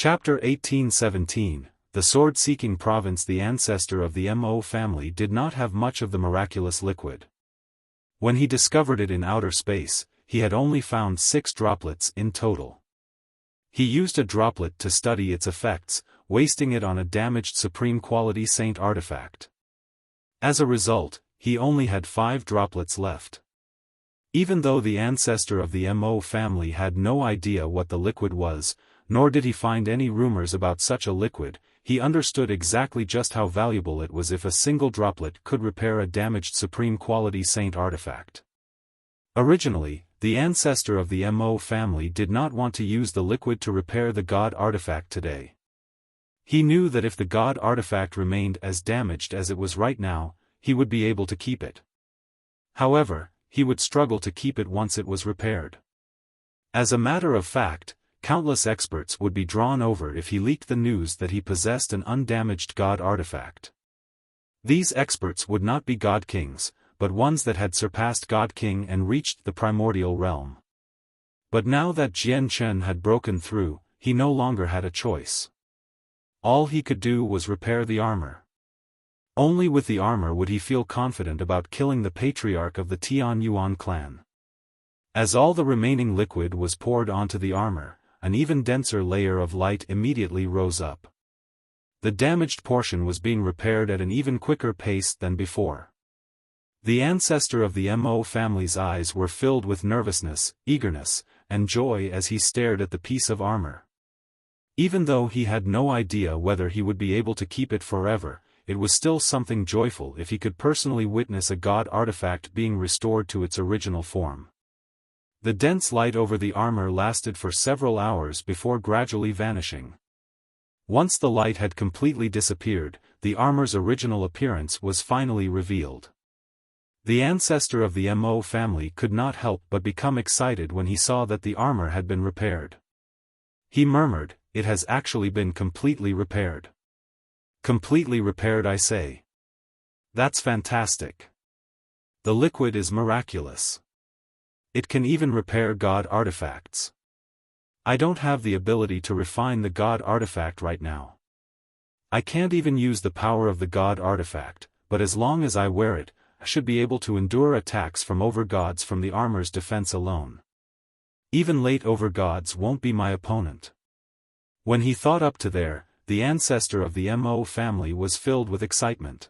Chapter 1817, The Sword-Seeking Province. The ancestor of the Mo family did not have much of the miraculous liquid. When he discovered it in outer space, he had only found 6 droplets in total. He used a droplet to study its effects, wasting it on a damaged Supreme Quality Saint artifact. As a result, he only had 5 droplets left. Even though the ancestor of the Mo family had no idea what the liquid was, nor did he find any rumors about such a liquid, he understood exactly just how valuable it was if a single droplet could repair a damaged Supreme Quality Saint artifact. Originally, the ancestor of the Mo family did not want to use the liquid to repair the God artifact today. He knew that if the God artifact remained as damaged as it was right now, he would be able to keep it. However, he would struggle to keep it once it was repaired. As a matter of fact, countless experts would be drawn over if he leaked the news that he possessed an undamaged God artifact. These experts would not be God Kings, but ones that had surpassed God King and reached the primordial realm. But now that Jian Chen had broken through, he no longer had a choice. All he could do was repair the armor. Only with the armor would he feel confident about killing the patriarch of the Tian Yuan clan. As all the remaining liquid was poured onto the armor, an even denser layer of light immediately rose up. The damaged portion was being repaired at an even quicker pace than before. The ancestor of the Mo family's eyes were filled with nervousness, eagerness, and joy as he stared at the piece of armor. Even though he had no idea whether he would be able to keep it forever, it was still something joyful if he could personally witness a God artifact being restored to its original form. The dense light over the armor lasted for several hours before gradually vanishing. Once the light had completely disappeared, the armor's original appearance was finally revealed. The ancestor of the Mo family could not help but become excited when he saw that the armor had been repaired. He murmured, "It has actually been completely repaired." "Completely repaired, I say. That's fantastic. The liquid is miraculous. It can even repair God artifacts. I don't have the ability to refine the God artifact right now. I can't even use the power of the God artifact, but as long as I wear it, I should be able to endure attacks from overgods from the armor's defense alone. Even late overgods won't be my opponent." When he thought up to there, the ancestor of the Mo family was filled with excitement.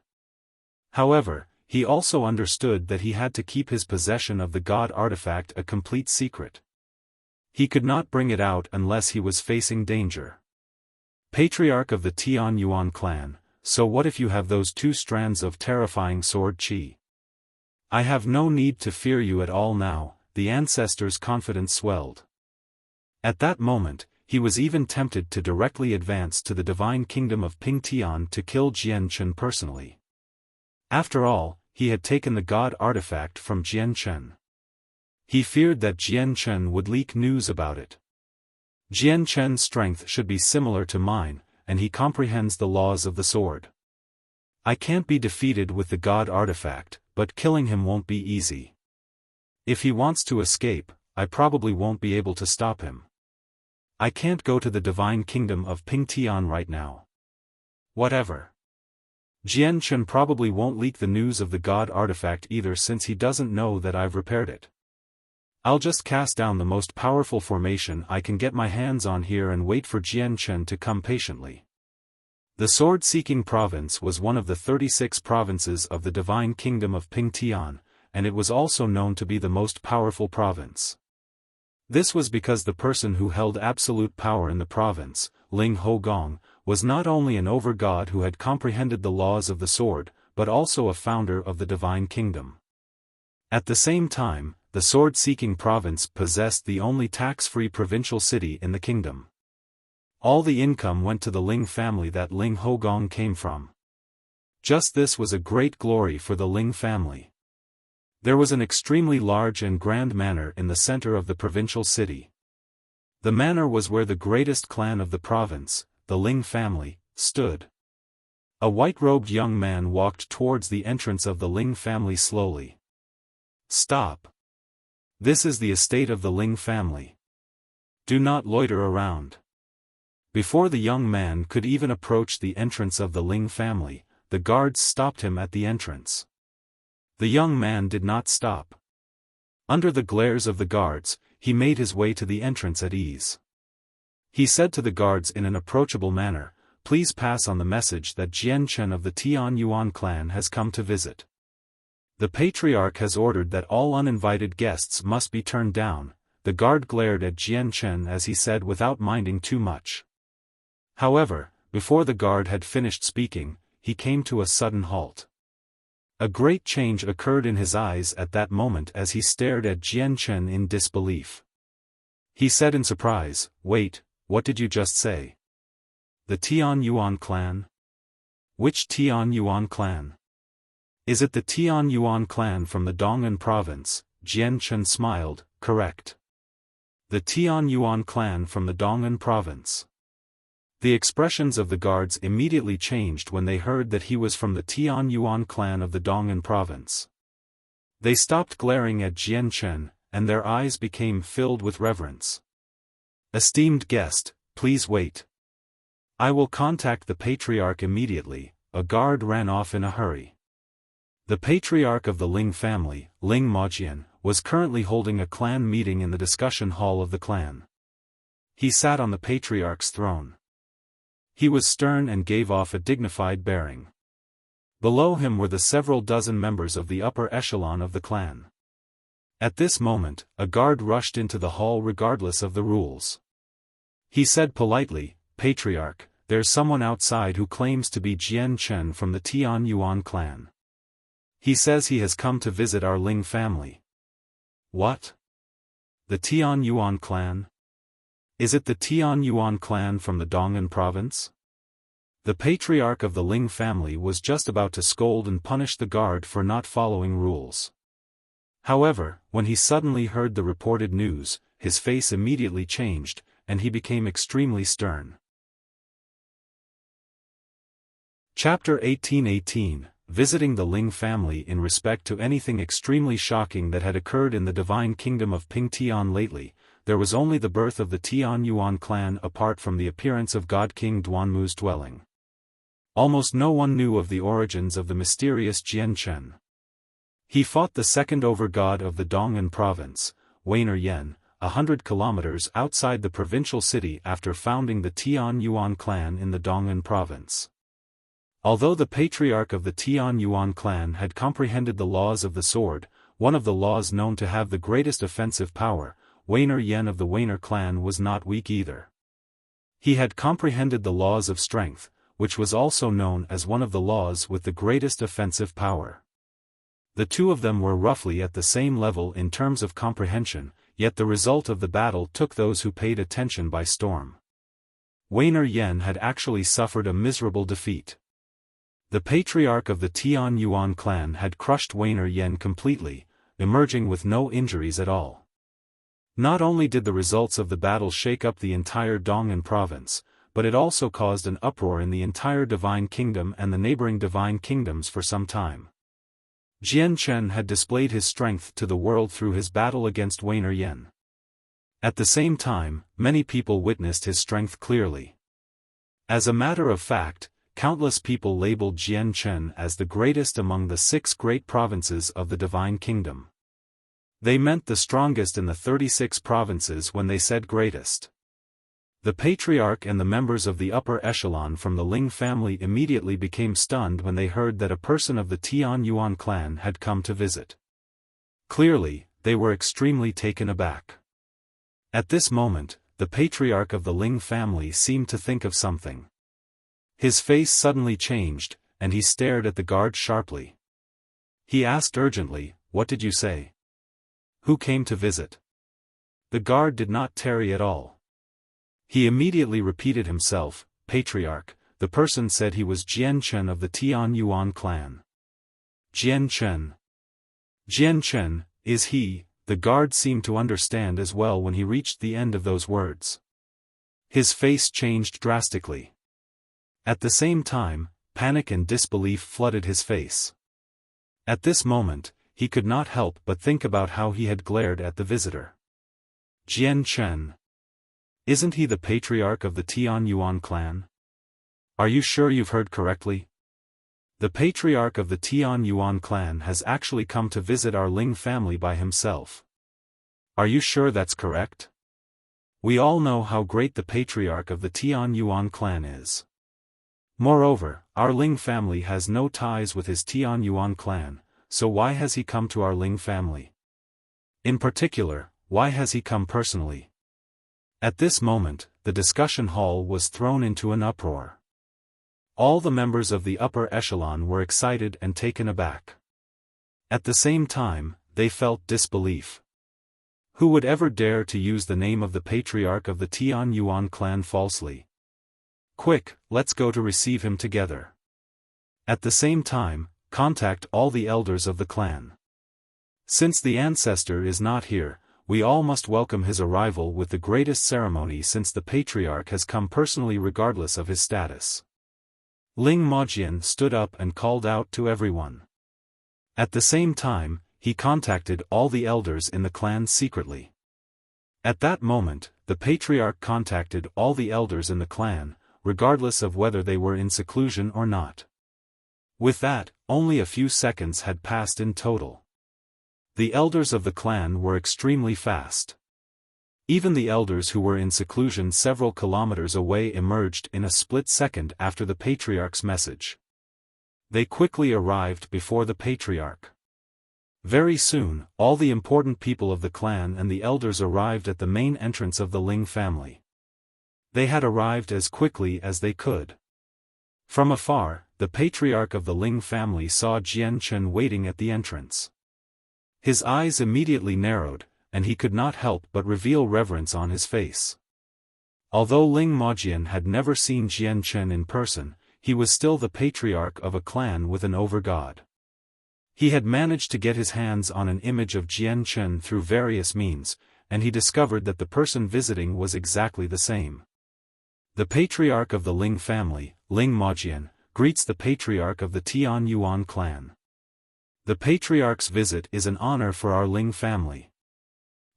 However, he also understood that he had to keep his possession of the God artifact a complete secret. He could not bring it out unless he was facing danger. Patriarch of the Tian Yuan clan, so what if you have those 2 strands of terrifying sword qi? I have no need to fear you at all now, the ancestor's confidence swelled. At that moment, he was even tempted to directly advance to the divine kingdom of Pingtian to kill Jian Chen personally. After all, he had taken the God artifact from Jian Chen. He feared that Jian Chen would leak news about it. Jian Chen's strength should be similar to mine, and he comprehends the laws of the sword. I can't be defeated with the God artifact, but killing him won't be easy. If he wants to escape, I probably won't be able to stop him. I can't go to the divine kingdom of Pingtian right now. Whatever. Jian Chen probably won't leak the news of the God artifact either since he doesn't know that I've repaired it. I'll just cast down the most powerful formation I can get my hands on here and wait for Jian Chen to come patiently. The Sword-Seeking Province was one of the 36 provinces of the divine kingdom of Pingtian, and it was also known to be the most powerful province. This was because the person who held absolute power in the province, Ling Hogong, was not only an overgod who had comprehended the laws of the sword, but also a founder of the divine kingdom. At the same time, the Sword-Seeking Province possessed the only tax-free provincial city in the kingdom. All the income went to the Ling family that Ling Hogong came from. Just this was a great glory for the Ling family. There was an extremely large and grand manor in the center of the provincial city. The manor was where the greatest clan of the province, the Ling family, stood. A white-robed young man walked towards the entrance of the Ling family slowly. "Stop. This is the estate of the Ling family. Do not loiter around. Before the young man could even approach the entrance of the Ling family, the guards stopped him at the entrance. The young man did not stop. Under the glares of the guards, he made his way to the entrance at ease. He said to the guards in an approachable manner, "Please pass on the message that Jian Chen of the Tian Yuan clan has come to visit. The patriarch has ordered that all uninvited guests must be turned down." The guard glared at Jian Chen as he said without minding too much. However, before the guard had finished speaking, he came to a sudden halt. A great change occurred in his eyes at that moment as he stared at Jian Chen in disbelief. He said in surprise, "Wait, what did you just say? The Tian Yuan clan? Which Tian Yuan clan? Is it the Tian Yuan clan from the Dong'an province?" Jian Chen smiled, "Correct. The Tian Yuan clan from the Dong'an province." The expressions of the guards immediately changed when they heard that he was from the Tian Yuan clan of the Dong'an province. They stopped glaring at Jian Chen, and their eyes became filled with reverence. "Esteemed guest, please wait. I will contact the patriarch immediately." A guard ran off in a hurry. The patriarch of the Ling family, Ling Mojian, was currently holding a clan meeting in the discussion hall of the clan. He sat on the patriarch's throne. He was stern and gave off a dignified bearing. Below him were the several dozen members of the upper echelon of the clan. At this moment, a guard rushed into the hall regardless of the rules. He said politely, "Patriarch, there's someone outside who claims to be Jian Chen from the Tian Yuan clan. He says he has come to visit our Ling family." "What? The Tian Yuan clan? Is it the Tian Yuan clan from the Dong'an province?" The patriarch of the Ling family was just about to scold and punish the guard for not following rules. However, when he suddenly heard the reported news, his face immediately changed, and he became extremely stern. Chapter 18:18 Visiting the Ling family. In respect to anything extremely shocking that had occurred in the divine kingdom of Pingtian lately, there was only the birth of the Tian Yuan clan apart from the appearance of God King Duanmu's dwelling. Almost no one knew of the origins of the mysterious Jian Chen. He fought the second over-god of the Dong'an province, Weiner Yan, 100 kilometers outside the provincial city after founding the Tian Yuan clan in the Dong'an province. Although the patriarch of the Tian Yuan clan had comprehended the laws of the sword, one of the laws known to have the greatest offensive power, Weiner Yan of the Weiner clan was not weak either. He had comprehended the laws of strength, which was also known as one of the laws with the greatest offensive power. The two of them were roughly at the same level in terms of comprehension, yet the result of the battle took those who paid attention by storm. Weiner Yan had actually suffered a miserable defeat. The patriarch of the Tian Yuan clan had crushed Weiner Yan completely, emerging with no injuries at all. Not only did the results of the battle shake up the entire Dong'an province, but it also caused an uproar in the entire Divine Kingdom and the neighboring Divine Kingdoms for some time. Jian Chen had displayed his strength to the world through his battle against Weiner Yan. At the same time, many people witnessed his strength clearly. As a matter of fact, countless people labeled Jian Chen as the greatest among the 6 great provinces of the Divine Kingdom. They meant the strongest in the 36 provinces when they said greatest. The patriarch and the members of the upper echelon from the Ling family immediately became stunned when they heard that a person of the Tian Yuan clan had come to visit. Clearly, they were extremely taken aback. At this moment, the patriarch of the Ling family seemed to think of something. His face suddenly changed, and he stared at the guard sharply. He asked urgently, "What did you say? Who came to visit?" The guard did not tarry at all. He immediately repeated himself, "Patriarch, the person said he was Jian Chen of the Tian Yuan clan." "Jian Chen? Jian Chen, is he?" The guard seemed to understand as well when he reached the end of those words. His face changed drastically. At the same time, panic and disbelief flooded his face. At this moment, he could not help but think about how he had glared at the visitor. Jian Chen. Isn't he the patriarch of the Tian Yuan clan? Are you sure you've heard correctly? The patriarch of the Tian Yuan clan has actually come to visit our Ling family by himself. Are you sure that's correct? We all know how great the patriarch of the Tian Yuan clan is. Moreover, our Ling family has no ties with his Tian Yuan clan, so why has he come to our Ling family? In particular, why has he come personally? At this moment, the discussion hall was thrown into an uproar. All the members of the upper echelon were excited and taken aback. At the same time, they felt disbelief. Who would ever dare to use the name of the patriarch of the Tian Yuan clan falsely? Quick, let's go to receive him together. At the same time, contact all the elders of the clan. Since the ancestor is not here, we all must welcome his arrival with the greatest ceremony since the patriarch has come personally regardless of his status. Ling Mojian stood up and called out to everyone. At the same time, he contacted all the elders in the clan secretly. At that moment, the patriarch contacted all the elders in the clan, regardless of whether they were in seclusion or not. With that, only a few seconds had passed in total. The elders of the clan were extremely fast. Even the elders who were in seclusion several kilometers away emerged in a split second after the patriarch's message. They quickly arrived before the patriarch. Very soon, all the important people of the clan and the elders arrived at the main entrance of the Ling family. They had arrived as quickly as they could. From afar, the patriarch of the Ling family saw Jian Chen waiting at the entrance. His eyes immediately narrowed, and he could not help but reveal reverence on his face. Although Ling Mojian had never seen Jian Chen in person, he was still the patriarch of a clan with an over-god. He had managed to get his hands on an image of Jian Chen through various means, and he discovered that the person visiting was exactly the same. The patriarch of the Ling family, Ling Mojian, greets the patriarch of the Tian Yuan clan. The patriarch's visit is an honor for our Ling family.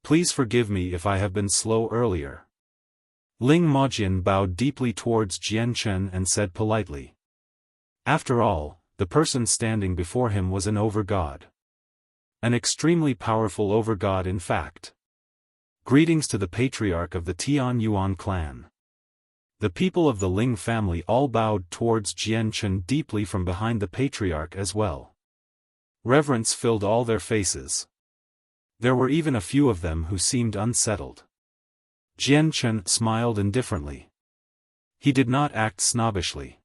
Please forgive me if I have been slow earlier. Ling Mojian bowed deeply towards Jian Chen and said politely. After all, the person standing before him was an over-god. An extremely powerful over-god in fact. Greetings to the patriarch of the Tian Yuan clan. The people of the Ling family all bowed towards Jian Chen deeply from behind the patriarch as well. Reverence filled all their faces. There were even a few of them who seemed unsettled. Jian Chen smiled indifferently. He did not act snobbishly.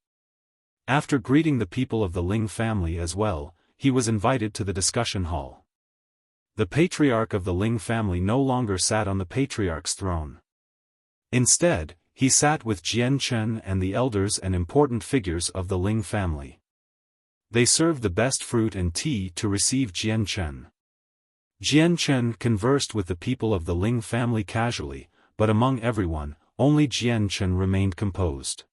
After greeting the people of the Ling family as well, he was invited to the discussion hall. The patriarch of the Ling family no longer sat on the patriarch's throne. Instead, he sat with Jian Chen and the elders and important figures of the Ling family. They served the best fruit and tea to receive Jian Chen. Jian Chen conversed with the people of the Ling family casually, but among everyone, only Jian Chen remained composed.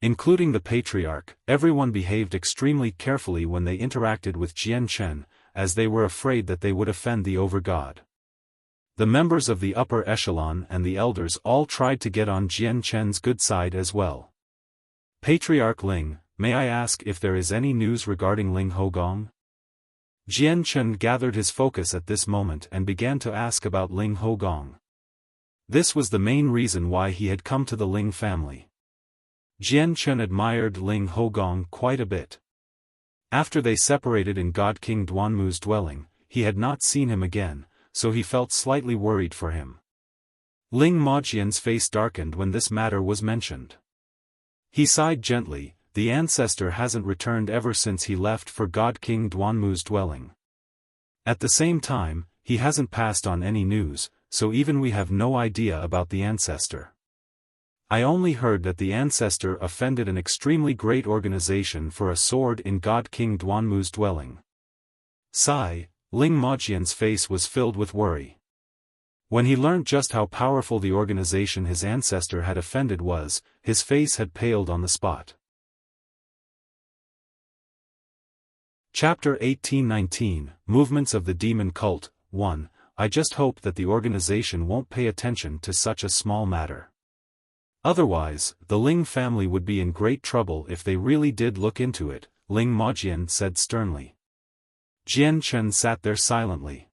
Including the patriarch, everyone behaved extremely carefully when they interacted with Jian Chen, as they were afraid that they would offend the over-god. The members of the upper echelon and the elders all tried to get on Jian Chen's good side as well. Patriarch Ling, may I ask if there is any news regarding Ling Hogong? Jian Chen gathered his focus at this moment and began to ask about Ling Hogong. This was the main reason why he had come to the Ling family. Jian Chen admired Ling Hogong quite a bit. After they separated in God King Duanmu's dwelling, he had not seen him again, so he felt slightly worried for him. Ling Mojian's face darkened when this matter was mentioned. He sighed gently. The ancestor hasn't returned ever since he left for God King Duanmu's dwelling. At the same time, he hasn't passed on any news, so even we have no idea about the ancestor. I only heard that the ancestor offended an extremely great organization for a sword in God King Duanmu's dwelling. Sigh, Ling Mojian's face was filled with worry. When he learned just how powerful the organization his ancestor had offended was, his face had paled on the spot. Chapter 18-19, Movements of the Demon Cult, 1. I just hope that the organization won't pay attention to such a small matter. Otherwise, the Ling family would be in great trouble if they really did look into it, Ling Mojian said sternly. Jian Chen sat there silently.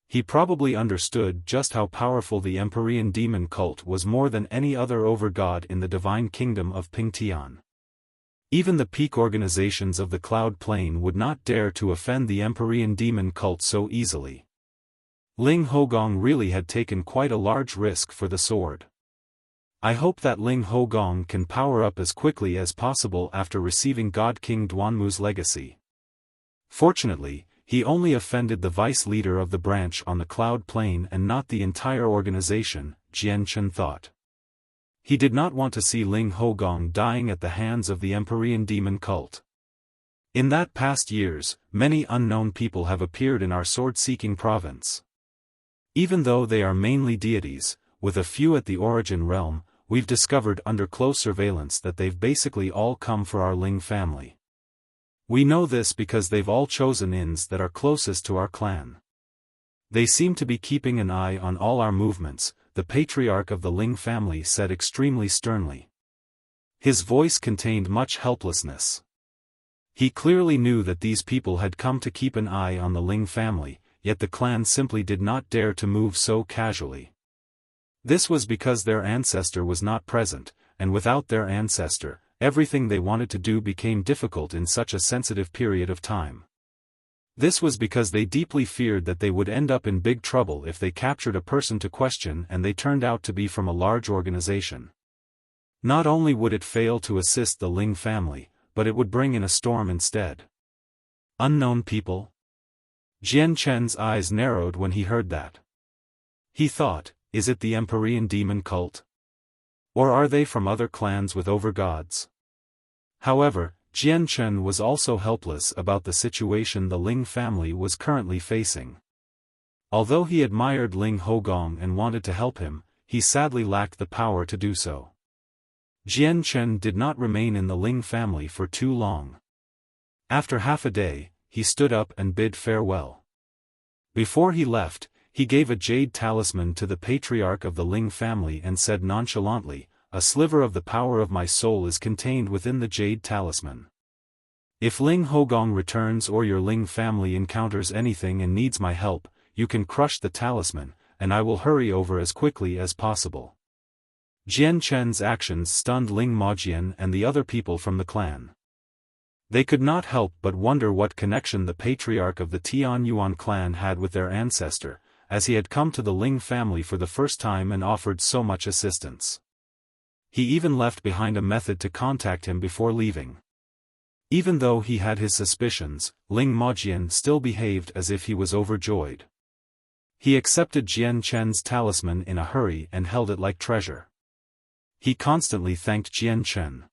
He probably understood just how powerful the Empyrean demon cult was more than any other over-god in the divine kingdom of Pingtian. Even the peak organizations of the Cloud Plane would not dare to offend the Empyrean demon cult so easily. Ling Hogong really had taken quite a large risk for the sword. I hope that Ling Hogong can power up as quickly as possible after receiving God King Duanmu's legacy. Fortunately, he only offended the vice leader of the branch on the Cloud Plane and not the entire organization, Jian Chen thought. He did not want to see Ling Hogong dying at the hands of the Empyrean demon cult. In that past years, many unknown people have appeared in our sword-seeking province. Even though they are mainly deities, with a few at the origin realm, we've discovered under close surveillance that they've basically all come for our Ling family. We know this because they've all chosen ins that are closest to our clan. They seem to be keeping an eye on all our movements, the patriarch of the Ling family said extremely sternly. His voice contained much helplessness. He clearly knew that these people had come to keep an eye on the Ling family, yet the clan simply did not dare to move so casually. This was because their ancestor was not present, and without their ancestor, everything they wanted to do became difficult in such a sensitive period of time. This was because they deeply feared that they would end up in big trouble if they captured a person to question and they turned out to be from a large organization. Not only would it fail to assist the Ling family, but it would bring in a storm instead. Unknown people? Jian Chen's eyes narrowed when he heard that. He thought, is it the Empyrean demon cult? Or are they from other clans with overgods? However, Jian Chen was also helpless about the situation the Ling family was currently facing. Although he admired Ling Hogong and wanted to help him, he sadly lacked the power to do so. Jian Chen did not remain in the Ling family for too long. After half a day, he stood up and bid farewell. Before he left, he gave a jade talisman to the patriarch of the Ling family and said nonchalantly, "A sliver of the power of my soul is contained within the jade talisman. If Ling Hogong returns or your Ling family encounters anything and needs my help, you can crush the talisman, and I will hurry over as quickly as possible." Jian Chen's actions stunned Ling Mojian and the other people from the clan. They could not help but wonder what connection the patriarch of the Tian Yuan clan had with their ancestor, as he had come to the Ling family for the first time and offered so much assistance. He even left behind a method to contact him before leaving. Even though he had his suspicions, Ling Mojian still behaved as if he was overjoyed. He accepted Jian Chen's talisman in a hurry and held it like treasure. He constantly thanked Jian Chen.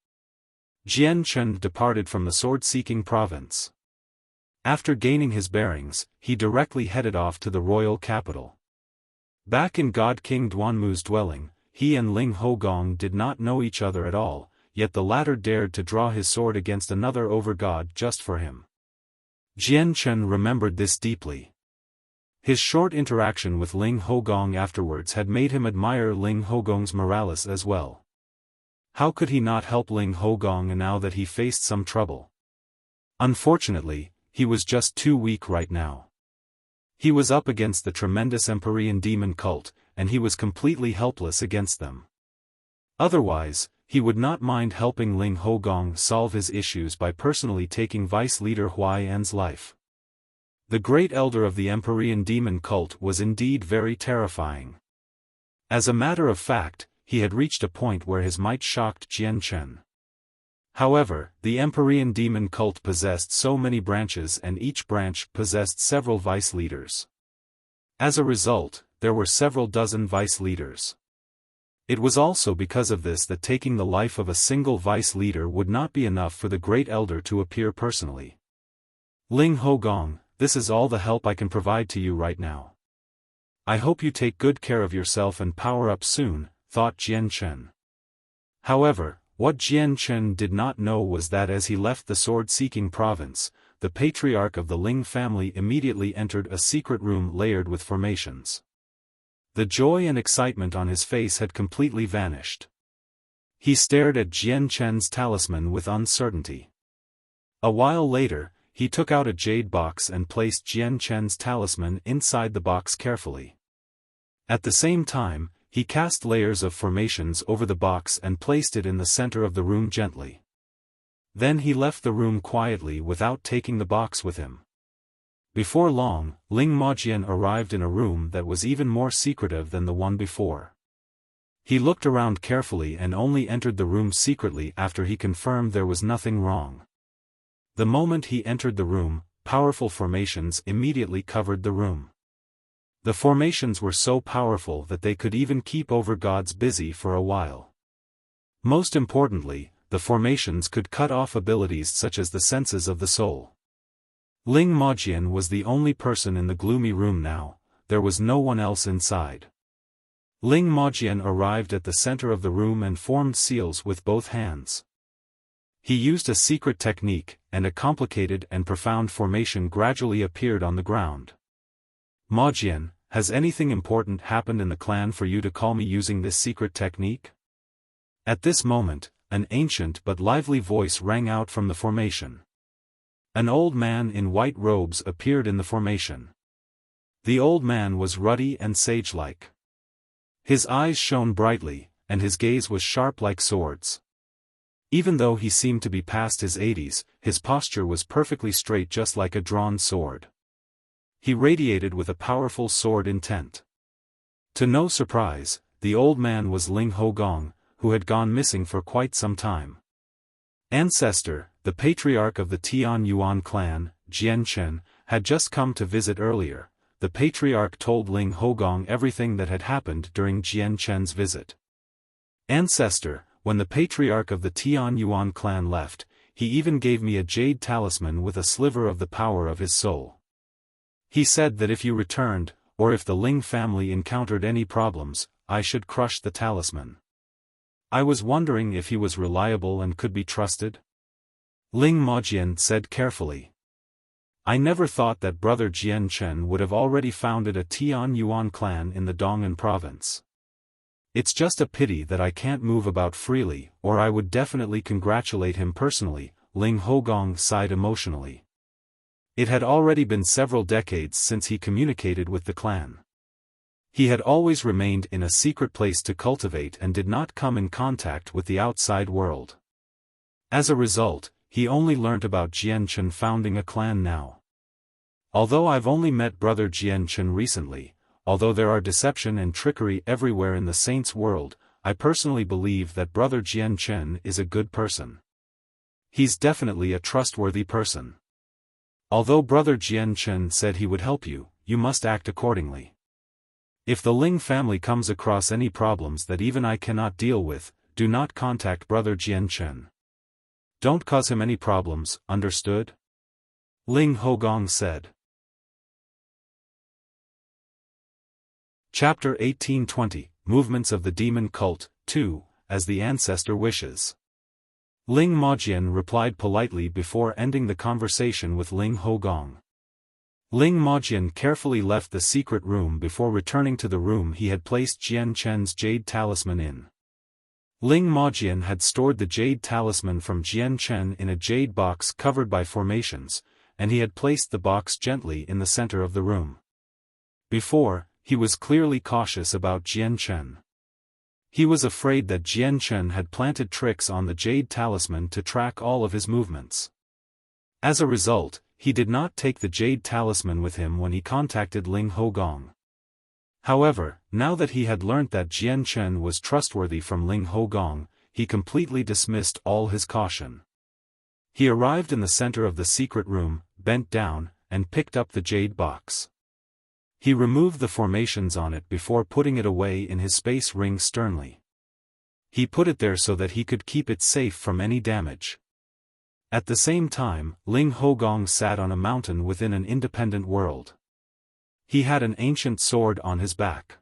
Jian Chen departed from the sword-seeking province. After gaining his bearings, he directly headed off to the royal capital. Back in God King Duanmu's dwelling, he and Ling Hogong did not know each other at all, yet the latter dared to draw his sword against another overgod just for him. Jian Chen remembered this deeply. His short interaction with Ling Hogong afterwards had made him admire Ling Hogong's morales as well. How could he not help Ling Hogong now that he faced some trouble? Unfortunately, he was just too weak right now. He was up against the tremendous Empyrean demon cult, and he was completely helpless against them. Otherwise, he would not mind helping Ling Hogong solve his issues by personally taking Vice Leader Huaiyan's life. The great elder of the Empyrean demon cult was indeed very terrifying. As a matter of fact, he had reached a point where his might shocked Jian Chen. However, the Empyrean demon cult possessed so many branches and each branch possessed several vice leaders. As a result, there were several dozen vice leaders. It was also because of this that taking the life of a single vice leader would not be enough for the great elder to appear personally. Ling Hogong, this is all the help I can provide to you right now. I hope you take good care of yourself and power up soon, thought Jian Chen. However, what Jian Chen did not know was that as he left the sword-seeking province, the patriarch of the Ling family immediately entered a secret room layered with formations. The joy and excitement on his face had completely vanished. He stared at Jian Chen's talisman with uncertainty. A while later, he took out a jade box and placed Jian Chen's talisman inside the box carefully. At the same time, he cast layers of formations over the box and placed it in the center of the room gently. Then he left the room quietly without taking the box with him. Before long, Ling Majian arrived in a room that was even more secretive than the one before. He looked around carefully and only entered the room secretly after he confirmed there was nothing wrong. The moment he entered the room, powerful formations immediately covered the room. The formations were so powerful that they could even keep over gods busy for a while. Most importantly, the formations could cut off abilities such as the senses of the soul. Ling Majian was the only person in the gloomy room now, there was no one else inside. Ling Majian arrived at the center of the room and formed seals with both hands. He used a secret technique, and a complicated and profound formation gradually appeared on the ground. Majian, has anything important happened in the clan for you to call me using this secret technique? At this moment, an ancient but lively voice rang out from the formation. An old man in white robes appeared in the formation. The old man was ruddy and sage-like. His eyes shone brightly, and his gaze was sharp like swords. Even though he seemed to be past his 80s, his posture was perfectly straight just like a drawn sword. He radiated with a powerful sword intent. To no surprise, the old man was Ling Hogong, who had gone missing for quite some time. Ancestor, the patriarch of the Tian Yuan clan, Jian Chen, had just come to visit earlier. The patriarch told Ling Hogong everything that had happened during Jian Chen's visit. Ancestor, when the patriarch of the Tian Yuan clan left, he even gave me a jade talisman with a sliver of the power of his soul. He said that if you returned, or if the Ling family encountered any problems, I should crush the talisman. I was wondering if he was reliable and could be trusted? Ling Majian said carefully. I never thought that brother Jian Chen would have already founded a Tian Yuan clan in the Dong'an province. It's just a pity that I can't move about freely, or I would definitely congratulate him personally, Ling Hogong sighed emotionally. It had already been several decades since he communicated with the clan. He had always remained in a secret place to cultivate and did not come in contact with the outside world. As a result, he only learnt about Jian Chen founding a clan now. Although I've only met brother Jian Chen recently, although there are deception and trickery everywhere in the saints' world, I personally believe that brother Jian Chen is a good person. He's definitely a trustworthy person. Although brother Jian Chen said he would help you, you must act accordingly. If the Ling family comes across any problems that even I cannot deal with, do not contact brother Jian Chen. Don't cause him any problems, understood? Ling Hogong said. Chapter 1820, Movements of the Demon Cult, 2, As the Ancestor Wishes. Ling Majian replied politely before ending the conversation with Ling Hogong. Ling Majian carefully left the secret room before returning to the room he had placed Jian Chen's jade talisman in. Ling Majian had stored the jade talisman from Jian Chen in a jade box covered by formations, and he had placed the box gently in the center of the room. Before, he was clearly cautious about Jian Chen. He was afraid that Jian Chen had planted tricks on the jade talisman to track all of his movements. As a result, he did not take the jade talisman with him when he contacted Ling Hogong. However, now that he had learnt that Jian Chen was trustworthy from Ling Hogong, he completely dismissed all his caution. He arrived in the center of the secret room, bent down, and picked up the jade box. He removed the formations on it before putting it away in his space ring sternly. He put it there so that he could keep it safe from any damage. At the same time, Ling Hogong sat on a mountain within an independent world. He had an ancient sword on his back.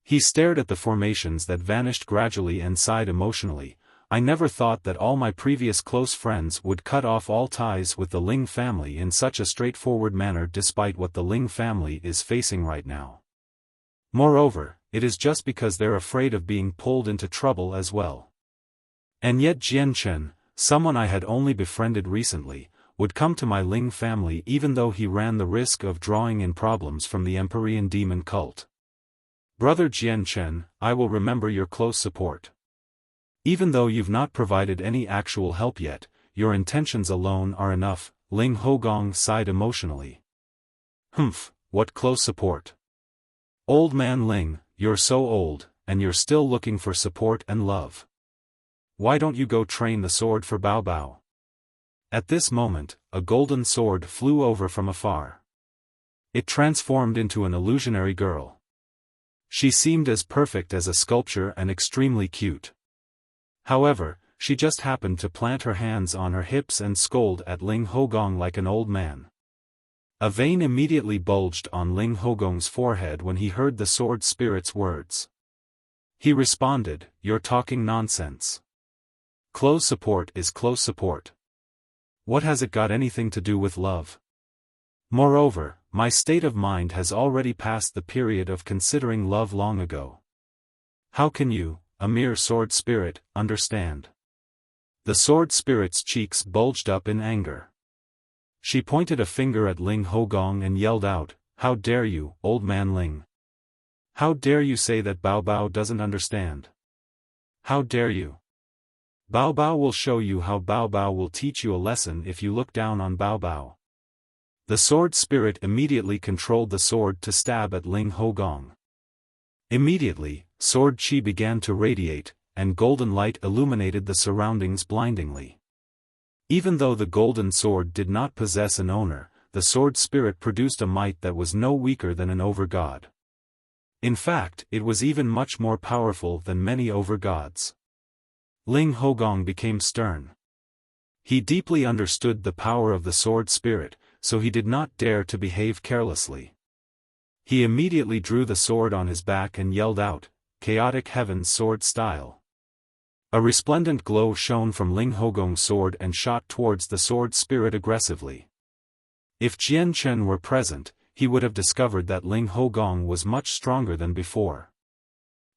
He stared at the formations that vanished gradually and sighed emotionally. I never thought that all my previous close friends would cut off all ties with the Ling family in such a straightforward manner despite what the Ling family is facing right now. Moreover, it is just because they're afraid of being pulled into trouble as well. And yet Jian Chen, someone I had only befriended recently, would come to my Ling family even though he ran the risk of drawing in problems from the Empyrean demon cult. Brother Jian Chen, I will remember your close support. Even though you've not provided any actual help yet, your intentions alone are enough, Ling Hogong sighed emotionally. Humph, what close support. Old man Ling, you're so old, and you're still looking for support and love. Why don't you go train the sword for Bao Bao? At this moment, a golden sword flew over from afar. It transformed into an illusionary girl. She seemed as perfect as a sculpture and extremely cute. However, she just happened to plant her hands on her hips and scold at Ling Hogong like an old man. A vein immediately bulged on Ling Hogong's forehead when he heard the sword spirit's words. He responded, "You're talking nonsense. Close support is close support. What has it got anything to do with love? Moreover, my state of mind has already passed the period of considering love long ago. How can you, a mere sword spirit, understand?" The sword spirit's cheeks bulged up in anger. She pointed a finger at Ling Hogong and yelled out, "How dare you, old man Ling? How dare you say that Bao Bao doesn't understand? How dare you? Bao Bao will show you how Bao Bao will teach you a lesson if you look down on Bao Bao." The sword spirit immediately controlled the sword to stab at Ling Hogong. Immediately, sword chi began to radiate, and golden light illuminated the surroundings blindingly. Even though the golden sword did not possess an owner, the sword spirit produced a might that was no weaker than an over-god. In fact, it was even much more powerful than many over-gods. Ling Hogong became stern. He deeply understood the power of the sword spirit, so he did not dare to behave carelessly. He immediately drew the sword on his back and yelled out, "Chaotic Heaven's sword style." A resplendent glow shone from Ling Hogong's sword and shot towards the sword spirit aggressively. If Jian Chen were present, he would have discovered that Ling Hogong was much stronger than before.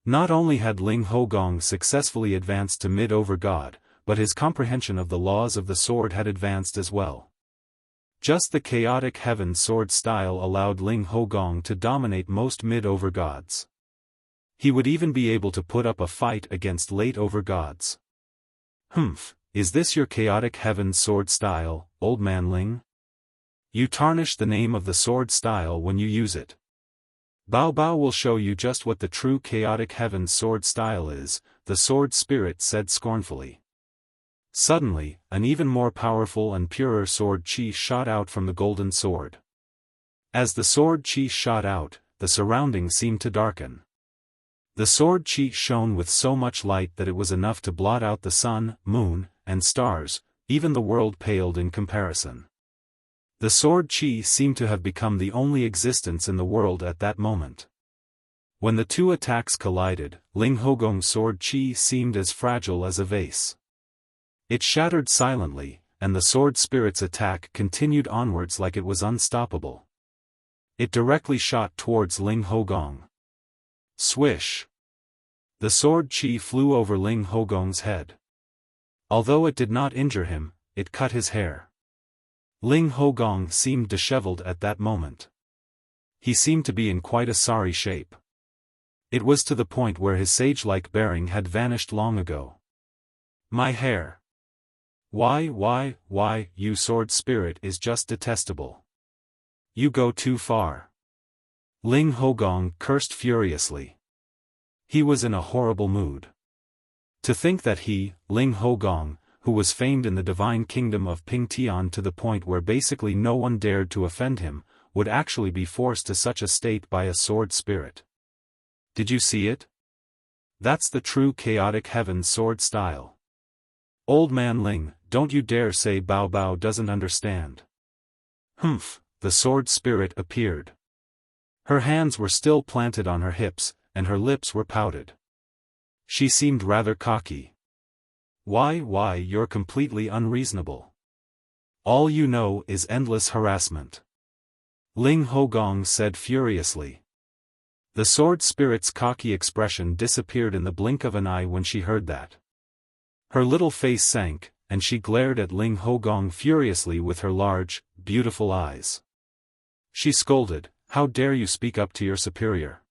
Not only had Ling Hogong successfully advanced to mid-over-god, but his comprehension of the laws of the sword had advanced as well. Just the chaotic heaven sword style allowed Ling Hogong to dominate most mid-over-gods. He would even be able to put up a fight against late-over-gods. Humph, is this your chaotic heaven sword style, old man Ling? You tarnish the name of the sword style when you use it. Bao Bao will show you just what the true chaotic heaven sword style is, the sword spirit said scornfully. Suddenly, an even more powerful and purer sword chi shot out from the golden sword. As the sword chi shot out, the surroundings seemed to darken. The sword chi shone with so much light that it was enough to blot out the sun, moon, and stars, even the world paled in comparison. The sword chi seemed to have become the only existence in the world at that moment. When the two attacks collided, Ling Hogong's sword chi seemed as fragile as a vase. It shattered silently, and the sword spirit's attack continued onwards like it was unstoppable. It directly shot towards Ling Hogong. Swish! The sword chi flew over Ling Hogong's head. Although it did not injure him, it cut his hair. Ling Hogong seemed disheveled at that moment. He seemed to be in quite a sorry shape. It was to the point where his sage-like bearing had vanished long ago. My hair. Why, you sword spirit is just detestable. You go too far. Ling Hogong cursed furiously. He was in a horrible mood. To think that he, Ling Hogong, who was famed in the divine kingdom of Pingtian to the point where basically no one dared to offend him, would actually be forced to such a state by a sword spirit. Did you see it? That's the true chaotic heaven sword style. Old man Ling, don't you dare say Bao Bao doesn't understand. Humph, the sword spirit appeared. Her hands were still planted on her hips, and her lips were pouted. She seemed rather cocky. Why, you're completely unreasonable. All you know is endless harassment. Ling Hogong said furiously. The sword spirit's cocky expression disappeared in the blink of an eye when she heard that. Her little face sank, and she glared at Ling Hogong furiously with her large, beautiful eyes. She scolded, "How dare you speak up to your superior?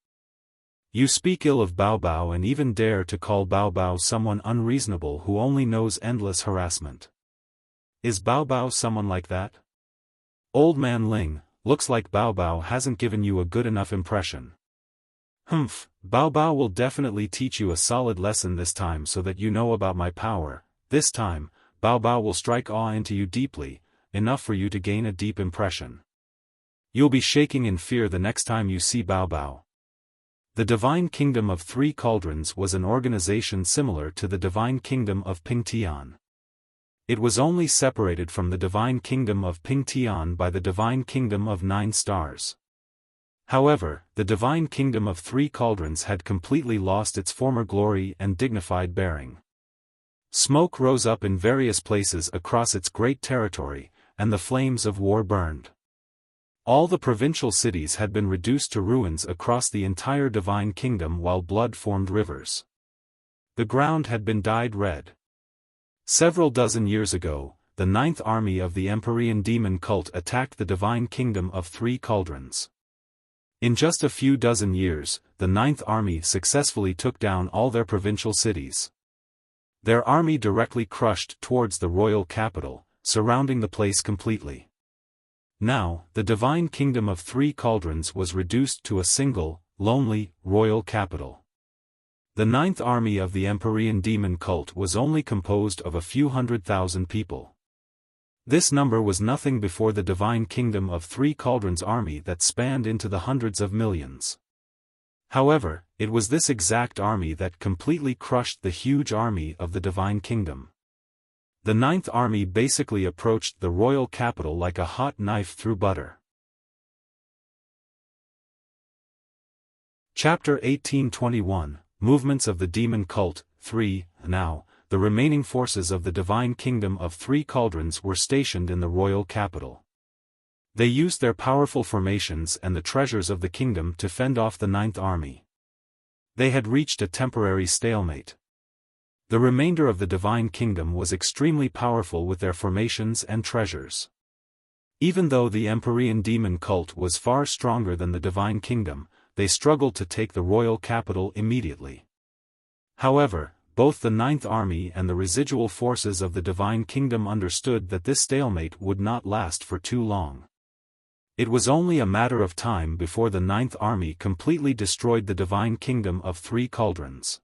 You speak ill of Bao Bao and even dare to call Bao Bao someone unreasonable who only knows endless harassment. Is Bao Bao someone like that? Old man Ling, looks like Bao Bao hasn't given you a good enough impression. Humph, Bao Bao will definitely teach you a solid lesson this time so that you know about my power. This time, Bao Bao will strike awe into you deeply, enough for you to gain a deep impression. You'll be shaking in fear the next time you see Bao Bao." The Divine Kingdom of Three Cauldrons was an organization similar to the Divine Kingdom of Pingtian. It was only separated from the Divine Kingdom of Pingtian by the Divine Kingdom of 9 Stars. However, the Divine Kingdom of Three Cauldrons had completely lost its former glory and dignified bearing. Smoke rose up in various places across its great territory, and the flames of war burned. All the provincial cities had been reduced to ruins across the entire Divine Kingdom while blood formed rivers. The ground had been dyed red. Several dozen years ago, the 9th army of the Empyrean demon cult attacked the Divine Kingdom of Three Cauldrons. In just a few dozen years, the 9th army successfully took down all their provincial cities. Their army directly crushed towards the royal capital, surrounding the place completely. Now, the Divine Kingdom of Three Cauldrons was reduced to a single, lonely, royal capital. The 9th army of the Empyrean demon cult was only composed of a few 100,000 people. This number was nothing before the Divine Kingdom of Three Cauldrons army that spanned into the hundreds of millions. However, it was this exact army that completely crushed the huge army of the Divine Kingdom. The 9th army basically approached the royal capital like a hot knife through butter. Chapter 1821, Movements of the Demon Cult, 3. Now, the remaining forces of the Divine Kingdom of Three Cauldrons were stationed in the royal capital. They used their powerful formations and the treasures of the kingdom to fend off the 9th army. They had reached a temporary stalemate. The remainder of the Divine Kingdom was extremely powerful with their formations and treasures. Even though the Empyrean demon cult was far stronger than the Divine Kingdom, they struggled to take the royal capital immediately. However, both the 9th army and the residual forces of the Divine Kingdom understood that this stalemate would not last for too long. It was only a matter of time before the 9th army completely destroyed the Divine Kingdom of Three Cauldrons.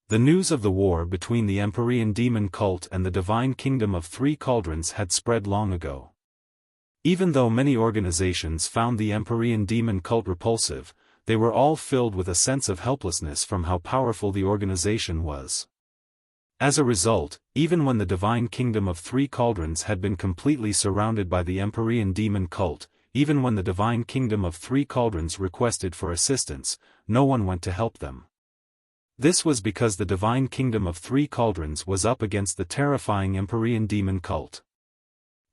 The news of the war between the Empyrean demon cult and the Divine Kingdom of Three Cauldrons had spread long ago. Even though many organizations found the Empyrean demon cult repulsive, they were all filled with a sense of helplessness from how powerful the organization was. As a result, even when the Divine Kingdom of Three Cauldrons had been completely surrounded by the Empyrean demon cult, even when the Divine Kingdom of Three Cauldrons requested for assistance, no one went to help them. This was because the Divine Kingdom of Three Cauldrons was up against the terrifying Empyrean demon cult.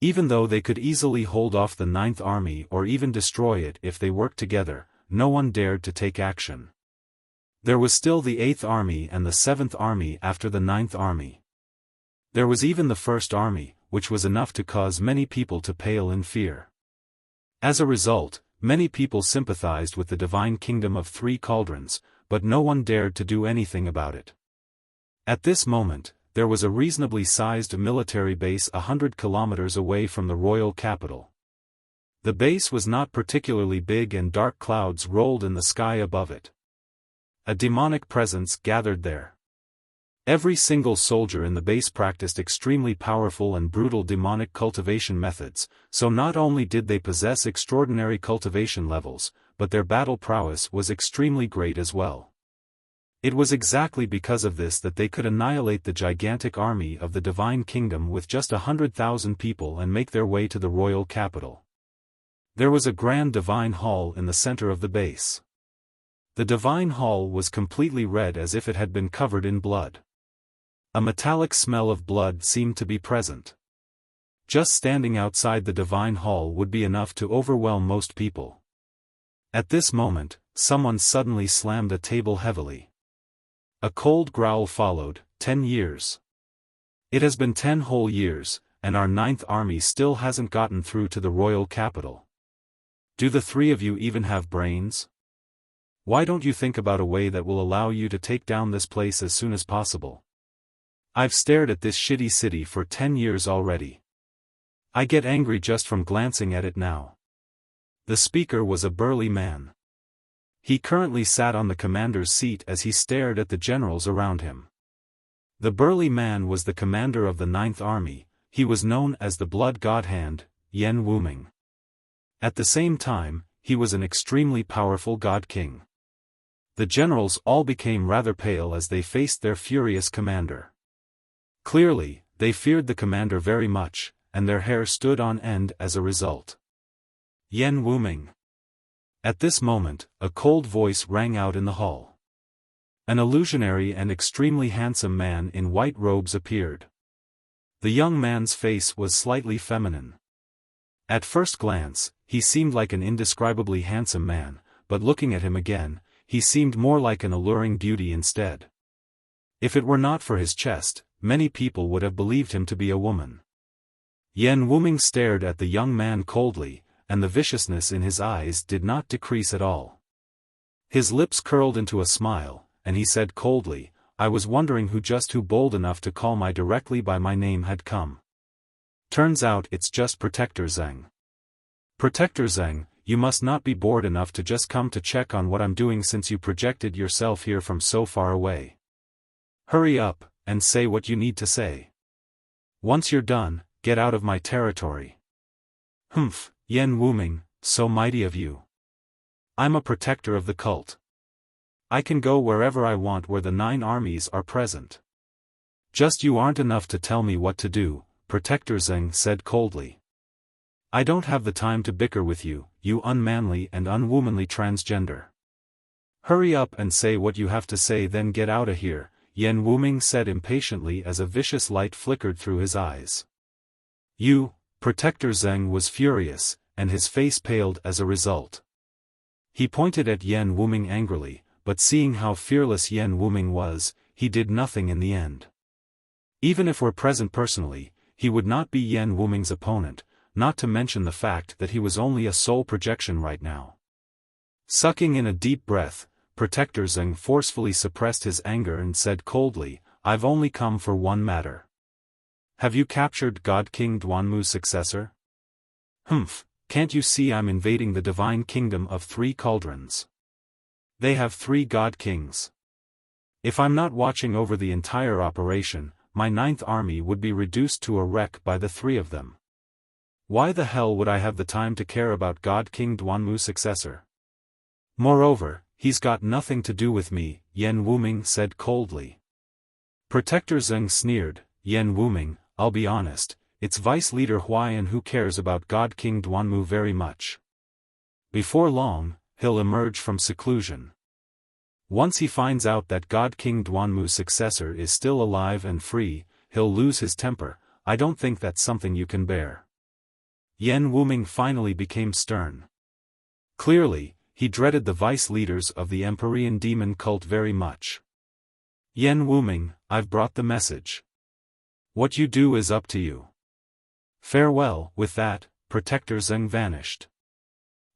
Even though they could easily hold off the 9th army or even destroy it if they worked together, no one dared to take action. There was still the 8th army and the 7th army after the 9th army. There was even the 1st army, which was enough to cause many people to pale in fear. As a result, many people sympathized with the Divine Kingdom of Three Cauldrons, but no one dared to do anything about it. At this moment, there was a reasonably sized military base 100 kilometers away from the royal capital. The base was not particularly big and dark clouds rolled in the sky above it. A demonic presence gathered there. Every single soldier in the base practiced extremely powerful and brutal demonic cultivation methods, so not only did they possess extraordinary cultivation levels, but their battle prowess was extremely great as well. It was exactly because of this that they could annihilate the gigantic army of the Divine Kingdom with just 100,000 people and make their way to the royal capital. There was a grand divine hall in the center of the base. The divine hall was completely red as if it had been covered in blood. A metallic smell of blood seemed to be present. Just standing outside the divine hall would be enough to overwhelm most people. At this moment, someone suddenly slammed a table heavily. A cold growl followed. 10 years. It has been 10 whole years, and our 9th army still hasn't gotten through to the royal capital. Do the three of you even have brains? Why don't you think about a way that will allow you to take down this place as soon as possible? I've stared at this shitty city for 10 years already. I get angry just from glancing at it now. The speaker was a burly man. He currently sat on the commander's seat as he stared at the generals around him. The burly man was the commander of the 9th Army. He was known as the Blood God Hand, Yen Wuming. At the same time, he was an extremely powerful God King. The generals all became rather pale as they faced their furious commander. Clearly, they feared the commander very much, and their hair stood on end as a result. Yen Wuming. At this moment, a cold voice rang out in the hall. An illusionary and extremely handsome man in white robes appeared. The young man's face was slightly feminine. At first glance, he seemed like an indescribably handsome man, but looking at him again, he seemed more like an alluring beauty instead. If it were not for his chest, many people would have believed him to be a woman. Yen Wuming stared at the young man coldly, and the viciousness in his eyes did not decrease at all. His lips curled into a smile, and he said coldly, "I was wondering who bold enough to call me directly by my name had come. Turns out it's just Protector Zheng. Protector Zheng, you must not be bored enough to just come to check on what I'm doing since you projected yourself here from so far away. Hurry up, and say what you need to say. Once you're done, get out of my territory." "Humph, Yen Wuming, so mighty of you. I'm a protector of the cult. I can go wherever I want where the 9 armies are present. Just you aren't enough to tell me what to do," Protector Zheng said coldly. "I don't have the time to bicker with you, you unmanly and unwomanly transgender. Hurry up and say what you have to say, then get out of here," Yen Wuming said impatiently as a vicious light flickered through his eyes. "You," Protector Zheng was furious, and his face paled as a result. He pointed at Yen Wuming angrily, but seeing how fearless Yen Wuming was, he did nothing in the end. Even if were present personally, he would not be Yen Wuming's opponent, not to mention the fact that he was only a soul projection right now. Sucking in a deep breath, Protector Zheng forcefully suppressed his anger and said coldly, "I've only come for one matter. Have you captured God King Duanmu's successor? Humph, can't you see I'm invading the divine kingdom of 3 cauldrons? They have 3 God Kings. If I'm not watching over the entire operation, my 9th army would be reduced to a wreck by the 3 of them. Why the hell would I have the time to care about God King Duanmu's successor? Moreover, he's got nothing to do with me," Yen Wuming said coldly. Protector Zheng sneered, "Yen Wuming, I'll be honest, it's Vice Leader Huaiyan who cares about God King Duanmu very much. Before long, he'll emerge from seclusion. Once he finds out that God King Duanmu's successor is still alive and free, he'll lose his temper. I don't think that's something you can bear." Yen Wuming finally became stern. Clearly, he dreaded the vice leaders of the Empyrean demon cult very much. "Yen Wuming, I've brought the message. What you do is up to you. Farewell." With that, Protector Zheng vanished.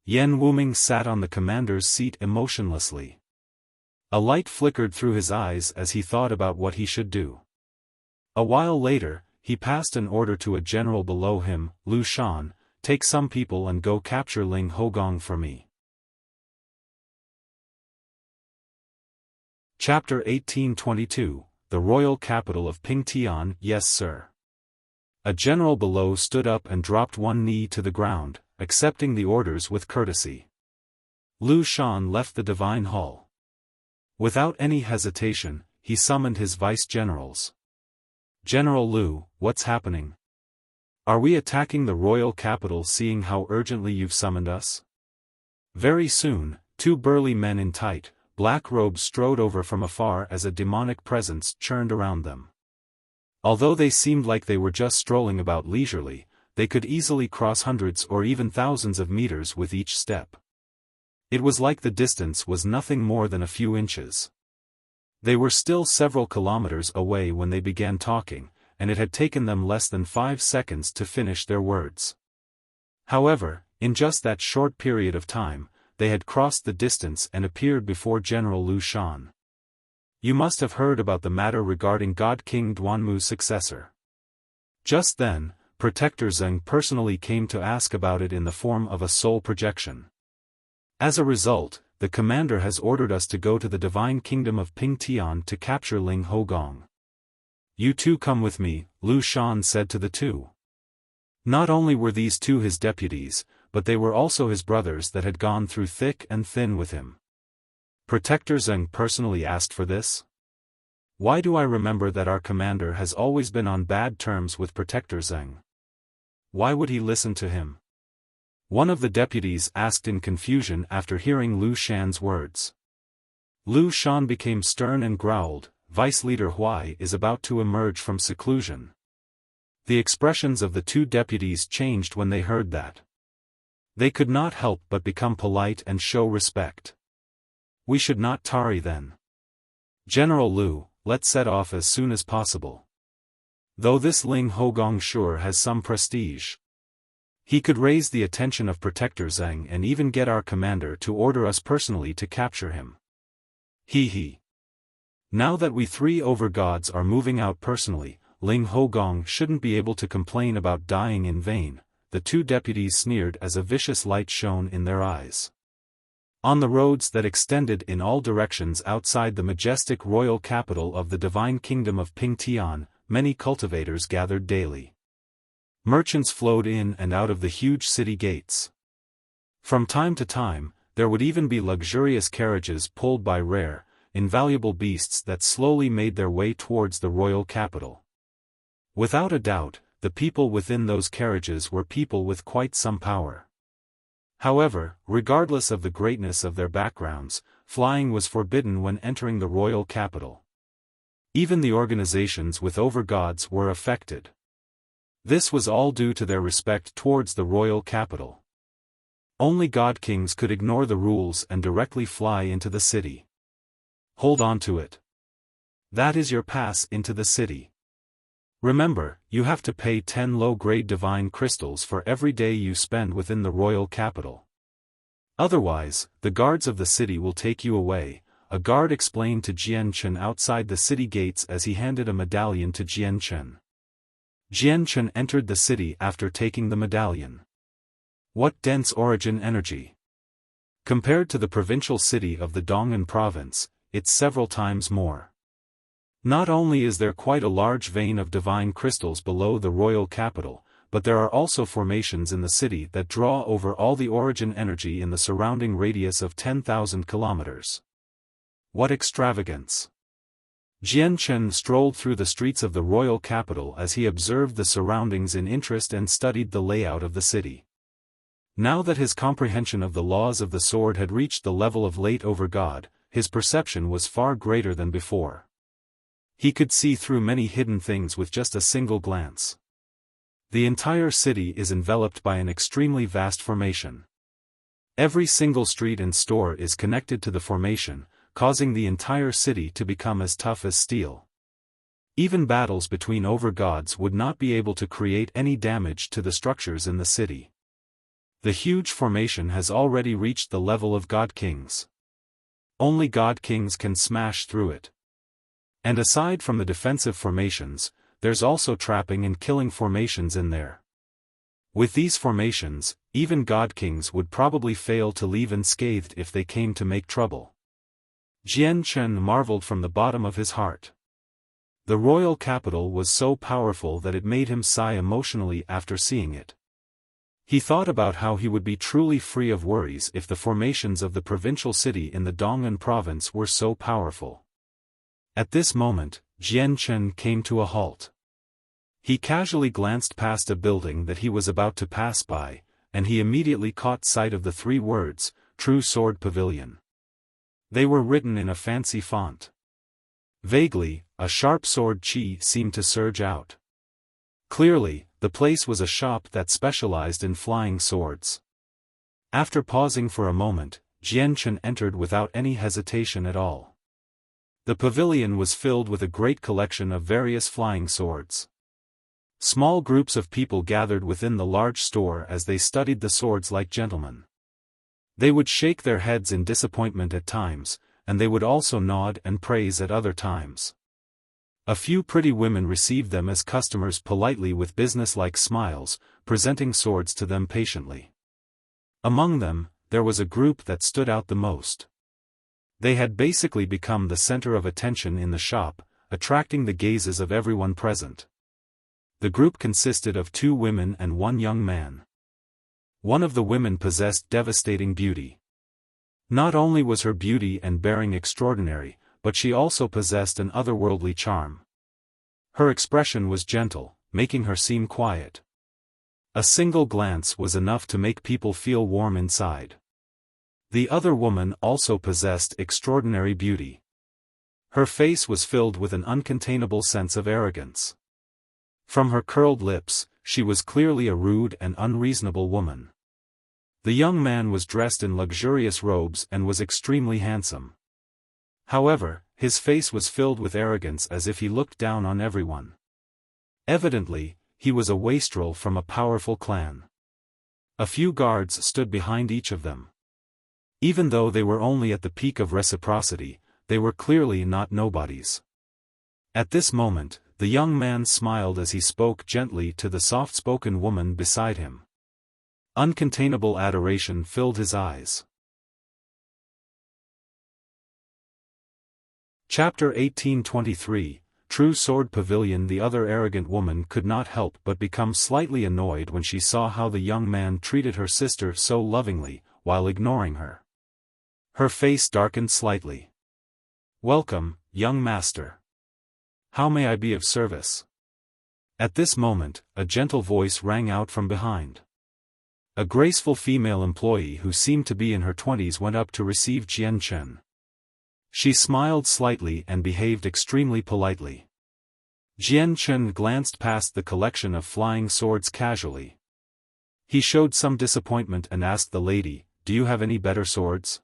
Yen Wuming sat on the commander's seat emotionlessly. A light flickered through his eyes as he thought about what he should do. A while later, he passed an order to a general below him, "Lu Shan, take some people and go capture Ling Hogong for me." Chapter 1822, The Royal Capital of Pingtian. "Yes, sir." A general below stood up and dropped one knee to the ground, accepting the orders with courtesy. Lu Shan left the divine hall. Without any hesitation, he summoned his vice-generals. "General Lu, what's happening? Are we attacking the royal capital seeing how urgently you've summoned us?" Very soon, 2 burly men in tight, black robes strode over from afar as a demonic presence churned around them. Although they seemed like they were just strolling about leisurely, they could easily cross hundreds or even thousands of meters with each step. It was like the distance was nothing more than a few inches. They were still several kilometers away when they began talking, and it had taken them less than 5 seconds to finish their words. However, in just that short period of time, they had crossed the distance and appeared before General Lu Shan. You must have heard about the matter regarding God King Duanmu's successor. Just then, Protector Zheng personally came to ask about it in the form of a soul projection. As a result, the commander has ordered us to go to the divine kingdom of Pingtian to capture Ling Hogong. You two come with me, Lu Shan said to the two. Not only were these two his deputies, but they were also his brothers that had gone through thick and thin with him. Protector Zheng personally asked for this? Why do I remember that our commander has always been on bad terms with Protector Zheng? Why would he listen to him? One of the deputies asked in confusion after hearing Lu Shan's words. Lu Shan became stern and growled, Vice Leader Huai is about to emerge from seclusion. The expressions of the two deputies changed when they heard that. They could not help but become polite and show respect. We should not tarry then. General Lu, let's set off as soon as possible. Though this Ling Hogong sure has some prestige. He could raise the attention of Protector Zheng and even get our commander to order us personally to capture him. He. Now that we three over-gods are moving out personally, Ling Hogong shouldn't be able to complain about dying in vain, the two deputies sneered as a vicious light shone in their eyes. On the roads that extended in all directions outside the majestic royal capital of the divine kingdom of Pingtian, many cultivators gathered daily. Merchants flowed in and out of the huge city gates. From time to time, there would even be luxurious carriages pulled by rare, invaluable beasts that slowly made their way towards the royal capital. Without a doubt, the people within those carriages were people with quite some power. However, regardless of the greatness of their backgrounds, flying was forbidden when entering the royal capital. Even the organizations with over-gods were affected. This was all due to their respect towards the royal capital. Only god kings could ignore the rules and directly fly into the city. Hold on to it. That is your pass into the city. Remember, you have to pay 10 low-grade divine crystals for every day you spend within the royal capital. Otherwise, the guards of the city will take you away, a guard explained to Jian Chen outside the city gates as he handed a medallion to Jian Chen. Jian Chen entered the city after taking the medallion. What dense origin energy! Compared to the provincial city of the Dong'an province, it's several times more. Not only is there quite a large vein of divine crystals below the royal capital, but there are also formations in the city that draw over all the origin energy in the surrounding radius of 10,000 kilometers. What extravagance! Jian Chen strolled through the streets of the royal capital as he observed the surroundings in interest and studied the layout of the city. Now that his comprehension of the laws of the sword had reached the level of late over-god, his perception was far greater than before. He could see through many hidden things with just a single glance. The entire city is enveloped by an extremely vast formation. Every single street and store is connected to the formation, causing the entire city to become as tough as steel. Even battles between over-gods would not be able to create any damage to the structures in the city. The huge formation has already reached the level of god kings. Only god kings can smash through it. And aside from the defensive formations, there's also trapping and killing formations in there. With these formations, even god kings would probably fail to leave unscathed if they came to make trouble. Jian Chen marveled from the bottom of his heart. The royal capital was so powerful that it made him sigh emotionally after seeing it. He thought about how he would be truly free of worries if the formations of the provincial city in the Dong'an province were so powerful. At this moment, Jian Chen came to a halt. He casually glanced past a building that he was about to pass by, and he immediately caught sight of the 3 words, True Sword Pavilion. They were written in a fancy font. Vaguely, a sharp sword chi seemed to surge out. Clearly, the place was a shop that specialized in flying swords. After pausing for a moment, Jian Chen entered without any hesitation at all. The pavilion was filled with a great collection of various flying swords. Small groups of people gathered within the large store as they studied the swords like gentlemen. They would shake their heads in disappointment at times, and they would also nod and praise at other times. A few pretty women received them as customers politely with business-like smiles, presenting swords to them patiently. Among them, there was a group that stood out the most. They had basically become the center of attention in the shop, attracting the gazes of everyone present. The group consisted of 2 women and 1 young man. One of the women possessed devastating beauty. Not only was her beauty and bearing extraordinary, but she also possessed an otherworldly charm. Her expression was gentle, making her seem quiet. A single glance was enough to make people feel warm inside. The other woman also possessed extraordinary beauty. Her face was filled with an uncontainable sense of arrogance. From her curled lips, she was clearly a rude and unreasonable woman. The young man was dressed in luxurious robes and was extremely handsome. However, his face was filled with arrogance as if he looked down on everyone. Evidently, he was a wastrel from a powerful clan. A few guards stood behind each of them. Even though they were only at the peak of reciprocity, they were clearly not nobodies. At this moment, the young man smiled as he spoke gently to the soft-spoken woman beside him. Uncontainable adoration filled his eyes. Chapter 1823, True Sword Pavilion. The other arrogant woman could not help but become slightly annoyed when she saw how the young man treated her sister so lovingly, while ignoring her. Her face darkened slightly. "Welcome, young master. How may I be of service?" At this moment, a gentle voice rang out from behind. A graceful female employee who seemed to be in her 20s went up to receive Jian Chen. She smiled slightly and behaved extremely politely. Jian Chen glanced past the collection of flying swords casually. He showed some disappointment and asked the lady, "Do you have any better swords?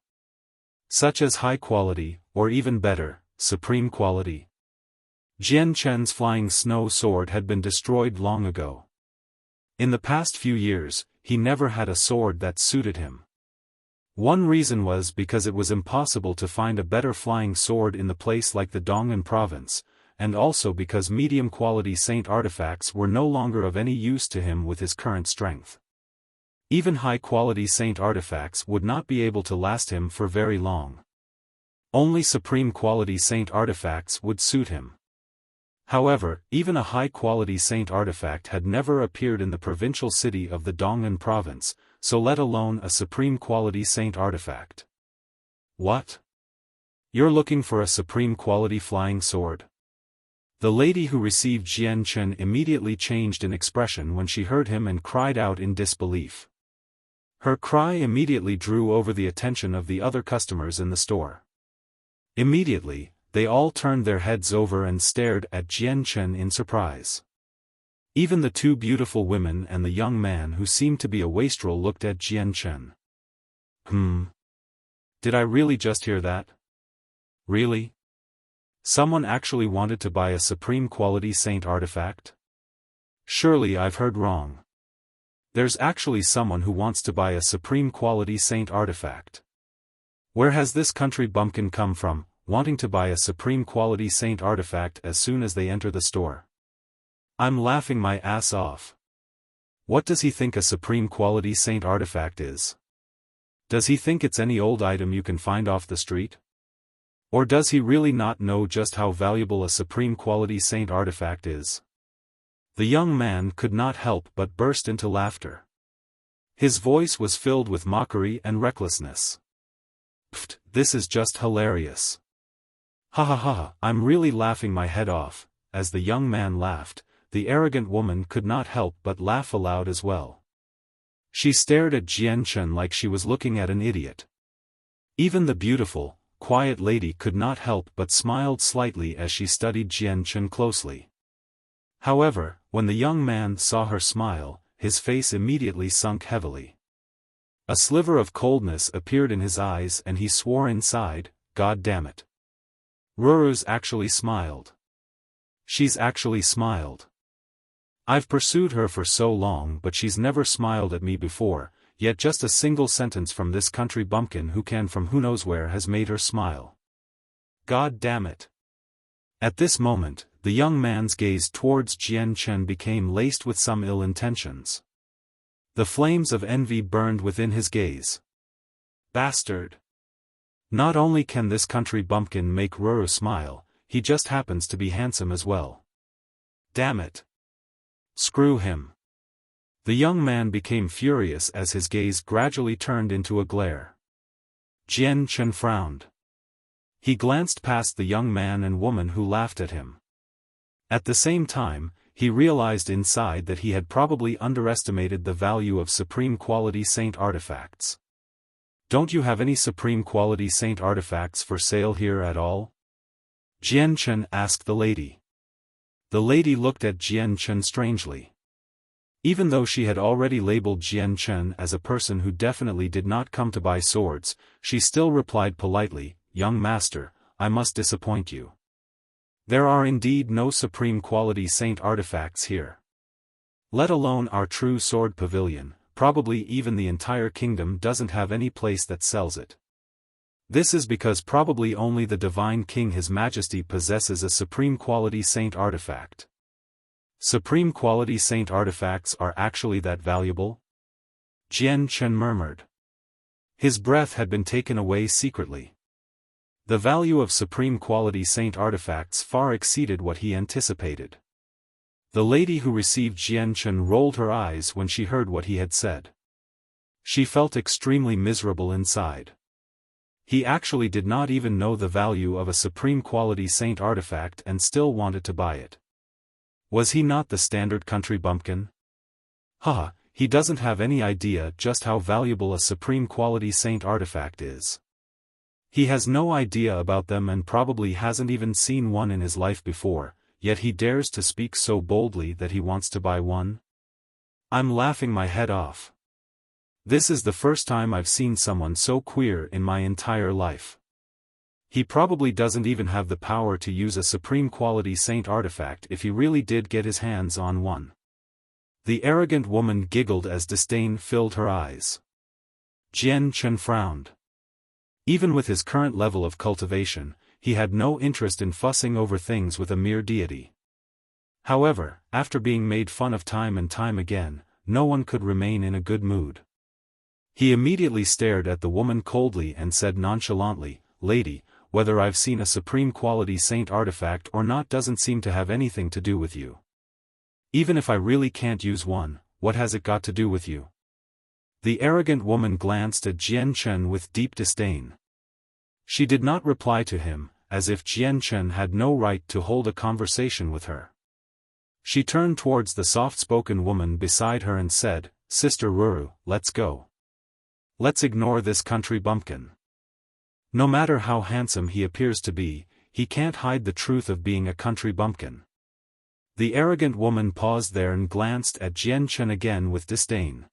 Such as high quality, or even better, supreme quality?" Jian Chen's flying snow sword had been destroyed long ago. In the past few years, he never had a sword that suited him. One reason was because it was impossible to find a better flying sword in the place like the Dong'an province, and also because medium-quality saint artifacts were no longer of any use to him with his current strength. Even high-quality saint artifacts would not be able to last him for very long. Only supreme-quality saint artifacts would suit him. However, even a high-quality saint artifact had never appeared in the provincial city of the Dong'an province, so let alone a supreme-quality saint artifact. "What? You're looking for a supreme-quality flying sword?" The lady who received Jian Chen immediately changed in expression when she heard him and cried out in disbelief. Her cry immediately drew over the attention of the other customers in the store. Immediately, they all turned their heads over and stared at Jian Chen in surprise. Even the 2 beautiful women and the young man who seemed to be a wastrel looked at Jian Chen. Did I really just hear that? Really? Someone actually wanted to buy a supreme-quality saint artifact? Surely I've heard wrong. There's actually someone who wants to buy a supreme-quality saint artifact. Where has this country bumpkin come from, wanting to buy a supreme-quality saint artifact as soon as they enter the store? I'm laughing my ass off. What does he think a supreme-quality saint artifact is? Does he think it's any old item you can find off the street? Or does he really not know just how valuable a supreme-quality saint artifact is? The young man could not help but burst into laughter. His voice was filled with mockery and recklessness. "Pfft, this is just hilarious. Ha ha ha, I'm really laughing my head off." As the young man laughed, the arrogant woman could not help but laugh aloud as well. She stared at Jian Chen like she was looking at an idiot. Even the beautiful, quiet lady could not help but smiled slightly as she studied Jian Chen closely. However, when the young man saw her smile, his face immediately sunk heavily. A sliver of coldness appeared in his eyes and he swore inside, "God damn it. Ruru's actually smiled. She's actually smiled. I've pursued her for so long but she's never smiled at me before, yet just a single sentence from this country bumpkin who can from who knows where has made her smile. God damn it." At this moment, the young man's gaze towards Jian Chen became laced with some ill intentions. The flames of envy burned within his gaze. Bastard! Not only can this country bumpkin make Ruru smile, he just happens to be handsome as well. Damn it! Screw him! The young man became furious as his gaze gradually turned into a glare. Jian Chen frowned. He glanced past the young man and woman who laughed at him. At the same time, he realized inside that he had probably underestimated the value of supreme quality saint artifacts. "Don't you have any supreme quality saint artifacts for sale here at all?" Jian Chen asked the lady. The lady looked at Jian Chen strangely. Even though she had already labeled Jian Chen as a person who definitely did not come to buy swords, she still replied politely, "Young master, I must disappoint you. There are indeed no supreme quality saint artifacts here. Let alone our true sword pavilion, probably even the entire kingdom doesn't have any place that sells it. This is because probably only the divine king His Majesty possesses a supreme quality saint artifact." Supreme quality saint artifacts are actually that valuable? Jian Chen murmured. His breath had been taken away secretly. The value of supreme quality saint artifacts far exceeded what he anticipated. The lady who received Jian Chen rolled her eyes when she heard what he had said. She felt extremely miserable inside. He actually did not even know the value of a supreme quality saint artifact and still wanted to buy it. Was he not the standard country bumpkin? Haha, he doesn't have any idea just how valuable a supreme quality saint artifact is. He has no idea about them and probably hasn't even seen one in his life before, yet he dares to speak so boldly that he wants to buy one? I'm laughing my head off. This is the first time I've seen someone so queer in my entire life. He probably doesn't even have the power to use a supreme quality saint artifact if he really did get his hands on one. The arrogant woman giggled as disdain filled her eyes. Jian Chen frowned. Even with his current level of cultivation, he had no interest in fussing over things with a mere deity. However, after being made fun of time and time again, no one could remain in a good mood. He immediately stared at the woman coldly and said nonchalantly, "Lady, whether I've seen a supreme quality saint artifact or not doesn't seem to have anything to do with you. Even if I really can't use one, what has it got to do with you?" The arrogant woman glanced at Jian Chen with deep disdain. She did not reply to him, as if Jian Chen had no right to hold a conversation with her. She turned towards the soft-spoken woman beside her and said, "Sister Ruru, let's go. Let's ignore this country bumpkin. No matter how handsome he appears to be, he can't hide the truth of being a country bumpkin." The arrogant woman paused there and glanced at Jian Chen again with disdain.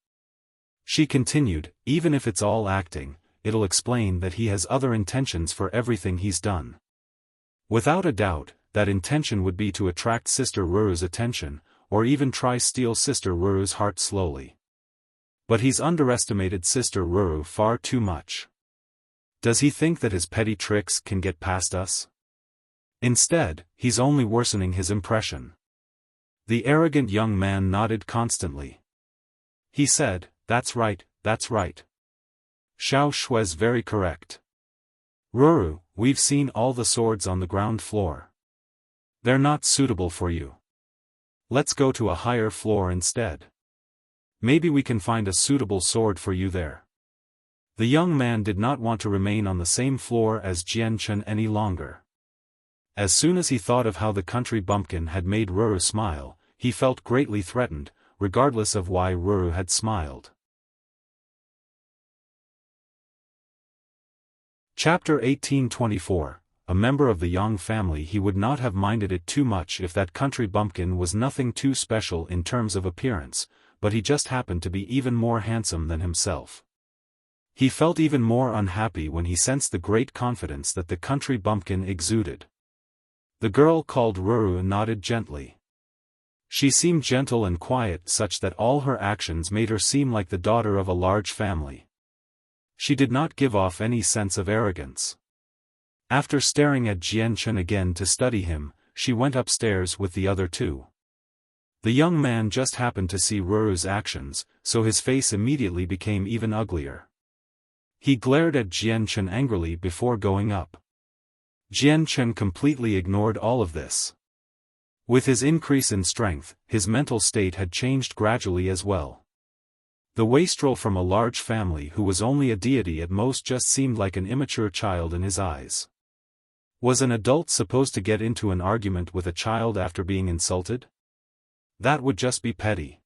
She continued, "Even if it's all acting, it'll explain that he has other intentions for everything he's done. Without a doubt, that intention would be to attract Sister Ruru's attention, or even try steal Sister Ruru's heart slowly. But he's underestimated Sister Ruru far too much. Does he think that his petty tricks can get past us? Instead, he's only worsening his impression." The arrogant young man nodded constantly. He said, that's right, that's right. Xiao Shui's very correct. Ruru, we've seen all the swords on the ground floor. They're not suitable for you. Let's go to a higher floor instead. Maybe we can find a suitable sword for you there." The young man did not want to remain on the same floor as Jian Chen any longer. As soon as he thought of how the country bumpkin had made Ruru smile, he felt greatly threatened, regardless of why Ruru had smiled. Chapter 1824. A member of the Yang family. He would not have minded it too much if that country bumpkin was nothing too special in terms of appearance, but he just happened to be even more handsome than himself. He felt even more unhappy when he sensed the great confidence that the country bumpkin exuded. The girl called Ruru nodded gently. She seemed gentle and quiet, such that all her actions made her seem like the daughter of a large family. She did not give off any sense of arrogance. After staring at Jianchen again to study him, she went upstairs with the other two. The young man just happened to see Ruru's actions, so his face immediately became even uglier. He glared at Jianchen angrily before going up. Jianchen completely ignored all of this. With his increase in strength, his mental state had changed gradually as well. The wastrel from a large family who was only a deity at most just seemed like an immature child in his eyes. Was an adult supposed to get into an argument with a child after being insulted? That would just be petty.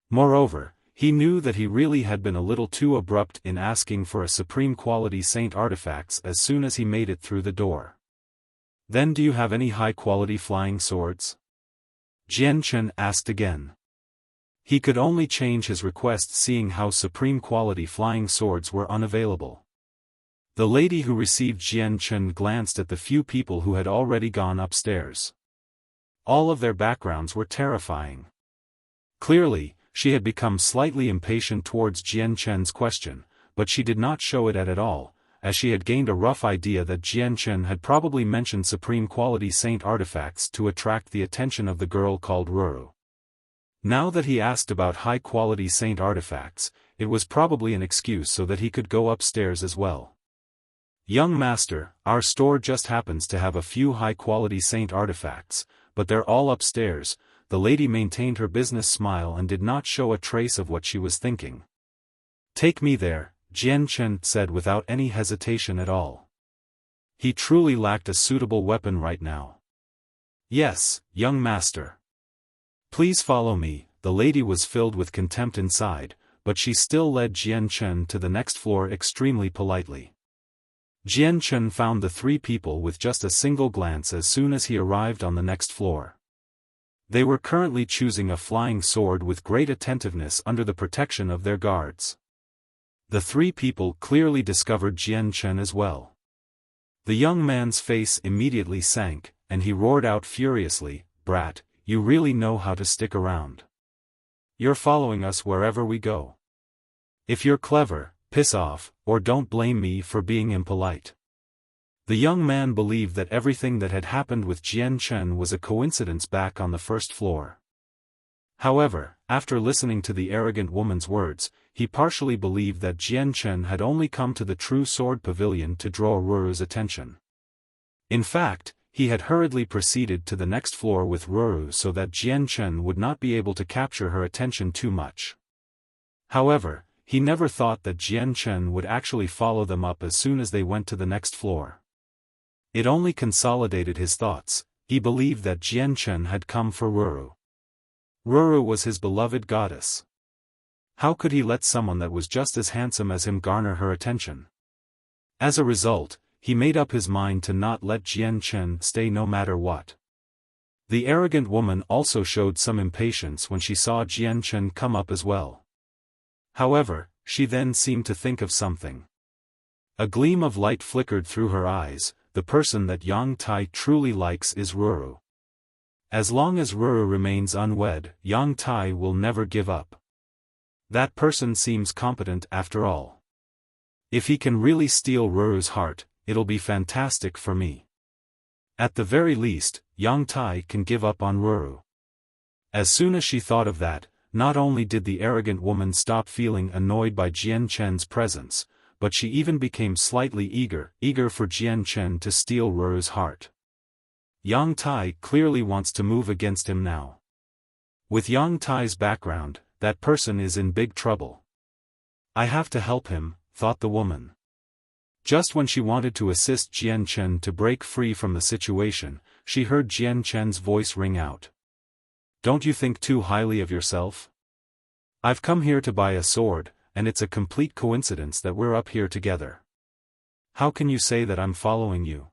Moreover, he knew that he really had been a little too abrupt in asking for a supreme quality saint artifacts as soon as he made it through the door. Then do you have any high-quality flying swords? Jianchen asked again. He could only change his request seeing how supreme quality flying swords were unavailable. The lady who received Jianchen glanced at the few people who had already gone upstairs. All of their backgrounds were terrifying. Clearly, she had become slightly impatient towards Jianchen's question, but she did not show it at all, as she had gained a rough idea that Jianchen had probably mentioned supreme quality saint artifacts to attract the attention of the girl called Ruru. Now that he asked about high-quality saint artifacts, it was probably an excuse so that he could go upstairs as well. Young master, our store just happens to have a few high-quality saint artifacts, but they're all upstairs. The lady maintained her business smile and did not show a trace of what she was thinking. Take me there, Jianchen said without any hesitation at all. He truly lacked a suitable weapon right now. Yes, young master. Please follow me. The lady was filled with contempt inside, but she still led Jianchen to the next floor extremely politely. Jianchen found the three people with just a single glance as soon as he arrived on the next floor. They were currently choosing a flying sword with great attentiveness under the protection of their guards. The three people clearly discovered Jianchen as well. The young man's face immediately sank, and he roared out furiously, "Brat, you really know how to stick around. You're following us wherever we go. If you're clever, piss off, or don't blame me for being impolite." The young man believed that everything that had happened with Jianchen was a coincidence back on the first floor. However, after listening to the arrogant woman's words, he partially believed that Jianchen had only come to the true sword pavilion to draw Ruru's attention. In fact, he had hurriedly proceeded to the next floor with Ruru so that Jianchen would not be able to capture her attention too much. However, he never thought that Jianchen would actually follow them up as soon as they went to the next floor. It only consolidated his thoughts. He believed that Jianchen had come for Ruru. Ruru was his beloved goddess. How could he let someone that was just as handsome as him garner her attention? As a result, he made up his mind to not let Jianchen stay no matter what. The arrogant woman also showed some impatience when she saw Jianchen come up as well. However, she then seemed to think of something. A gleam of light flickered through her eyes. The person that Yang Tai truly likes is Ruru. As long as Ruru remains unwed, Yang Tai will never give up. That person seems competent after all. If he can really steal Ruru's heart, it'll be fantastic for me. At the very least, Yang Tai can give up on Ruru. As soon as she thought of that, not only did the arrogant woman stop feeling annoyed by Jianchen's presence, but she even became slightly eager for Jianchen to steal Ruru's heart. Yang Tai clearly wants to move against him now. With Yang Tai's background, that person is in big trouble. I have to help him, thought the woman. Just when she wanted to assist Jianchen to break free from the situation, she heard Jianchen's voice ring out. Don't you think too highly of yourself? I've come here to buy a sword, and it's a complete coincidence that we're up here together. how can you say that I'm following you?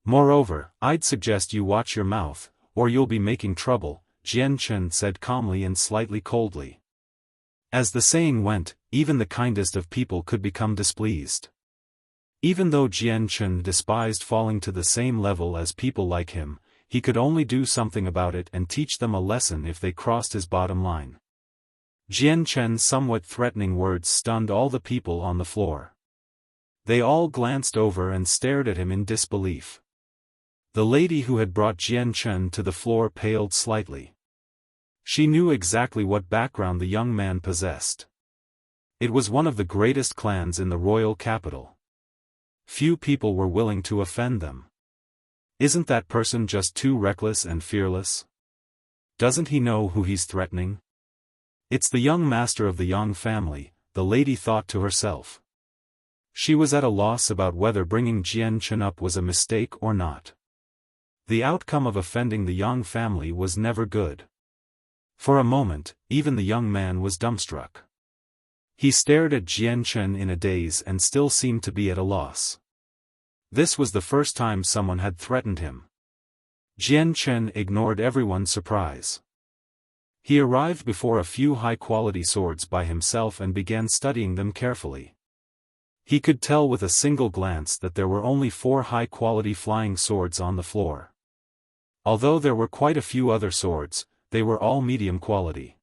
Moreover, I'd suggest you watch your mouth, or you'll be making trouble, Jian Chen said calmly and slightly coldly. As the saying went, even the kindest of people could become displeased. Even though Jian Chen despised falling to the same level as people like him, he could only do something about it and teach them a lesson if they crossed his bottom line. Jian Chen's somewhat threatening words stunned all the people on the floor. They all glanced over and stared at him in disbelief. The lady who had brought Jian Chen to the floor paled slightly. She knew exactly what background the young man possessed. It was one of the greatest clans in the royal capital. Few people were willing to offend them. Isn't that person just too reckless and fearless? Doesn't he know who he's threatening? It's the young master of the Yang family, the lady thought to herself. She was at a loss about whether bringing Jian Chen up was a mistake or not. The outcome of offending the Yang family was never good. For a moment, even the young man was dumbstruck. He stared at Jian Chen in a daze and still seemed to be at a loss. This was the first time someone had threatened him. Jian Chen ignored everyone's surprise. He arrived before a few high-quality swords by himself and began studying them carefully. He could tell with a single glance that there were only 4 high-quality flying swords on the floor. Although there were quite a few other swords, they were all medium quality.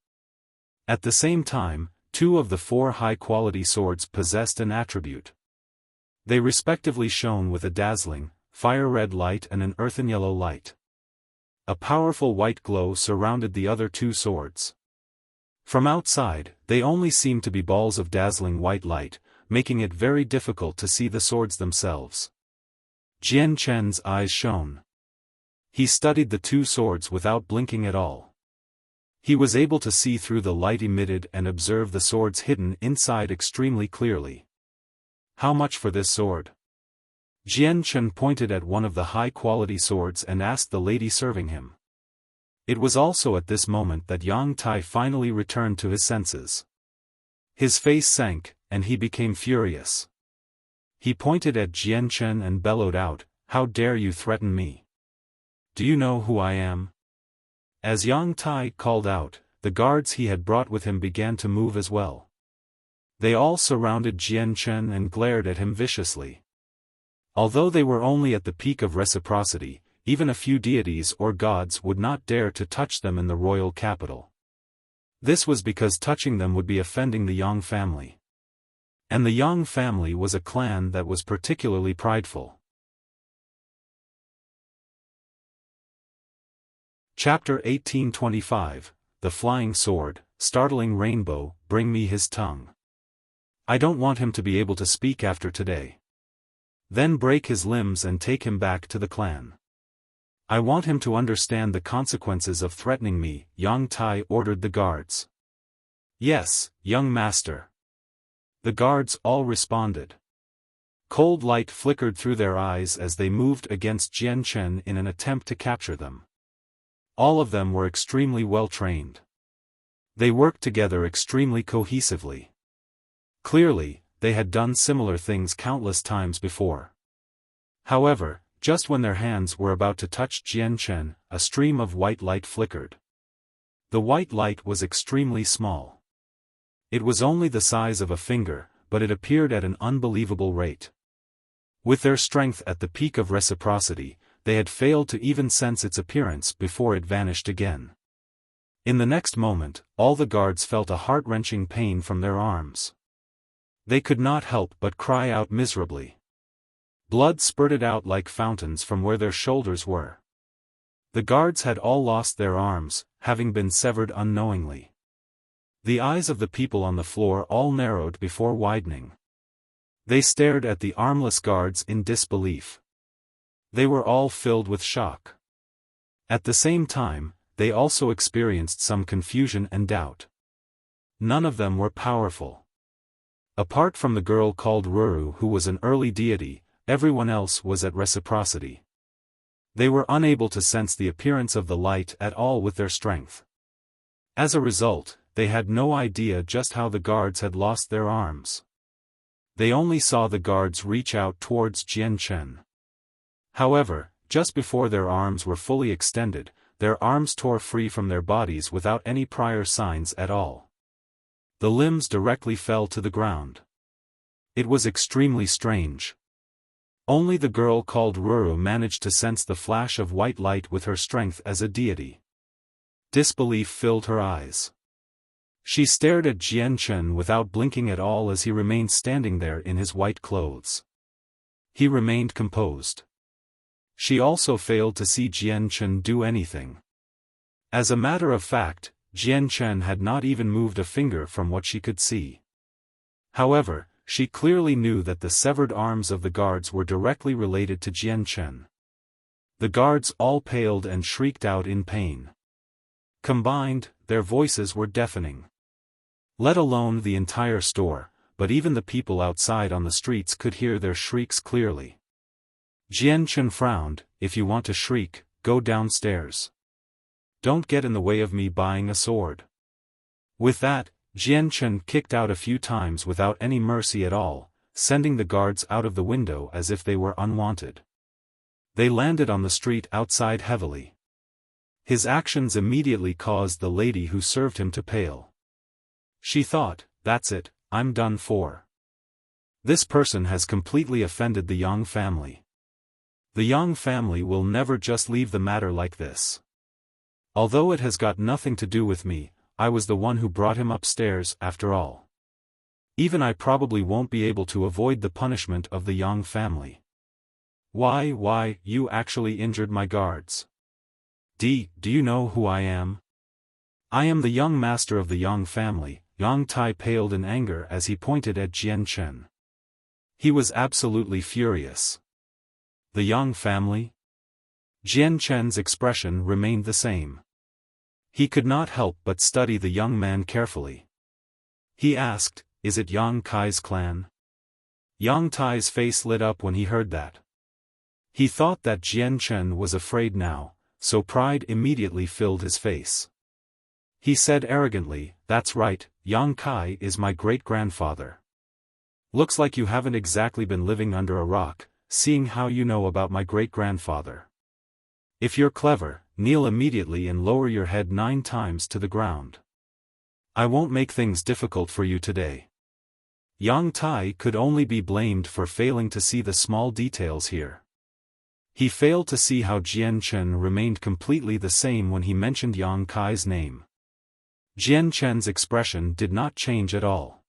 At the same time, 2 of the 4 high-quality swords possessed an attribute. They respectively shone with a dazzling, fire-red light and an earthen-yellow light. A powerful white glow surrounded the other 2 swords. From outside, they only seemed to be balls of dazzling white light, making it very difficult to see the swords themselves. Jian Chen's eyes shone. He studied the 2 swords without blinking at all. He was able to see through the light emitted and observe the swords hidden inside extremely clearly. How much for this sword? Jian Chen pointed at one of the high-quality swords and asked the lady serving him. It was also at this moment that Yang Tai finally returned to his senses. His face sank, and he became furious. He pointed at Jian Chen and bellowed out, "How dare you threaten me? Do you know who I am?" As Yang Tai called out, the guards he had brought with him began to move as well. They all surrounded Jian Chen and glared at him viciously. Although they were only at the peak of reciprocity, even a few deities or gods would not dare to touch them in the royal capital. This was because touching them would be offending the Yang family. And the Yang family was a clan that was particularly prideful. Chapter 1825, The Flying Sword, Startling Rainbow, Bring me his tongue. I don't want him to be able to speak after today. Then break his limbs and take him back to the clan. I want him to understand the consequences of threatening me, Yang Tai ordered the guards. Yes, young master. The guards all responded. Cold light flickered through their eyes as they moved against Jian Chen in an attempt to capture them. All of them were extremely well trained. They worked together extremely cohesively. Clearly, they had done similar things countless times before. However, just when their hands were about to touch Jian Chen, a stream of white light flickered. The white light was extremely small. It was only the size of a finger, but it appeared at an unbelievable rate. With their strength at the peak of reciprocity, they had failed to even sense its appearance before it vanished again. In the next moment, all the guards felt a heart-wrenching pain from their arms. They could not help but cry out miserably. Blood spurted out like fountains from where their shoulders were. The guards had all lost their arms, having been severed unknowingly. The eyes of the people on the floor all narrowed before widening. They stared at the armless guards in disbelief. They were all filled with shock. At the same time, they also experienced some confusion and doubt. None of them were powerful. Apart from the girl called Ruru who was an early deity, everyone else was at reciprocity. They were unable to sense the appearance of the light at all with their strength. As a result, they had no idea just how the guards had lost their arms. They only saw the guards reach out towards Jian Chen. However, just before their arms were fully extended, their arms tore free from their bodies without any prior signs at all. The limbs directly fell to the ground. It was extremely strange. Only the girl called Ruru managed to sense the flash of white light with her strength as a deity. Disbelief filled her eyes. She stared at Jian Chen without blinking at all as he remained standing there in his white clothes. He remained composed. She also failed to see Jian Chen do anything. As a matter of fact, Jian Chen had not even moved a finger from what she could see. However, she clearly knew that the severed arms of the guards were directly related to Jian Chen. The guards all paled and shrieked out in pain. Combined, their voices were deafening. Let alone the entire store, but even the people outside on the streets could hear their shrieks clearly. Jian Chen frowned. If you want to shriek, go downstairs. Don't get in the way of me buying a sword. With that, Jian Chen kicked out a few times without any mercy at all, sending the guards out of the window as if they were unwanted. They landed on the street outside heavily. His actions immediately caused the lady who served him to pale. She thought, that's it, I'm done for. This person has completely offended the Yang family. The Yang family will never just leave the matter like this. Although it has got nothing to do with me, I was the one who brought him upstairs after all. Even I probably won't be able to avoid the punishment of the Yang family. Why, you actually injured my guards. Do you know who I am? I am the young master of the Yang family. Yang Tai paled in anger as he pointed at Jian Chen. He was absolutely furious. The Yang family? Jian Chen's expression remained the same. He could not help but study the young man carefully. He asked, is it Yang Kai's clan? Yang Tai's face lit up when he heard that. He thought that Jian Chen was afraid now, so pride immediately filled his face. He said arrogantly, that's right, Yang Kai is my great-grandfather. Looks like you haven't exactly been living under a rock, seeing how you know about my great-grandfather. If you're clever, kneel immediately and lower your head 9 times to the ground. I won't make things difficult for you today. Yang Tai could only be blamed for failing to see the small details here. He failed to see how Jian Chen remained completely the same when he mentioned Yang Kai's name. Jian Chen's expression did not change at all.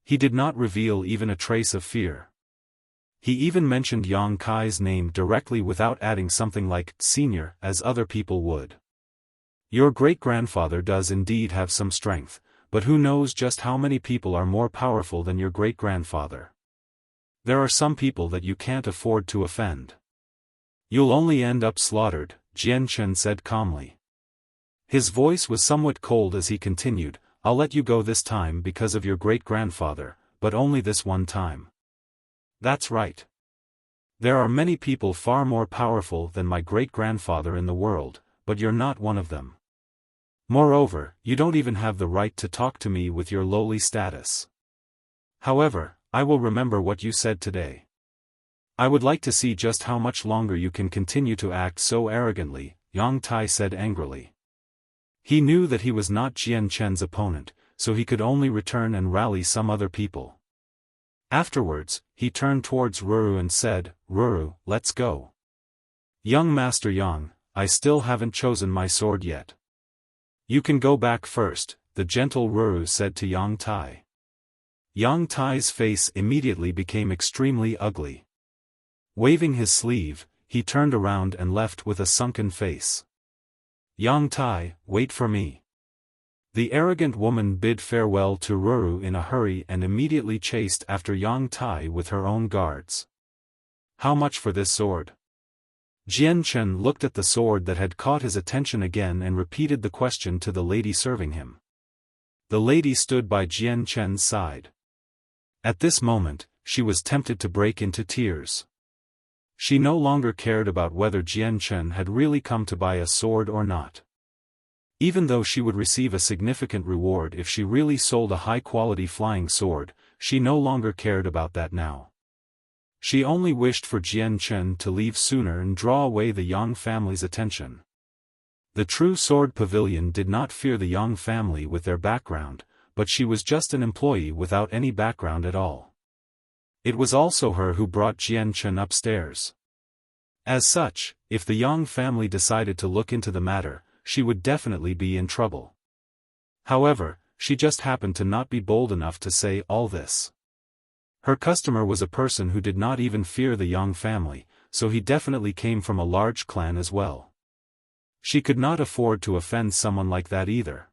He did not reveal even a trace of fear. He even mentioned Yang Kai's name directly without adding something like senior as other people would. Your great-grandfather does indeed have some strength, but who knows just how many people are more powerful than your great-grandfather. There are some people that you can't afford to offend. You'll only end up slaughtered, Jian Chen said calmly. His voice was somewhat cold as he continued, I'll let you go this time because of your great-grandfather, but only this one time. That's right. There are many people far more powerful than my great-grandfather in the world, but you're not one of them. Moreover, you don't even have the right to talk to me with your lowly status. However, I will remember what you said today. I would like to see just how much longer you can continue to act so arrogantly, Yang Tai said angrily. He knew that he was not Jian Chen's opponent, so he could only return and rally some other people. Afterwards, he turned towards Ruru and said, Ruru, let's go. Young Master Yang, I still haven't chosen my sword yet. You can go back first, the gentle Ruru said to Yang Tai. Yang Tai's face immediately became extremely ugly. Waving his sleeve, he turned around and left with a sunken face. Yang Tai, wait for me. The arrogant woman bid farewell to Ruru in a hurry and immediately chased after Yang Tai with her own guards. How much for this sword? Jian Chen looked at the sword that had caught his attention again and repeated the question to the lady serving him. The lady stood by Jian Chen's side. At this moment, she was tempted to break into tears. She no longer cared about whether Jian Chen had really come to buy a sword or not. Even though she would receive a significant reward if she really sold a high-quality flying sword, she no longer cared about that now. She only wished for Jian Chen to leave sooner and draw away the Yang family's attention. The true sword pavilion did not fear the Yang family with their background, but she was just an employee without any background at all. It was also her who brought Jian Chen upstairs. As such, if the Yang family decided to look into the matter, she would definitely be in trouble. However, she just happened to not be bold enough to say all this. Her customer was a person who did not even fear the Yang family, so he definitely came from a large clan as well. She could not afford to offend someone like that either.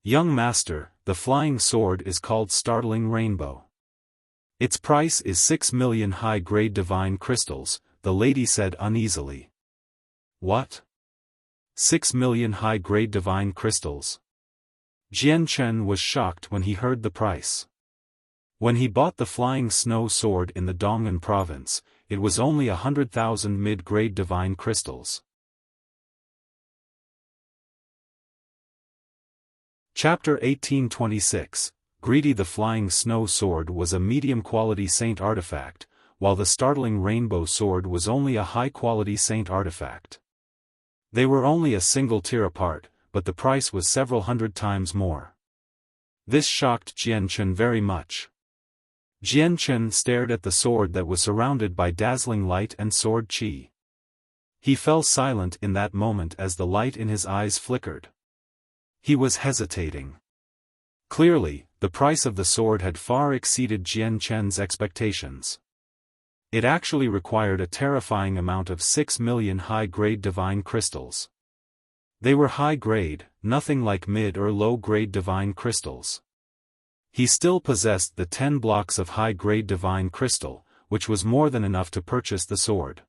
Young master, the flying sword is called Startling Rainbow. Its price is 6 million high-grade divine crystals, the lady said uneasily. What? 6 million high-grade divine crystals? Jian Chen was shocked when he heard the price. When he bought the flying snow sword in the Dong'an province, it was only 100,000 mid-grade divine crystals. Chapter 1826. Greedy. The flying snow sword was a medium-quality saint artifact, while the startling rainbow sword was only a high-quality saint artifact. They were only a single tier apart, but the price was several hundred times more. This shocked Jian Chen very much. Jian Chen stared at the sword that was surrounded by dazzling light and sword qi. He fell silent in that moment as the light in his eyes flickered. He was hesitating. Clearly, the price of the sword had far exceeded Jian Chen's expectations. It actually required a terrifying amount of 6 million high-grade divine crystals. They were high-grade, nothing like mid or low-grade divine crystals. He still possessed the 10 blocks of high-grade divine crystal, which was more than enough to purchase the sword.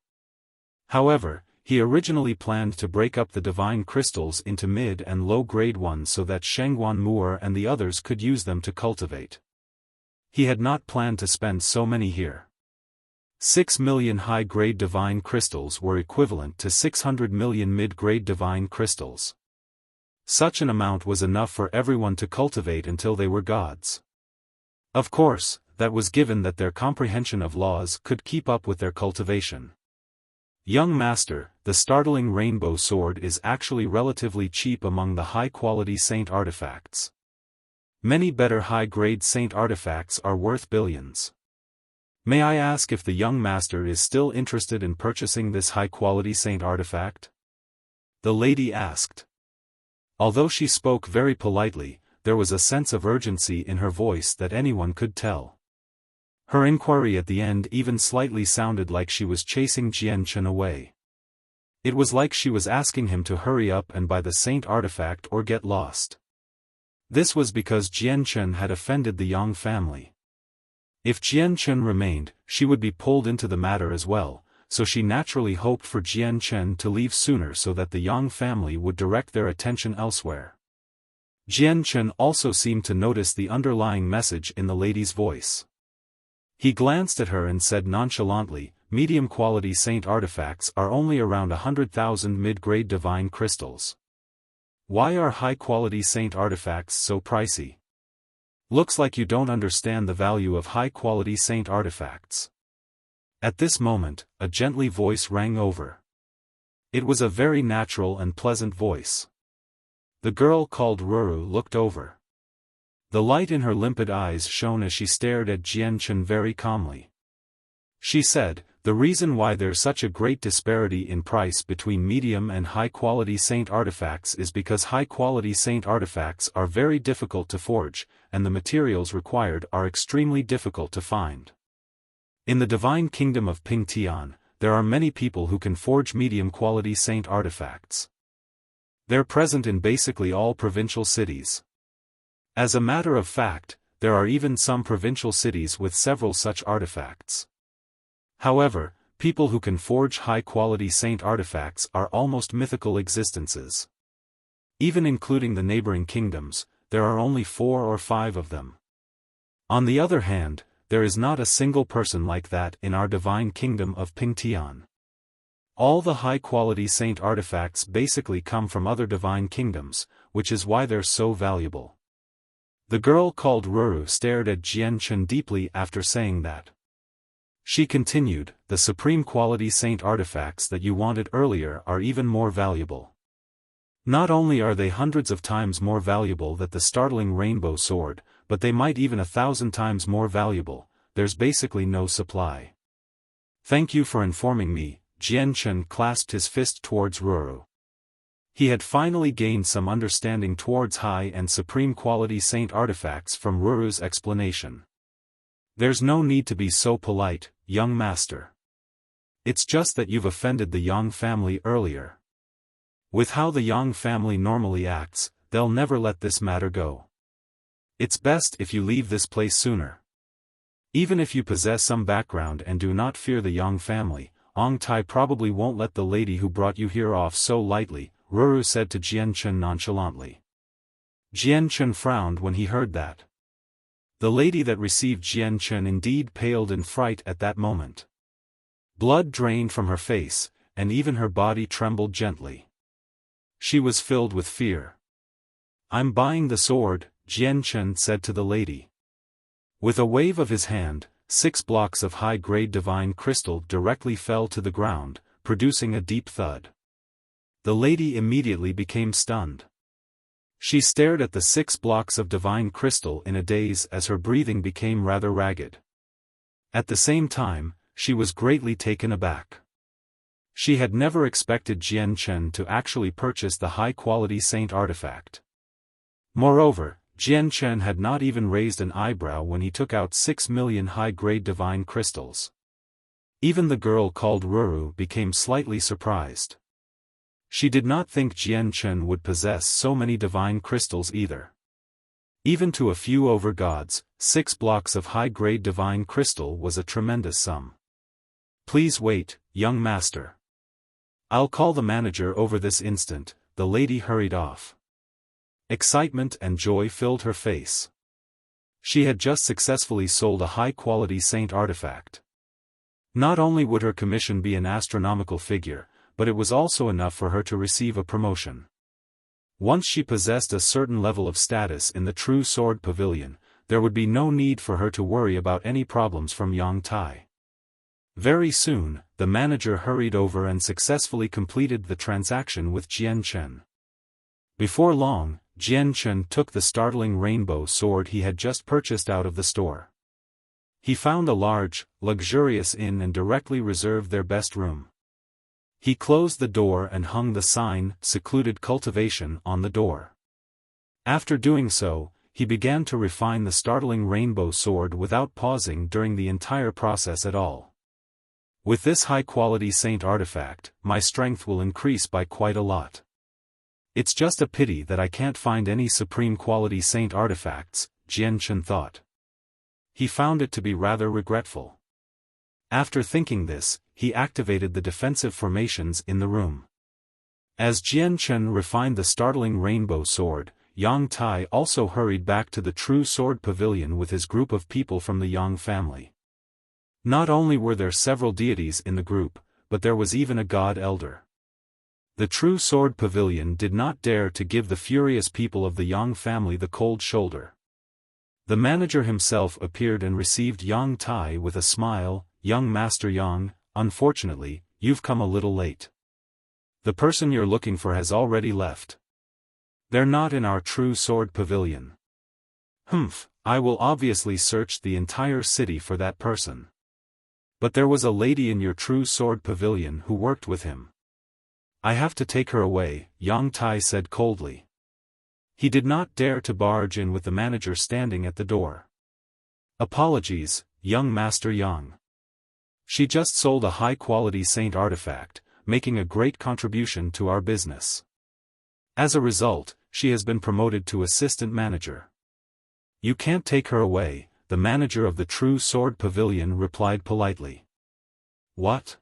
However, he originally planned to break up the divine crystals into mid and low-grade ones so that Shengguan Mu'er and the others could use them to cultivate. He had not planned to spend so many here. 6 million high-grade divine crystals were equivalent to 600 million mid-grade divine crystals. Such an amount was enough for everyone to cultivate until they were gods. Of course, that was given that their comprehension of laws could keep up with their cultivation. Young master, the startling rainbow sword is actually relatively cheap among the high-quality saint artifacts. Many better high-grade saint artifacts are worth billions. May I ask if the young master is still interested in purchasing this high-quality saint artifact? The lady asked. Although she spoke very politely, there was a sense of urgency in her voice that anyone could tell. Her inquiry at the end even slightly sounded like she was chasing Jian Chen away. It was like she was asking him to hurry up and buy the saint artifact or get lost. This was because Jian Chen had offended the Yang family. If Jian Chen remained, she would be pulled into the matter as well, so she naturally hoped for Jian Chen to leave sooner so that the Yang family would direct their attention elsewhere. Jian Chen also seemed to notice the underlying message in the lady's voice. He glanced at her and said nonchalantly, medium-quality saint artifacts are only around 100,000 mid-grade divine crystals. Why are high-quality saint artifacts so pricey? Looks like you don't understand the value of high-quality saint artifacts. At this moment, a gently voice rang over. It was a very natural and pleasant voice. The girl called Ruru looked over. The light in her limpid eyes shone as she stared at Jian Chen very calmly. She said, the reason why there's such a great disparity in price between medium and high-quality saint artifacts is because high-quality saint artifacts are very difficult to forge, and the materials required are extremely difficult to find. In the divine kingdom of Pingtian, there are many people who can forge medium-quality saint artifacts. They're present in basically all provincial cities. As a matter of fact, there are even some provincial cities with several such artifacts. However, people who can forge high-quality saint artifacts are almost mythical existences. Even including the neighboring kingdoms, there are only 4 or 5 of them. On the other hand, there is not a single person like that in our divine kingdom of Pingtian. All the high-quality saint artifacts basically come from other divine kingdoms, which is why they're so valuable. The girl called Ruru stared at Jian Chen deeply after saying that. She continued, the supreme quality saint artifacts that you wanted earlier are even more valuable. Not only are they hundreds of times more valuable than the startling rainbow sword, but they might even 1,000 times more valuable. There's basically no supply. Thank you for informing me. Jian Chen clasped his fist towards Ruru. He had finally gained some understanding towards high and supreme quality saint artifacts from Ruru's explanation. There's no need to be so polite, young master. It's just that you've offended the Yang family earlier. With how the Yang family normally acts, they'll never let this matter go. It's best if you leave this place sooner. Even if you possess some background and do not fear the Yang family, Ong Tai probably won't let the lady who brought you here off so lightly, Ruru said to Jian Chen nonchalantly. Jian Chen frowned when he heard that. The lady that received Jian Chen indeed paled in fright at that moment. Blood drained from her face, and even her body trembled gently. She was filled with fear. I'm buying the sword, Jian Chen said to the lady. With a wave of his hand, 6 blocks of high-grade divine crystal directly fell to the ground, producing a deep thud. The lady immediately became stunned. She stared at the 6 blocks of divine crystal in a daze as her breathing became rather ragged. At the same time, she was greatly taken aback. She had never expected Jian Chen to actually purchase the high-quality saint artifact. Moreover, Jian Chen had not even raised an eyebrow when he took out 6 million high-grade divine crystals. Even the girl called Ruru became slightly surprised. She did not think Jian Chen would possess so many divine crystals either. Even to a few over-gods, 6 blocks of high-grade divine crystal was a tremendous sum. Please wait, young master. I'll call the manager over this instant. The lady hurried off. Excitement and joy filled her face. She had just successfully sold a high-quality saint artifact. Not only would her commission be an astronomical figure, but it was also enough for her to receive a promotion. Once she possessed a certain level of status in the True Sword Pavilion, there would be no need for her to worry about any problems from Yang Tai. Very soon, the manager hurried over and successfully completed the transaction with Jian Chen. Before long, Jian Chen took the startling rainbow sword he had just purchased out of the store. He found a large, luxurious inn and directly reserved their best room. He closed the door and hung the sign, "Secluded Cultivation," on the door. After doing so, he began to refine the startling rainbow sword without pausing during the entire process at all. With this high-quality saint artifact, my strength will increase by quite a lot. It's just a pity that I can't find any supreme quality saint artifacts, Jian Chen thought. He found it to be rather regretful. After thinking this, he activated the defensive formations in the room. As Jian Chen refined the startling rainbow sword, Yang Tai also hurried back to the True Sword Pavilion with his group of people from the Yang family. Not only were there several deities in the group, but there was even a god elder. The True Sword Pavilion did not dare to give the furious people of the Yang family the cold shoulder. The manager himself appeared and received Yang Tai with a smile. Young Master Yang, unfortunately, you've come a little late. The person you're looking for has already left. They're not in our True Sword Pavilion. Humph, I will obviously search the entire city for that person. But there was a lady in your True Sword Pavilion who worked with him. I have to take her away, Yang Tai said coldly. He did not dare to barge in with the manager standing at the door. Apologies, young Master Yang. She just sold a high-quality saint artifact, making a great contribution to our business. As a result, she has been promoted to assistant manager. You can't take her away, the manager of the True Sword Pavilion replied politely. What?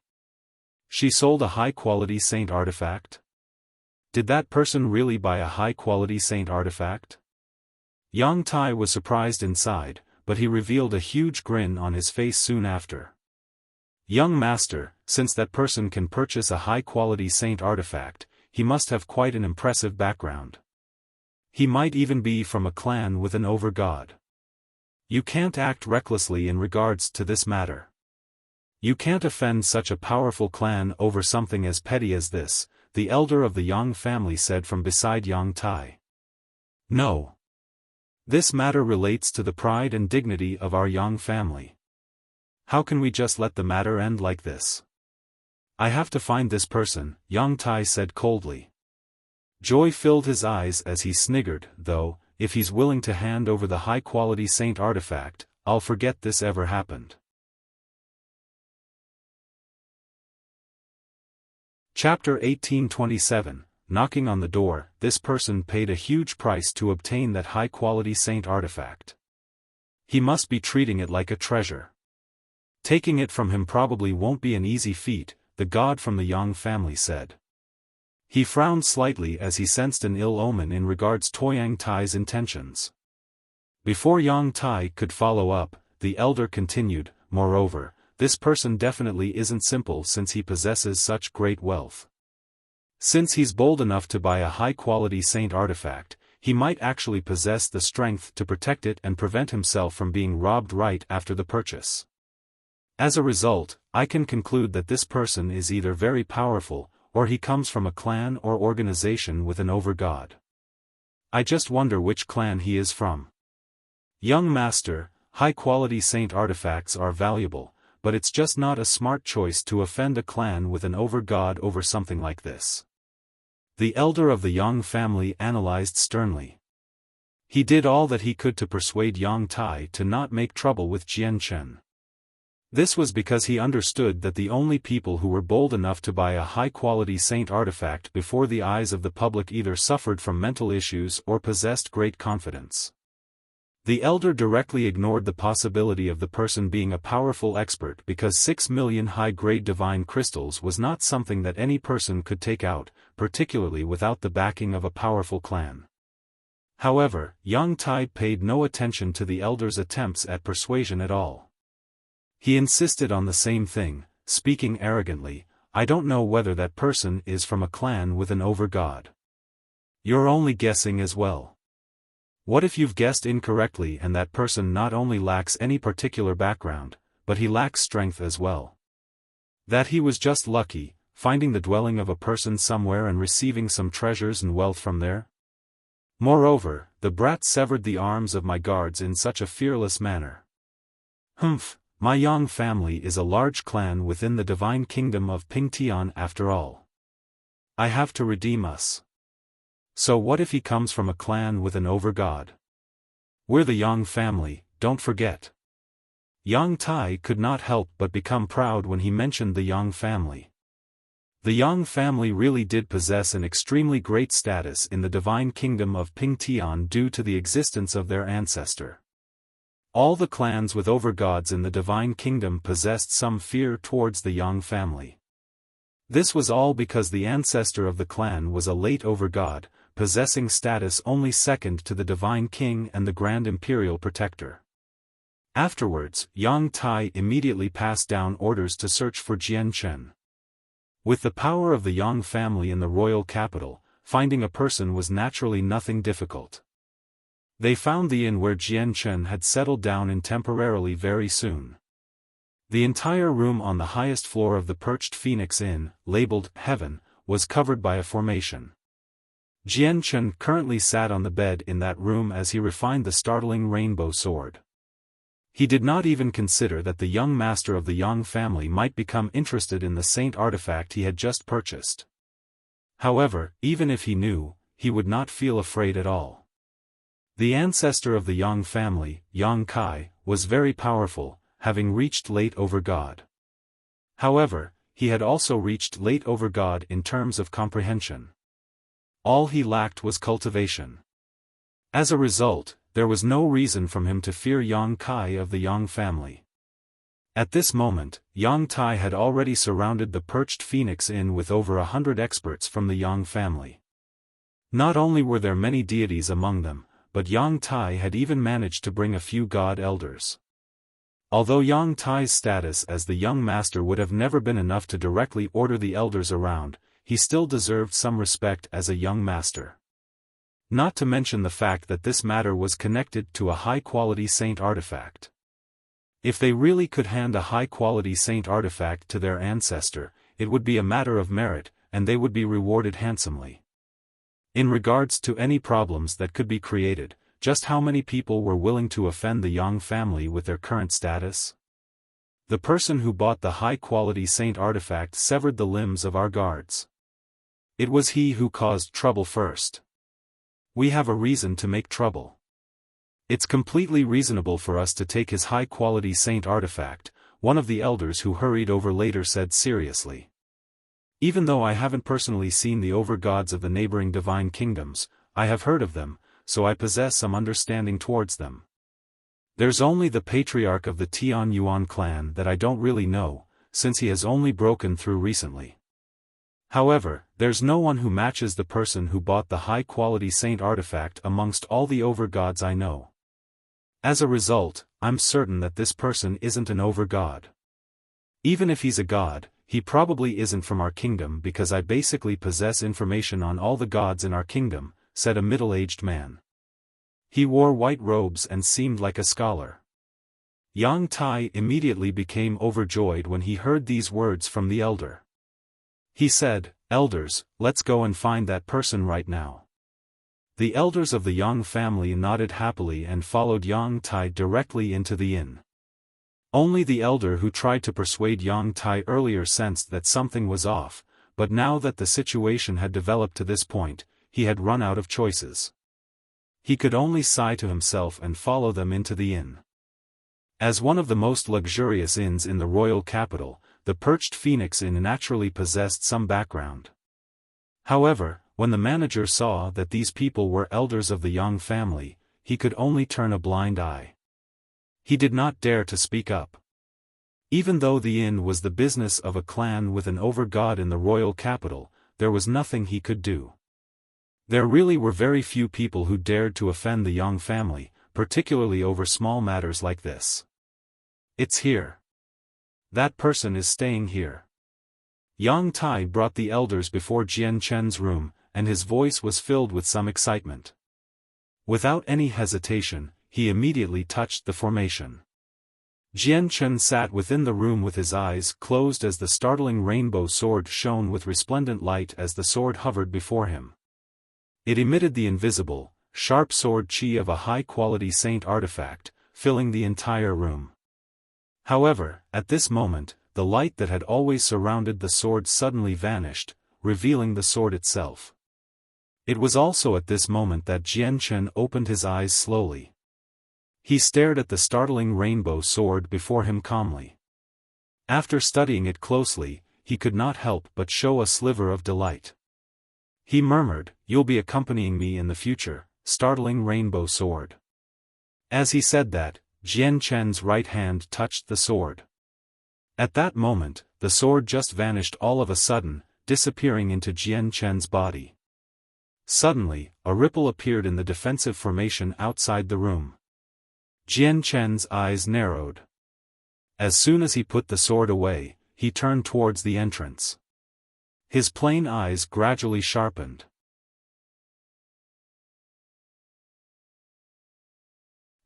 She sold a high-quality saint artifact? Did that person really buy a high-quality saint artifact? Yang Tai was surprised inside, but he revealed a huge grin on his face soon after. Young master, since that person can purchase a high-quality saint artifact, he must have quite an impressive background. He might even be from a clan with an over-god. You can't act recklessly in regards to this matter. You can't offend such a powerful clan over something as petty as this, the elder of the Yang family said from beside Yang Tai. No. This matter relates to the pride and dignity of our Yang family. How can we just let the matter end like this? I have to find this person, Yang Tai said coldly. Joy filled his eyes as he sniggered, though, if he's willing to hand over the high-quality saint artifact, I'll forget this ever happened. Chapter 1827, Knocking on the Door. This person paid a huge price to obtain that high-quality saint artifact. He must be treating it like a treasure. Taking it from him probably won't be an easy feat, the god from the Yang family said. He frowned slightly as he sensed an ill omen in regards to Yang Tai's intentions. Before Yang Tai could follow up, the elder continued, moreover, this person definitely isn't simple since he possesses such great wealth. Since he's bold enough to buy a high-quality saint artifact, he might actually possess the strength to protect it and prevent himself from being robbed right after the purchase. As a result, I can conclude that this person is either very powerful, or he comes from a clan or organization with an over-god. I just wonder which clan he is from. Young master, high-quality saint artifacts are valuable, but it's just not a smart choice to offend a clan with an over-god over something like this. The elder of the Yang family analyzed sternly. He did all that he could to persuade Yang Tai to not make trouble with Jian Chen. This was because he understood that the only people who were bold enough to buy a high-quality saint artifact before the eyes of the public either suffered from mental issues or possessed great confidence. The elder directly ignored the possibility of the person being a powerful expert because 6 million high-grade divine crystals was not something that any person could take out, particularly without the backing of a powerful clan. However, Yang Tai paid no attention to the elder's attempts at persuasion at all. He insisted on the same thing, speaking arrogantly, I don't know whether that person is from a clan with an over-god. You're only guessing as well. What if you've guessed incorrectly and that person not only lacks any particular background, but he lacks strength as well? That he was just lucky, finding the dwelling of a person somewhere and receiving some treasures and wealth from there? Moreover, the brat severed the arms of my guards in such a fearless manner. Humph. My Yang family is a large clan within the divine kingdom of Pingtian after all. I have to redeem us. So what if he comes from a clan with an over-god? We're the Yang family, don't forget. Yang Tai could not help but become proud when he mentioned the Yang family. The Yang family really did possess an extremely great status in the divine kingdom of Pingtian due to the existence of their ancestor. All the clans with over-gods in the divine kingdom possessed some fear towards the Yang family. This was all because the ancestor of the clan was a late over-god, possessing status only second to the divine king and the grand imperial protector. Afterwards, Yang Tai immediately passed down orders to search for Jian Chen. With the power of the Yang family in the royal capital, finding a person was naturally nothing difficult. They found the inn where Jian Chen had settled down in temporarily very soon. The entire room on the highest floor of the perched Phoenix Inn, labeled Heaven, was covered by a formation. Jian Chen currently sat on the bed in that room as he refined the startling rainbow sword. He did not even consider that the young master of the Yang family might become interested in the saint artifact he had just purchased. However, even if he knew, he would not feel afraid at all. The ancestor of the Yang family, Yang Kai, was very powerful, having reached late over God. However, he had also reached late over God in terms of comprehension. All he lacked was cultivation. As a result, there was no reason for him to fear Yang Kai of the Yang family. At this moment, Yang Tai had already surrounded the perched Phoenix Inn with over 100 experts from the Yang family. Not only were there many deities among them, but Yang Tai had even managed to bring a few god elders. Although Yang Tai's status as the young master would have never been enough to directly order the elders around, he still deserved some respect as a young master. Not to mention the fact that this matter was connected to a high-quality saint artifact. If they really could hand a high-quality saint artifact to their ancestor, it would be a matter of merit, and they would be rewarded handsomely. In regards to any problems that could be created, just how many people were willing to offend the Yang family with their current status? The person who bought the high-quality saint artifact severed the limbs of our guards. It was he who caused trouble first. We have a reason to make trouble. It's completely reasonable for us to take his high-quality saint artifact, one of the elders who hurried over later said seriously. Even though I haven't personally seen the over-gods of the neighboring divine kingdoms, I have heard of them, so I possess some understanding towards them. There's only the patriarch of the Tian Yuan clan that I don't really know, since he has only broken through recently. However, there's no one who matches the person who bought the high-quality saint artifact amongst all the over-gods I know. As a result, I'm certain that this person isn't an over-god. Even if he's a god, he probably isn't from our kingdom because I basically possess information on all the gods in our kingdom, said a middle-aged man. He wore white robes and seemed like a scholar. Yang Tai immediately became overjoyed when he heard these words from the elder. He said, "Elders, let's go and find that person right now." The elders of the Yang family nodded happily and followed Yang Tai directly into the inn. Only the elder who tried to persuade Yang Tai earlier sensed that something was off, but now that the situation had developed to this point, he had run out of choices. He could only sigh to himself and follow them into the inn. As one of the most luxurious inns in the royal capital, the Perched Phoenix Inn naturally possessed some background. However, when the manager saw that these people were elders of the Yang family, he could only turn a blind eye. He did not dare to speak up. Even though the inn was the business of a clan with an over-god in the royal capital, there was nothing he could do. There really were very few people who dared to offend the Yang family, particularly over small matters like this. "It's here. That person is staying here." Yang Tai brought the elders before Jian Chen's room, and his voice was filled with some excitement. Without any hesitation, he immediately touched the formation. Jian Chen sat within the room with his eyes closed as the startling rainbow sword shone with resplendent light as the sword hovered before him. It emitted the invisible, sharp sword chi of a high-quality saint artifact, filling the entire room. However, at this moment, the light that had always surrounded the sword suddenly vanished, revealing the sword itself. It was also at this moment that Jian Chen opened his eyes slowly. He stared at the startling rainbow sword before him calmly. After studying it closely, he could not help but show a sliver of delight. He murmured, "You'll be accompanying me in the future, startling rainbow sword." As he said that, Jian Chen's right hand touched the sword. At that moment, the sword just vanished all of a sudden, disappearing into Jian Chen's body. Suddenly, a ripple appeared in the defensive formation outside the room. Jian Chen's eyes narrowed. As soon as he put the sword away, he turned towards the entrance. His plain eyes gradually sharpened.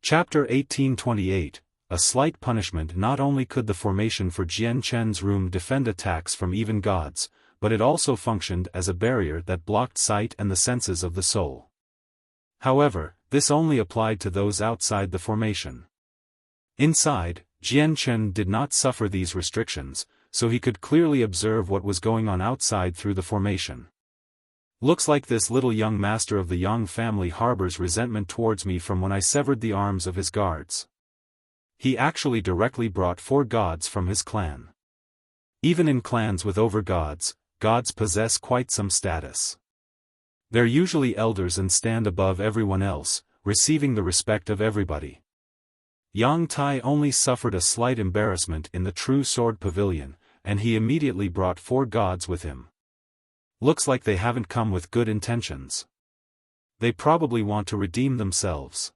Chapter 1828, A Slight Punishment. Not only could the formation for Jian Chen's room defend attacks from even gods, but it also functioned as a barrier that blocked sight and the senses of the soul. However, this only applied to those outside the formation. Inside, Jian Chen did not suffer these restrictions, so he could clearly observe what was going on outside through the formation. Looks like this little young master of the Yang family harbors resentment towards me from when I severed the arms of his guards. He actually directly brought 4 gods from his clan. Even in clans with over-gods, gods possess quite some status. They're usually elders and stand above everyone else, receiving the respect of everybody. Yang Tai only suffered a slight embarrassment in the True Sword Pavilion, and he immediately brought 4 gods with him. Looks like they haven't come with good intentions. They probably want to redeem themselves.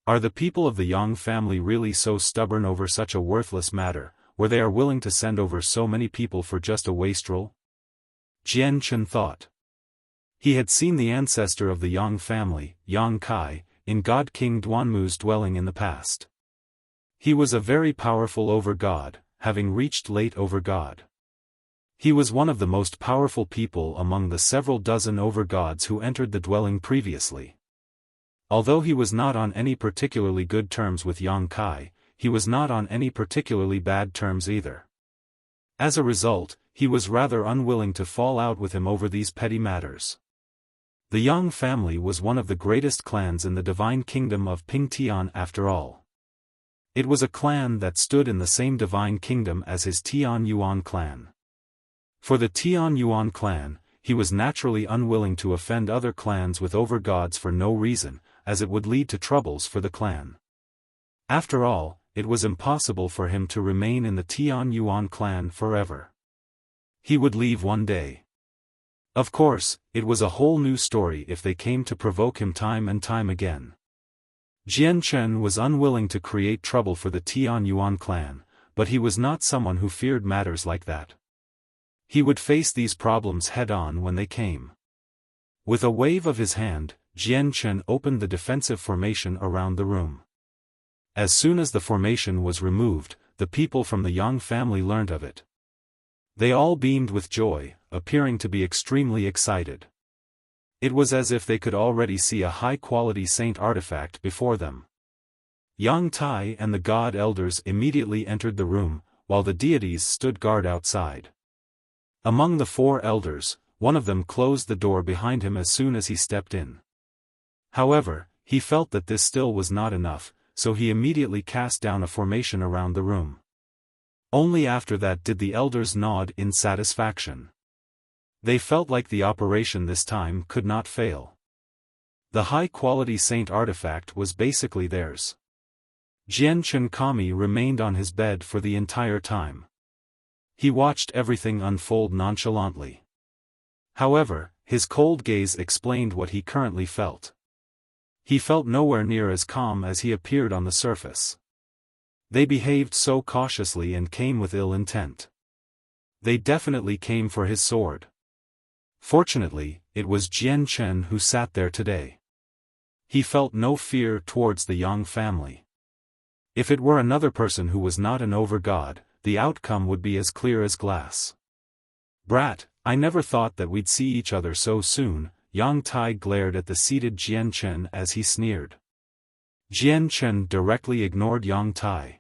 Are the people of the Yang family really so stubborn over such a worthless matter, where they are willing to send over so many people for just a wastrel? Jian Chen thought. He had seen the ancestor of the Yang family, Yang Kai, in God King Duanmu's dwelling in the past. He was a very powerful over-god, having reached late over-god. He was one of the most powerful people among the several dozen over-gods who entered the dwelling previously. Although he was not on any particularly good terms with Yang Kai, he was not on any particularly bad terms either. As a result, he was rather unwilling to fall out with him over these petty matters. The Yang family was one of the greatest clans in the divine kingdom of Pingtian after all. It was a clan that stood in the same divine kingdom as his Tian Yuan clan. For the Tian Yuan clan, he was naturally unwilling to offend other clans with over-gods for no reason, as it would lead to troubles for the clan. After all, it was impossible for him to remain in the Tian Yuan clan forever. He would leave one day. Of course, it was a whole new story if they came to provoke him time and time again. Jian Chen was unwilling to create trouble for the Tian Yuan clan, but he was not someone who feared matters like that. He would face these problems head-on when they came. With a wave of his hand, Jian Chen opened the defensive formation around the room. As soon as the formation was removed, the people from the Yang family learned of it. They all beamed with joy, appearing to be extremely excited. It was as if they could already see a high-quality saint artifact before them. Yang Tai and the god elders immediately entered the room, while the deities stood guard outside. Among the 4 elders, one of them closed the door behind him as soon as he stepped in. However, he felt that this still was not enough, so he immediately cast down a formation around the room. Only after that did the elders nod in satisfaction. They felt like the operation this time could not fail. The high-quality saint artifact was basically theirs. Jian Chen Kami remained on his bed for the entire time. He watched everything unfold nonchalantly. However, his cold gaze explained what he currently felt. He felt nowhere near as calm as he appeared on the surface. They behaved so cautiously and came with ill intent. They definitely came for his sword. Fortunately, it was Jian Chen who sat there today. He felt no fear towards the Yang family. If it were another person who was not an over-god, the outcome would be as clear as glass. "Brat, I never thought that we'd see each other so soon," Yang Tai glared at the seated Jian Chen as he sneered. Jian Chen directly ignored Yang Tai.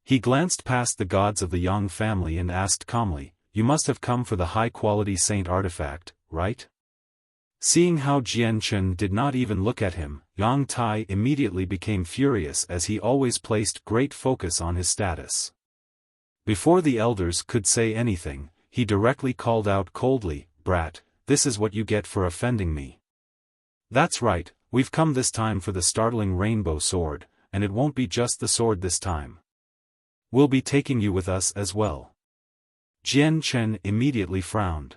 He glanced past the gods of the Yang family and asked calmly, "You must have come for the high-quality saint artifact, right?" Seeing how Jian Chen did not even look at him, Yang Tai immediately became furious as he always placed great focus on his status. Before the elders could say anything, he directly called out coldly, "Brat, this is what you get for offending me. That's right, we've come this time for the startling rainbow sword, and it won't be just the sword this time. We'll be taking you with us as well." Jian Chen immediately frowned.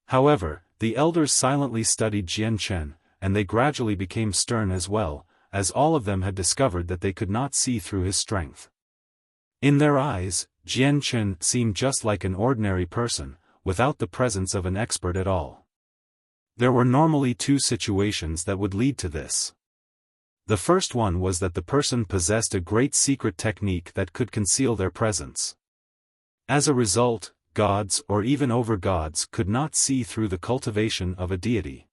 However, the elders silently studied Jian Chen, and they gradually became stern as well, as all of them had discovered that they could not see through his strength. In their eyes, Jian Chen seemed just like an ordinary person, without the presence of an expert at all. There were normally 2 situations that would lead to this. The first one was that the person possessed a great secret technique that could conceal their presence. As a result, gods or even over-gods could not see through the cultivation of a deity.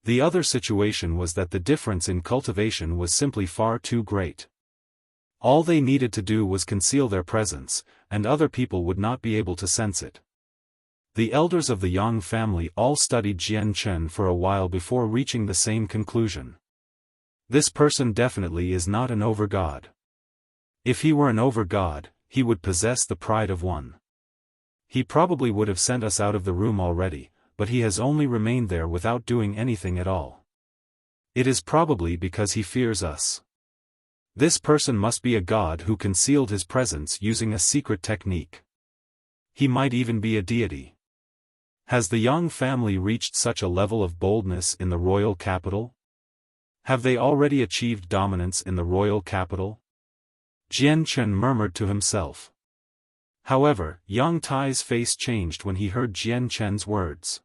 The other situation was that the difference in cultivation was simply far too great. All they needed to do was conceal their presence, and other people would not be able to sense it. The elders of the Yang family all studied Jian Chen for a while before reaching the same conclusion. This person definitely is not an over-god. If he were an over-god, he would possess the pride of one. He probably would have sent us out of the room already, but he has only remained there without doing anything at all. It is probably because he fears us. This person must be a god who concealed his presence using a secret technique. He might even be a deity. Has the Yang family reached such a level of boldness in the royal capital? Have they already achieved dominance in the royal capital? Jian Chen murmured to himself. However, Yang Tai's face changed when he heard Jian Chen's words.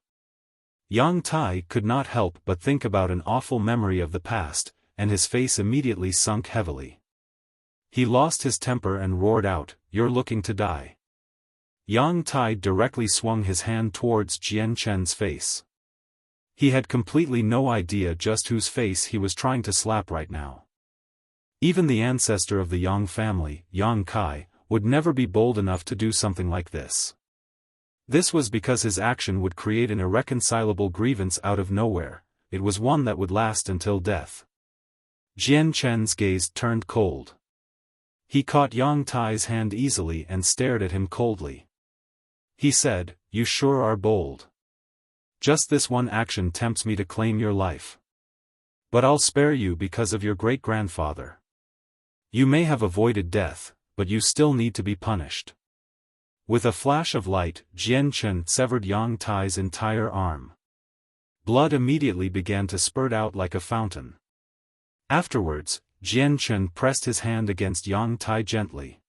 Yang Tai could not help but think about an awful memory of the past, and his face immediately sunk heavily. He lost his temper and roared out, "You're looking to die." Yang Tai directly swung his hand towards Jian Chen's face. He had completely no idea just whose face he was trying to slap right now. Even the ancestor of the Yang family, Yang Kai, would never be bold enough to do something like this. This was because his action would create an irreconcilable grievance out of nowhere. It was one that would last until death. Jian Chen's gaze turned cold. He caught Yang Tai's hand easily and stared at him coldly. He said, "You sure are bold. Just this one action tempts me to claim your life. But I'll spare you because of your great-grandfather. You may have avoided death, but you still need to be punished." With a flash of light, Jian Chen severed Yang Tai's entire arm. Blood immediately began to spurt out like a fountain. Afterwards, Jian Chen pressed his hand against Yang Tai gently.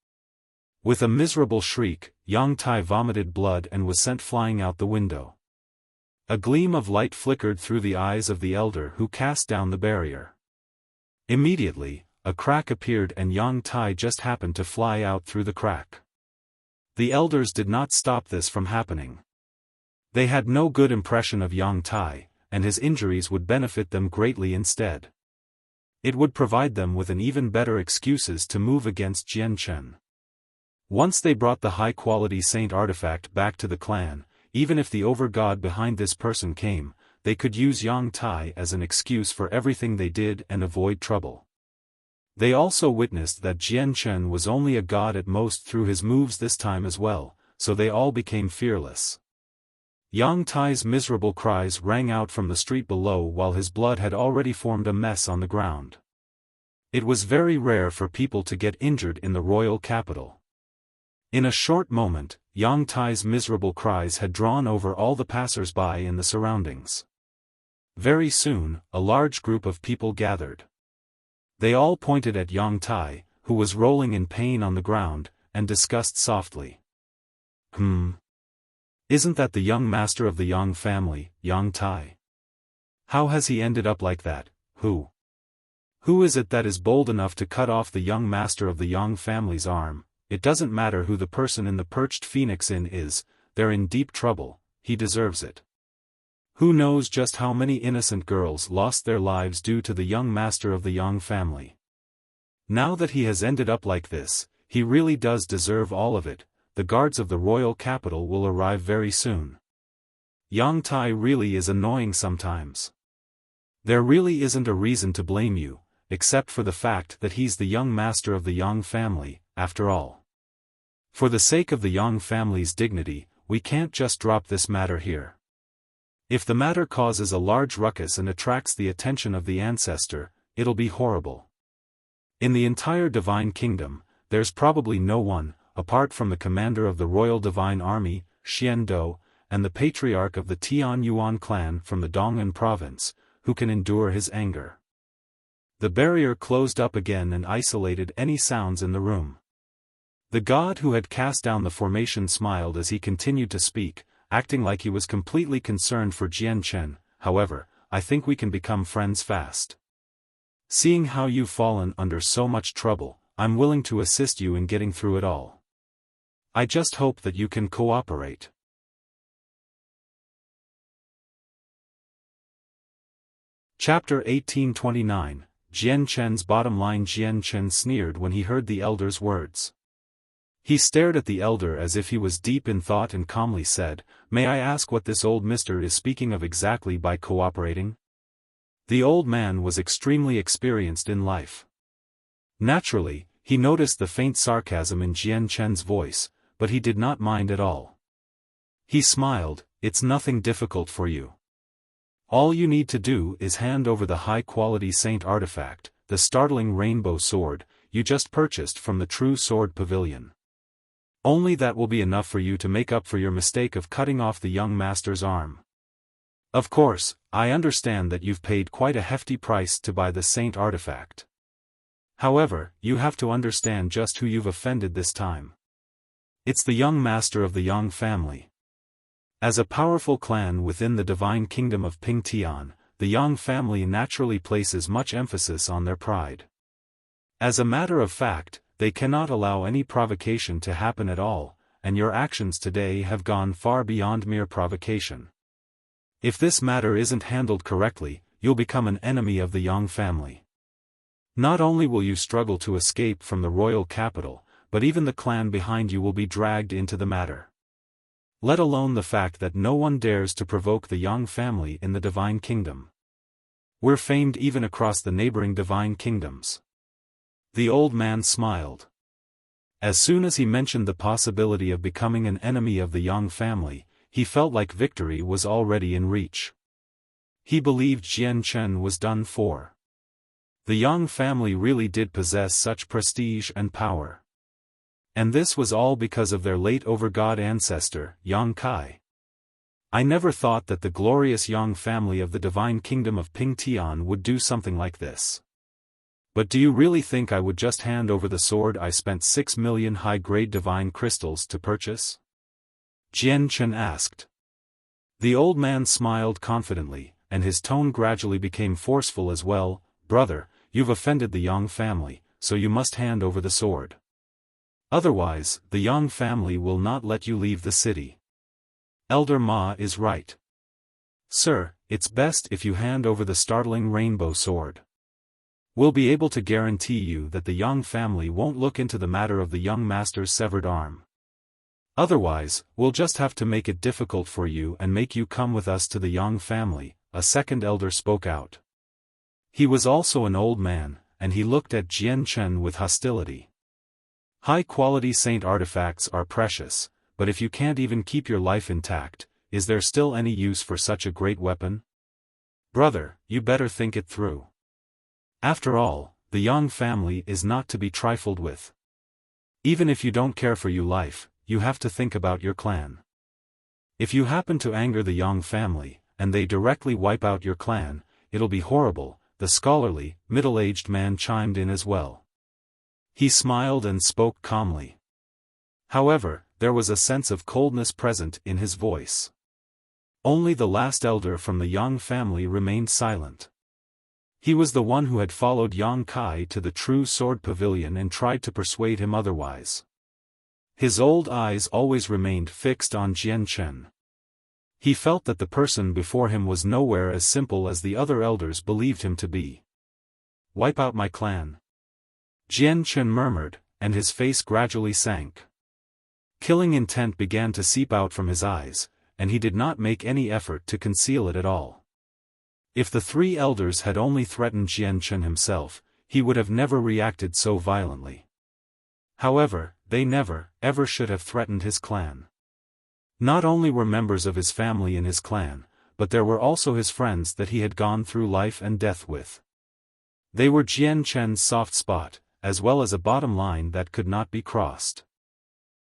With a miserable shriek, Yang Tai vomited blood and was sent flying out the window. A gleam of light flickered through the eyes of the elder who cast down the barrier. Immediately, a crack appeared and Yang Tai just happened to fly out through the crack. The elders did not stop this from happening. They had no good impression of Yang Tai, and his injuries would benefit them greatly instead. It would provide them with an even better excuses to move against Jian Chen. Once they brought the high-quality saint artifact back to the clan, even if the over-god behind this person came, they could use Yang Tai as an excuse for everything they did and avoid trouble. They also witnessed that Jian Chen was only a god at most through his moves this time as well, so they all became fearless. Yang Tai's miserable cries rang out from the street below while his blood had already formed a mess on the ground. It was very rare for people to get injured in the royal capital. In a short moment, Yang Tai's miserable cries had drawn over all the passers-by in the surroundings. Very soon, a large group of people gathered. They all pointed at Yang Tai, who was rolling in pain on the ground, and discussed softly. Isn't that the young master of the Yang family, Yang Tai? How has he ended up like that? Who is it that is bold enough to cut off the young master of the Yang family's arm? It doesn't matter who the person in the perched phoenix inn is, they're in deep trouble, he deserves it. Who knows just how many innocent girls lost their lives due to the young master of the Yang family. Now that he has ended up like this, he really does deserve all of it. The guards of the royal capital will arrive very soon. Yang Tai really is annoying sometimes. There really isn't a reason to blame you, except for the fact that he's the young master of the Yang family, after all. For the sake of the Yang family's dignity, we can't just drop this matter here. If the matter causes a large ruckus and attracts the attention of the ancestor, it'll be horrible. In the entire divine kingdom, there's probably no one, apart from the commander of the Royal Divine Army, Xian Do, and the patriarch of the Tian Yuan clan from the Dong'an province, who can endure his anger. The barrier closed up again and isolated any sounds in the room. The god who had cast down the formation smiled as he continued to speak, acting like he was completely concerned for Jian Chen. However, I think we can become friends fast. Seeing how you've fallen under so much trouble, I'm willing to assist you in getting through it all. I just hope that you can cooperate. Chapter 1829, Jian Chen's bottom line. Jian Chen sneered when he heard the elder's words. He stared at the elder as if he was deep in thought and calmly said, "May I ask what this old mister is speaking of exactly by cooperating?" The old man was extremely experienced in life. Naturally, he noticed the faint sarcasm in Jian Chen's voice, but he did not mind at all. He smiled, "It's nothing difficult for you. All you need to do is hand over the high-quality saint artifact, the startling rainbow sword, you just purchased from the True Sword Pavilion. Only that will be enough for you to make up for your mistake of cutting off the young master's arm. Of course, I understand that you've paid quite a hefty price to buy the saint artifact. However, you have to understand just who you've offended this time. It's the young master of the Yang family. As a powerful clan within the divine kingdom of Pingtian, the Yang family naturally places much emphasis on their pride. As a matter of fact, they cannot allow any provocation to happen at all, and your actions today have gone far beyond mere provocation. If this matter isn't handled correctly, you'll become an enemy of the Yang family. Not only will you struggle to escape from the royal capital, but even the clan behind you will be dragged into the matter. Let alone the fact that no one dares to provoke the Yang family in the divine kingdom. We're famed even across the neighboring divine kingdoms. The old man smiled. As soon as he mentioned the possibility of becoming an enemy of the Yang family, he felt like victory was already in reach. He believed Jian Chen was done for. The Yang family really did possess such prestige and power. And this was all because of their late over-god ancestor, Yang Kai. I never thought that the glorious Yang family of the divine kingdom of Pingtian would do something like this. But do you really think I would just hand over the sword I spent 6 million high-grade divine crystals to purchase? Jian Chen asked. The old man smiled confidently, and his tone gradually became forceful as well. Brother, you've offended the Yang family, so you must hand over the sword. Otherwise, the Yang family will not let you leave the city. Elder Ma is right. Sir, it's best if you hand over the startling rainbow sword. We'll be able to guarantee you that the Yang family won't look into the matter of the young master's severed arm. Otherwise, we'll just have to make it difficult for you and make you come with us to the Yang family, a second elder spoke out. He was also an old man, and he looked at Jian Chen with hostility. High-quality saint artifacts are precious, but if you can't even keep your life intact, is there still any use for such a great weapon? Brother, you better think it through. After all, the Yang family is not to be trifled with. Even if you don't care for your life, you have to think about your clan. If you happen to anger the Yang family, and they directly wipe out your clan, it'll be horrible, the scholarly, middle-aged man chimed in as well. He smiled and spoke calmly. However, there was a sense of coldness present in his voice. Only the last elder from the Yang family remained silent. He was the one who had followed Yang Kai to the True Sword Pavilion and tried to persuade him otherwise. His old eyes always remained fixed on Jian Chen. He felt that the person before him was nowhere as simple as the other elders believed him to be. Wipe out my clan. Jian Chen murmured, and his face gradually sank. Killing intent began to seep out from his eyes, and he did not make any effort to conceal it at all. If the three elders had only threatened Jian Chen himself, he would have never reacted so violently. However, they never, ever should have threatened his clan. Not only were members of his family in his clan, but there were also his friends that he had gone through life and death with. They were Jian Chen's soft spot, as well as a bottom line that could not be crossed.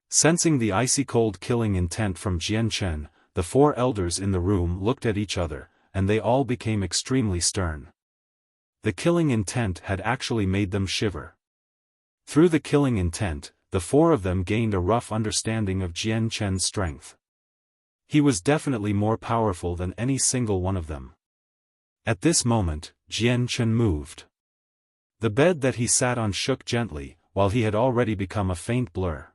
Sensing the icy-cold killing intent from Jian Chen, the four elders in the room looked at each other, and they all became extremely stern. The killing intent had actually made them shiver. Through the killing intent, the four of them gained a rough understanding of Jian Chen's strength. He was definitely more powerful than any single one of them. At this moment, Jian Chen moved. The bed that he sat on shook gently, while he had already become a faint blur.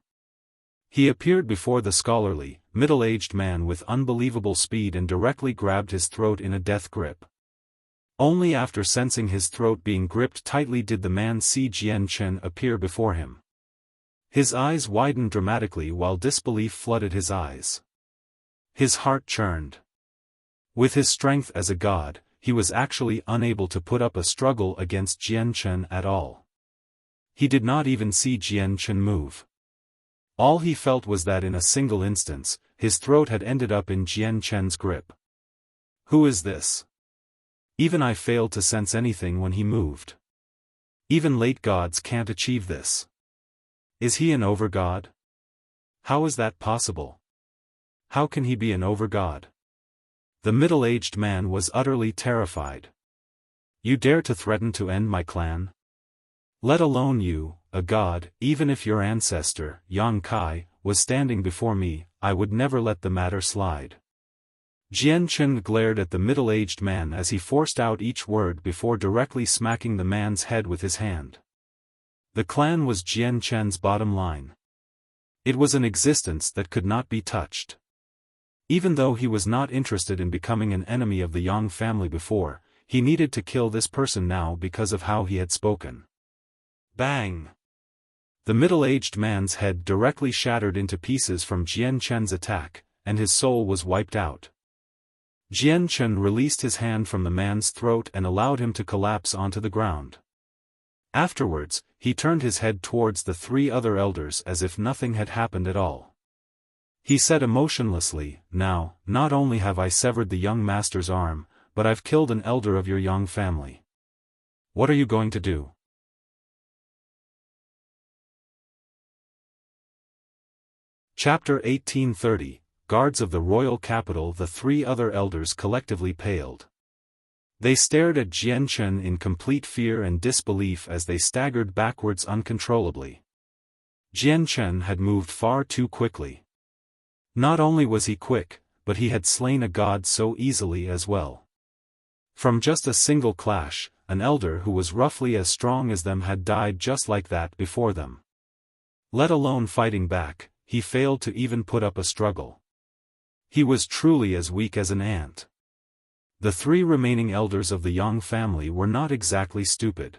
He appeared before the scholarly, middle-aged man with unbelievable speed and directly grabbed his throat in a death grip. Only after sensing his throat being gripped tightly did the man see Jian Chen appear before him. His eyes widened dramatically while disbelief flooded his eyes. His heart churned. With his strength as a god, he was actually unable to put up a struggle against Jian Chen at all. He did not even see Jian Chen move. All he felt was that in a single instance, his throat had ended up in Jian Chen's grip. Who is this? Even I failed to sense anything when he moved. Even late gods can't achieve this. Is he an overgod? How is that possible? How can he be an overgod? The middle-aged man was utterly terrified. You dare to threaten to end my clan? Let alone you, a god, even if your ancestor, Yang Kai, was standing before me, I would never let the matter slide. Jian Chen glared at the middle-aged man as he forced out each word before directly smacking the man's head with his hand. The clan was Jian Chen's bottom line. It was an existence that could not be touched. Even though he was not interested in becoming an enemy of the Yang family before, he needed to kill this person now because of how he had spoken. Bang! The middle-aged man's head directly shattered into pieces from Jian Chen's attack, and his soul was wiped out. Jian Chen released his hand from the man's throat and allowed him to collapse onto the ground. Afterwards, he turned his head towards the three other elders as if nothing had happened at all. He said emotionlessly, "Now, not only have I severed the young master's arm, but I've killed an elder of your Yang family. What are you going to do?" Chapter 1830, Guards of the Royal Capital. The three other elders collectively paled. They stared at Jian Chen in complete fear and disbelief as they staggered backwards uncontrollably. Jian Chen had moved far too quickly. Not only was he quick, but he had slain a god so easily as well. From just a single clash, an elder who was roughly as strong as them had died just like that before them. Let alone fighting back, he failed to even put up a struggle. He was truly as weak as an ant. The three remaining elders of the Yang family were not exactly stupid.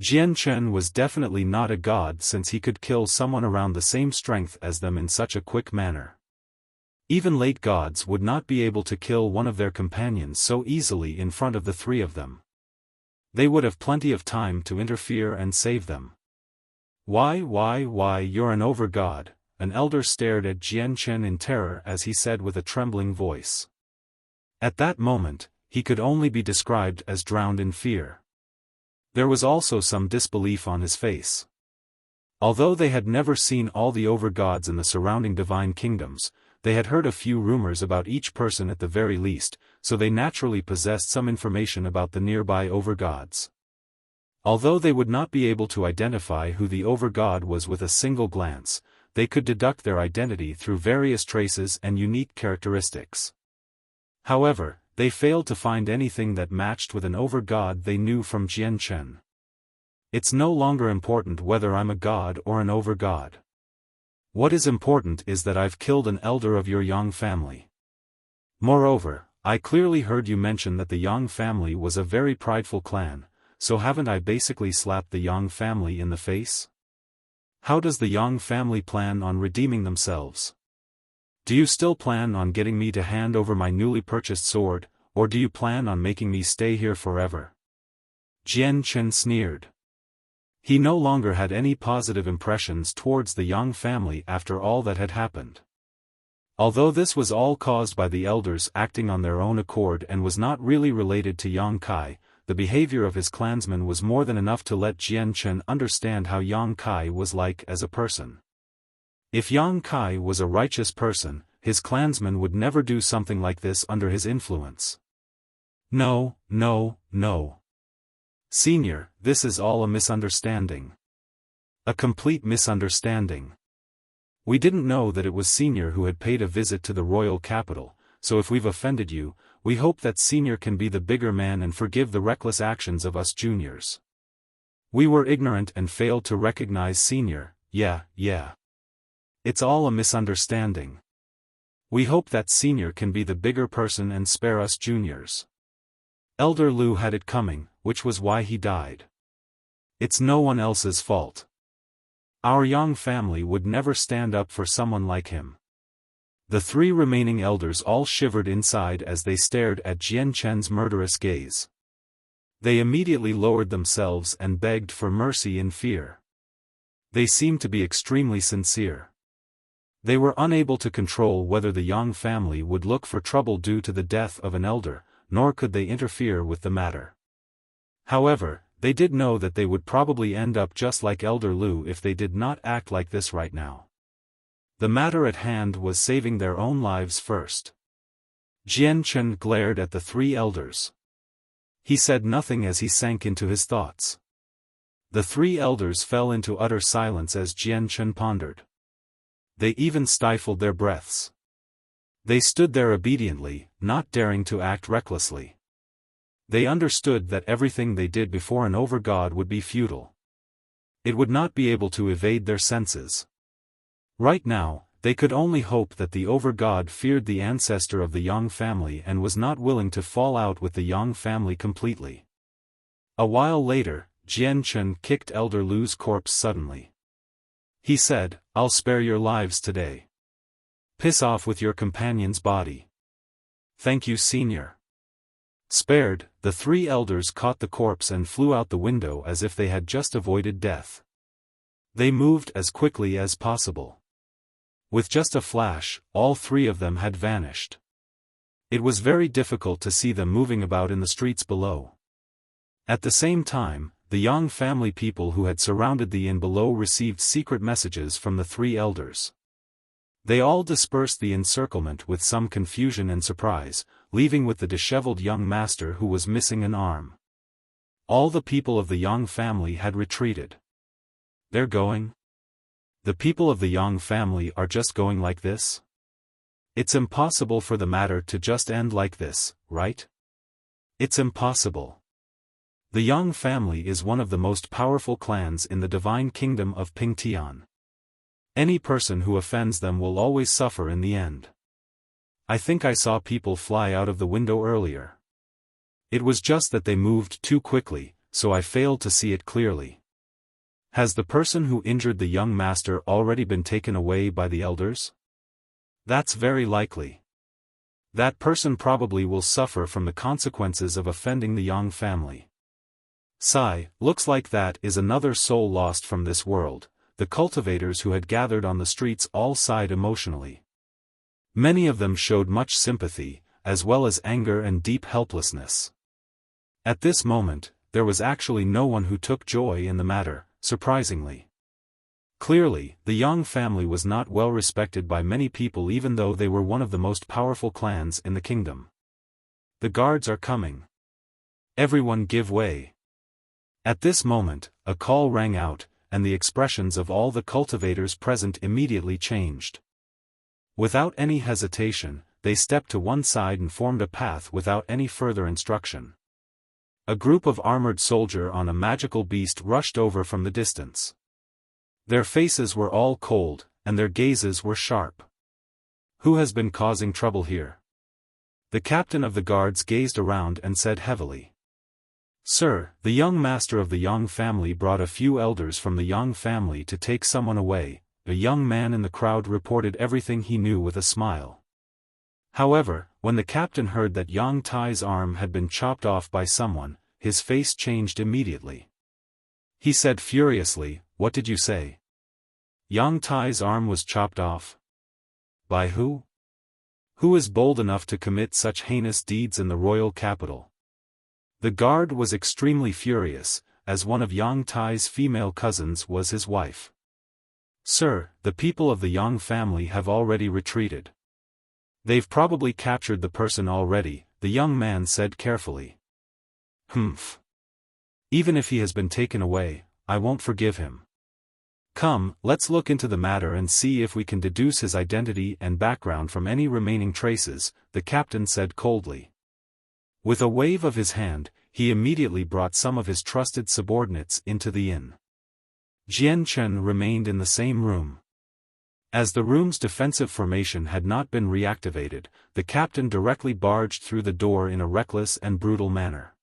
Jian Chen was definitely not a god since he could kill someone around the same strength as them in such a quick manner. Even late gods would not be able to kill one of their companions so easily in front of the three of them. They would have plenty of time to interfere and save them. Why, you're an over-god," an elder stared at Jian Chen in terror as he said with a trembling voice. At that moment, he could only be described as drowned in fear. There was also some disbelief on his face. Although they had never seen all the over-gods in the surrounding divine kingdoms, they had heard a few rumors about each person at the very least, so they naturally possessed some information about the nearby over-gods. Although they would not be able to identify who the over-god was with a single glance, they could deduct their identity through various traces and unique characteristics. However, they failed to find anything that matched with an over-god they knew from Jian Chen. It's no longer important whether I'm a god or an over-god. What is important is that I've killed an elder of your Yang family. Moreover, I clearly heard you mention that the Yang family was a very prideful clan, so haven't I basically slapped the Yang family in the face? How does the Yang family plan on redeeming themselves? Do you still plan on getting me to hand over my newly purchased sword, or do you plan on making me stay here forever? Jian Chen sneered. He no longer had any positive impressions towards the Yang family after all that had happened. Although this was all caused by the elders acting on their own accord and was not really related to Yang Kai, the behavior of his clansmen was more than enough to let Jian Chen understand how Yang Kai was like as a person. If Yang Kai was a righteous person, his clansmen would never do something like this under his influence. No. Senior, this is all a misunderstanding. A complete misunderstanding. We didn't know that it was Senior who had paid a visit to the royal capital, so if we've offended you, we hope that Senior can be the bigger man and forgive the reckless actions of us juniors. We were ignorant and failed to recognize Senior. Yeah. It's all a misunderstanding. We hope that Senior can be the bigger person and spare us juniors. Elder Lu had it coming, which was why he died. It's no one else's fault. Our Yang family would never stand up for someone like him. The three remaining elders all shivered inside as they stared at Jian Chen's murderous gaze. They immediately lowered themselves and begged for mercy in fear. They seemed to be extremely sincere. They were unable to control whether the Yang family would look for trouble due to the death of an elder, nor could they interfere with the matter. However, they did know that they would probably end up just like Elder Lu if they did not act like this right now. The matter at hand was saving their own lives first. Jian Chen glared at the three elders. He said nothing as he sank into his thoughts. The three elders fell into utter silence as Jian Chen pondered. They even stifled their breaths. They stood there obediently, not daring to act recklessly. They understood that everything they did before an over-god would be futile. It would not be able to evade their senses. Right now, they could only hope that the over-god feared the ancestor of the Yang family and was not willing to fall out with the Yang family completely. A while later, Jian Chen kicked Elder Lu's corpse suddenly. He said, "I'll spare your lives today. Piss off with your companion's body." "Thank you, senior." Spared, the three elders caught the corpse and flew out the window as if they had just avoided death. They moved as quickly as possible. With just a flash, all three of them had vanished. It was very difficult to see them moving about in the streets below. At the same time, the Yang family people who had surrounded the inn below received secret messages from the three elders. They all dispersed the encirclement with some confusion and surprise, leaving with the disheveled young master who was missing an arm. All the people of the Yang family had retreated. They're going? The people of the Yang family are just going like this? It's impossible for the matter to just end like this, right? It's impossible. The Yang family is one of the most powerful clans in the divine kingdom of Pingtian. Any person who offends them will always suffer in the end. I think I saw people fly out of the window earlier. It was just that they moved too quickly, so I failed to see it clearly. Has the person who injured the young master already been taken away by the elders? That's very likely. That person probably will suffer from the consequences of offending the Yang family. Sigh, looks like that is another soul lost from this world. The cultivators who had gathered on the streets all sighed emotionally. Many of them showed much sympathy, as well as anger and deep helplessness. At this moment, there was actually no one who took joy in the matter, surprisingly. Clearly, the Yang family was not well respected by many people even though they were one of the most powerful clans in the kingdom. The guards are coming. Everyone give way. At this moment, a call rang out, and the expressions of all the cultivators present immediately changed. Without any hesitation, they stepped to one side and formed a path without any further instruction. A group of armored soldiers on a magical beast rushed over from the distance. Their faces were all cold, and their gazes were sharp. Who has been causing trouble here? The captain of the guards gazed around and said heavily. Sir, the young master of the Yang family brought a few elders from the Yang family to take someone away. A young man in the crowd reported everything he knew with a smile. However, when the captain heard that Yang Tai's arm had been chopped off by someone, his face changed immediately. He said furiously, "What did you say? Yang Tai's arm was chopped off? By who? Who is bold enough to commit such heinous deeds in the royal capital?" The guard was extremely furious, as one of Yang Tai's female cousins was his wife. Sir, the people of the Yang family have already retreated. They've probably captured the person already, the young man said carefully. Humph. Even if he has been taken away, I won't forgive him. Come, let's look into the matter and see if we can deduce his identity and background from any remaining traces, the captain said coldly. With a wave of his hand, he immediately brought some of his trusted subordinates into the inn. Jian Chen remained in the same room. As the room's defensive formation had not been reactivated, the captain directly barged through the door in a reckless and brutal manner.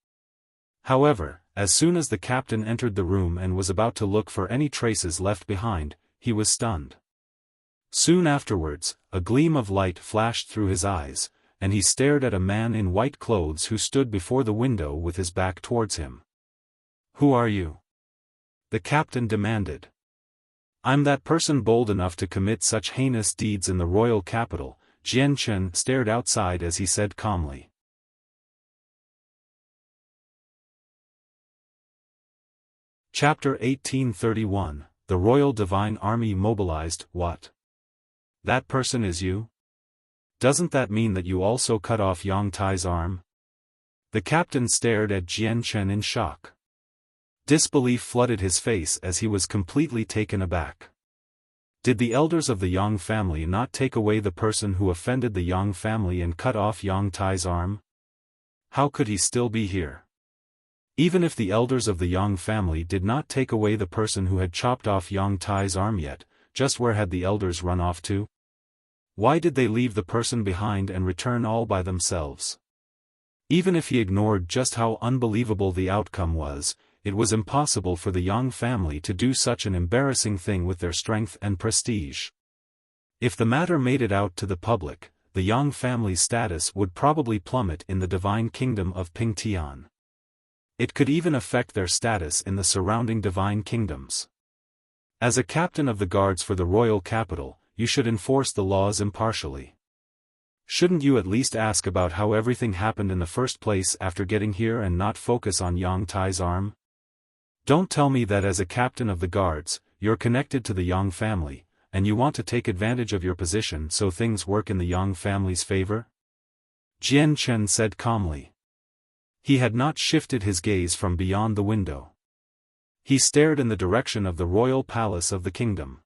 However, as soon as the captain entered the room and was about to look for any traces left behind, he was stunned. Soon afterwards, a gleam of light flashed through his eyes, and he stared at a man in white clothes who stood before the window with his back towards him. Who are you? The captain demanded. I'm that person bold enough to commit such heinous deeds in the royal capital, Jian Chen stared outside as he said calmly. Chapter 1831, The Royal Divine Army Mobilized. What? That person is you? Doesn't that mean that you also cut off Yang Tai's arm? The captain stared at Jian Chen in shock. Disbelief flooded his face as he was completely taken aback. Did the elders of the Yang family not take away the person who offended the Yang family and cut off Yang Tai's arm? How could he still be here? Even if the elders of the Yang family did not take away the person who had chopped off Yang Tai's arm yet, just where had the elders run off to? Why did they leave the person behind and return all by themselves? Even if he ignored just how unbelievable the outcome was, it was impossible for the Yang family to do such an embarrassing thing with their strength and prestige. If the matter made it out to the public, the Yang family's status would probably plummet in the divine kingdom of Pingtian. It could even affect their status in the surrounding divine kingdoms. As a captain of the guards for the royal capital, you should enforce the laws impartially. Shouldn't you at least ask about how everything happened in the first place after getting here and not focus on Yang Tai's arm? Don't tell me that as a captain of the guards, you're connected to the Yang family, and you want to take advantage of your position so things work in the Yang family's favor? Jian Chen said calmly. He had not shifted his gaze from beyond the window. He stared in the direction of the royal palace of the kingdom.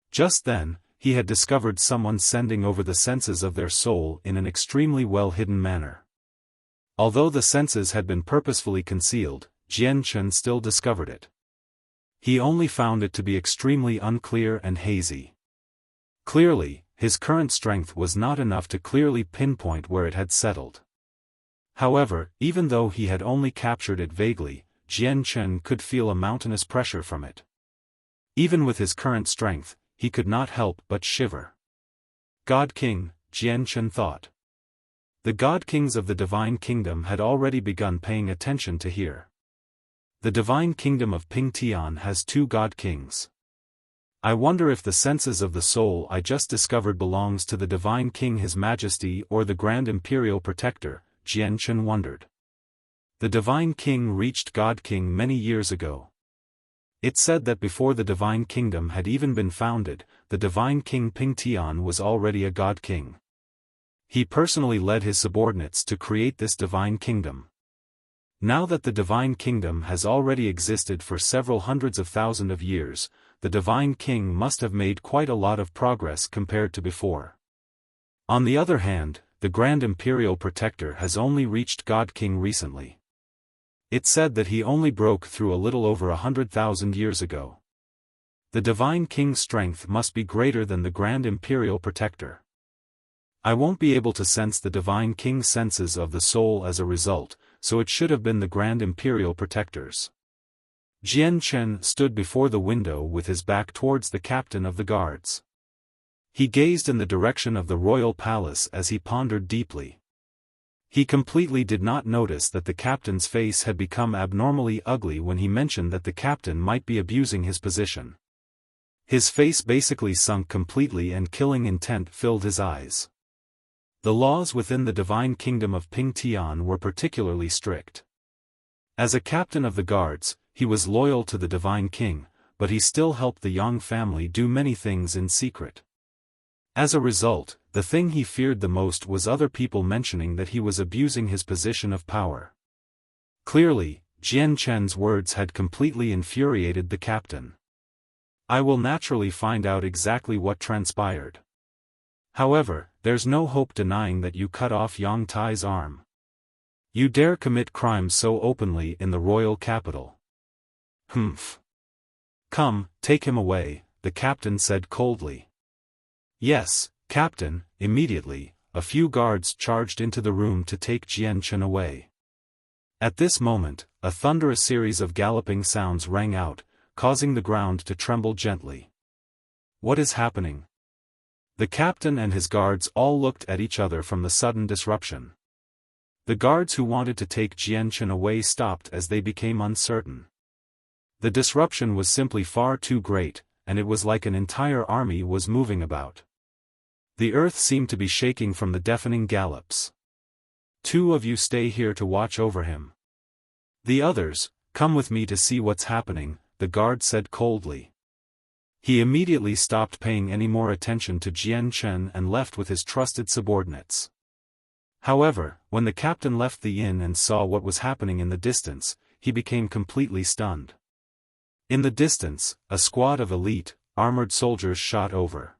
Just then, he had discovered someone sending over the senses of their soul in an extremely well-hidden manner. Although the senses had been purposefully concealed, Jian Chen still discovered it. He only found it to be extremely unclear and hazy. Clearly, his current strength was not enough to clearly pinpoint where it had settled. However, even though he had only captured it vaguely, Jian Chen could feel a mountainous pressure from it. Even with his current strength, he could not help but shiver. God King, Jian Chen thought. The God Kings of the Divine Kingdom had already begun paying attention to here. The Divine Kingdom of Pingtian has 2 God Kings. I wonder if the senses of the soul I just discovered belongs to the Divine King His Majesty or the Grand Imperial Protector, Jian Chen wondered. The Divine King reached God King many years ago. It said that before the Divine Kingdom had even been founded, the Divine King Pingtian was already a God King. He personally led his subordinates to create this Divine Kingdom. Now that the Divine Kingdom has already existed for several hundreds of thousands of years, the Divine King must have made quite a lot of progress compared to before. On the other hand, the Grand Imperial Protector has only reached God King recently. It said that he only broke through a little over 100,000 years ago. The Divine King's strength must be greater than the Grand Imperial Protector. I won't be able to sense the Divine King's senses of the soul as a result, so it should have been the Grand Imperial Protectors. Jian Chen stood before the window with his back towards the captain of the guards. He gazed in the direction of the royal palace as he pondered deeply. He completely did not notice that the captain's face had become abnormally ugly when he mentioned that the captain might be abusing his position. His face basically sunk completely and killing intent filled his eyes. The laws within the Divine Kingdom of Pingtian were particularly strict. As a captain of the guards, he was loyal to the Divine King, but he still helped the Yang family do many things in secret. As a result, the thing he feared the most was other people mentioning that he was abusing his position of power. Clearly, Jian Chen's words had completely infuriated the captain. I will naturally find out exactly what transpired. However, there's no hope denying that you cut off Yang Tai's arm. You dare commit crimes so openly in the royal capital. Humph. Come, take him away, the captain said coldly. Yes, Captain. Immediately, a few guards charged into the room to take Jian Chen away. At this moment, a thunderous series of galloping sounds rang out, causing the ground to tremble gently. What is happening? The captain and his guards all looked at each other from the sudden disruption. The guards who wanted to take Jian Chen away stopped as they became uncertain. The disruption was simply far too great, and it was like an entire army was moving about. The earth seemed to be shaking from the deafening gallops. 2 of you stay here to watch over him. The others, come with me to see what's happening, the guard said coldly. He immediately stopped paying any more attention to Jian Chen and left with his trusted subordinates. However, when the captain left the inn and saw what was happening in the distance, he became completely stunned. In the distance, a squad of elite, armored soldiers shot over.